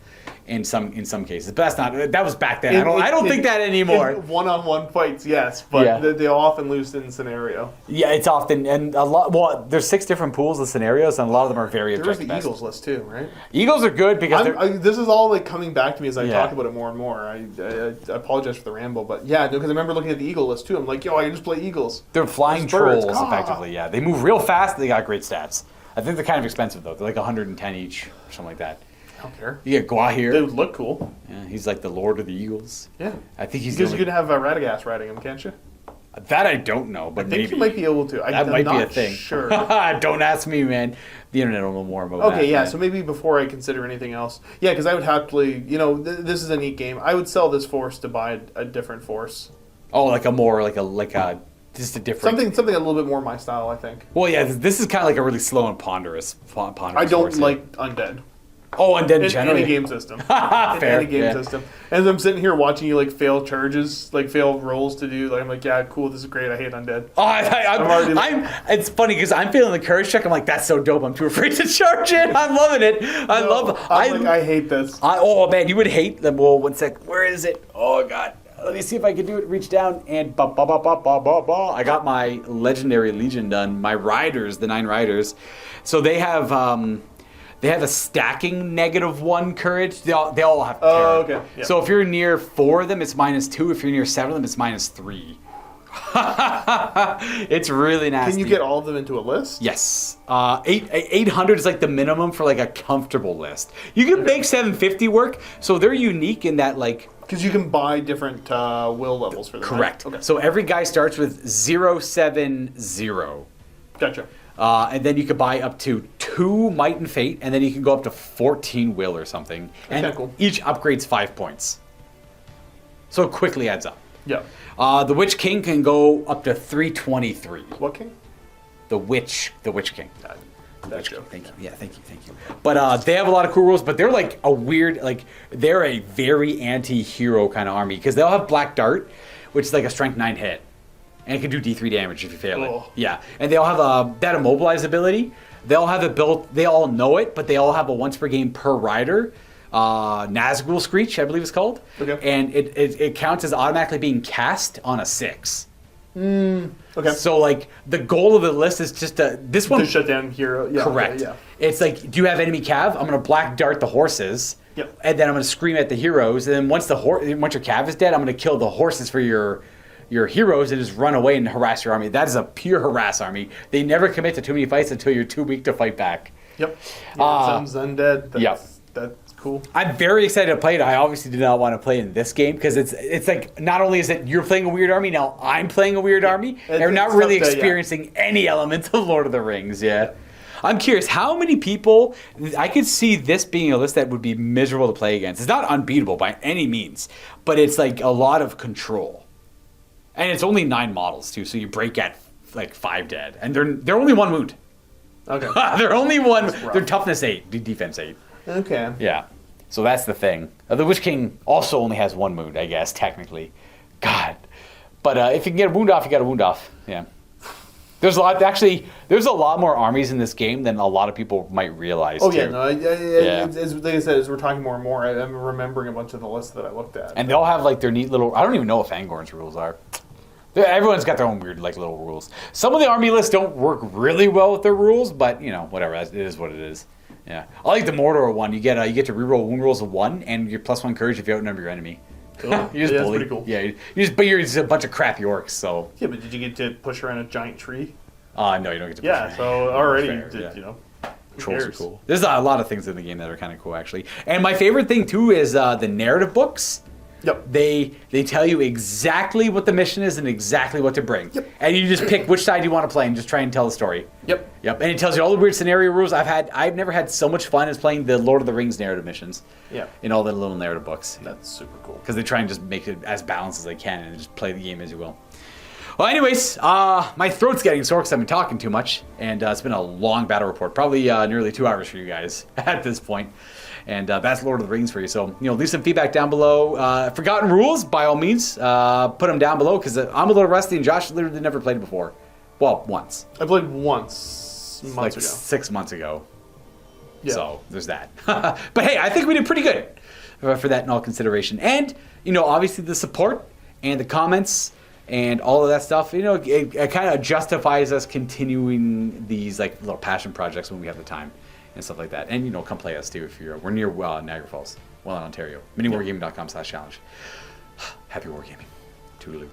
In some cases, but that was back then. I don't think that anymore. One-on-one fights, yes, but they often lose in scenario. Yeah, it's often and a lot. Well, there's 6 different pools of scenarios, and a lot of them are very objective. There's the Eagles list too, right? Eagles are good because this is all coming back to me as I talk about it more and more. I apologize for the ramble, but yeah, because I remember looking at the Eagle list too. I'm like, I can just play Eagles. They're flying trolls, effectively. Yeah, they move real fast. They got great stats. I think they're kind of expensive though. They're 110 each, or something like that. I don't care. You get Guahir. They would look cool. Yeah, he's the Lord of the Eagles. Yeah. I think he's because you can have Radagast riding him, can't you? That I don't know, but maybe. you might be able to. That might be a thing. Sure. Don't ask me, man. The internet will know more about that. Okay, yeah, so maybe before I consider anything else. Yeah, because I would happily, this is a neat game. I would sell this force to buy a different force. Oh, just a different... Something a little bit more my style, I think. Well, yeah, this is kind of a really slow and ponderous I don't like undead. Oh, undead generally. In any game system. Fair. In any game system. As I'm sitting here watching you fail charges, fail rolls to do, I'm yeah, cool, this is great, I hate undead. Oh, it's funny because I'm feeling the courage check. I'm that's so dope. I'm too afraid to charge it. I'm loving it. I hate this. Oh man, you would hate them. Well, one sec. Where is it? Oh god. Let me see if I can do it. Reach down and I got my Legendary Legion done. My riders, the 9 riders. So they have a stacking -1 courage. They all have terror. Oh, okay. Yep. So if you're near 4 of them, it's -2. If you're near 7 of them, it's -3. It's really nasty. Can you get all of them into a list? Yes. 800 is the minimum for a comfortable list. You can make 750 work, so they're unique in that because you can buy different will levels for them. Correct. Right? Okay. So every guy starts with 070. Gotcha. And then you can buy up to 2 Might and Fate, and then you can go up to 14 Will or something. And cool. Each upgrades 5 points. So it quickly adds up. Yeah. The Witch King can go up to 323. What king? The Witch King. That's King. Thank you. Yeah, thank you. But they have a lot of cool rules, but they're a weird, they're a very anti-hero kind of army, because they'll have Black Dart, which is a strength 9 hit. And it can do D3 damage if you fail it. Yeah. And they all have that immobilize ability. They all have it built, they all know it, but they all have a once per game per rider. Nazgul Screech, I believe it's called. Okay. And it counts as automatically being cast on a 6. Okay. So the goal of the list is just this one to shut down hero. Yeah, correct. Yeah. It's do you have enemy cav? I'm gonna Black Dart the horses. Yep. And then I'm gonna scream at the heroes. And then once your cav is dead, I'm gonna kill the horses for your heroes and just run away and harass your army. That is a pure harass army. They never commit to too many fights until you're too weak to fight back. Yep. Yeah, sounds undead. Yeah. That's cool. I'm very excited to play it. I obviously did not want to play in this game because it's like not only is it you're playing a weird army, now I'm playing a weird army, and we're not really experiencing any elements of Lord of the Rings. Yeah. I'm curious, how many people, I could see this being a list that would be miserable to play against. It's not unbeatable by any means, but it's like a lot of control. And it's only 9 models too, so you break at like 5 dead. And they're only 1 wound. Okay. They're only 1, they're toughness 8, defense 8. Okay. Yeah. So that's the thing. The Witch King also only has 1 wound, I guess, technically. God. But if you can get a wound off, you got a wound off. Yeah. There's a lot more armies in this game than a lot of people might realize. Oh, too. yeah. No, as like I said, as we're talking more and more, I'm remembering a bunch of the lists that I looked at. And they all have like their neat little. I don't even know what Fangorn's rules are. Everyone's got their own weird like little rules. Some of the army lists don't work really well with their rules, but whatever. It is what it is. Yeah, I like the Mordor one. You get to reroll wound rolls of 1, and you're +1 courage if you outnumber your enemy. Cool. You just that's bully. pretty cool. Yeah, you're just a bunch of crappy orcs. So Yeah, but did you get to push around a giant tree? no, you don't get to. Yeah, so already, Fair, who Trolls are cares? cool. There's a lot of things in the game that are kind of cool, actually. And my favorite thing too is the narrative books. Yep. They tell you exactly what the mission is and exactly what to bring. Yep. And you just pick which side you want to play and just try and tell the story. Yep. Yep. And it tells you all the weird scenario rules. I've never had so much fun as playing the Lord of the Rings narrative missions. Yeah. In all the little narrative books. That's super cool. Because they try and just make it as balanced as they can and just play the game as you will. Well, anyways, my throat's getting sore because I've been talking too much, and it's been a long battle report, probably nearly 2 hours for you guys at this point. And that's Lord of the Rings for you. So, leave some feedback down below. Forgotten rules, by all means, put them down below because I'm a little rusty and Josh literally never played it before. Well, once. I played once months ago. 6 months ago. Yeah. So there's that. But hey, I think we did pretty good for that in all consideration. And, obviously the support and the comments and all of that stuff, it kind of justifies us continuing these like little passion projects when we have the time. And stuff like that. And, come play us, too, if we're near Niagara Falls, in Ontario. miniwargaming.com/challenge. Happy wargaming. Toodaloo.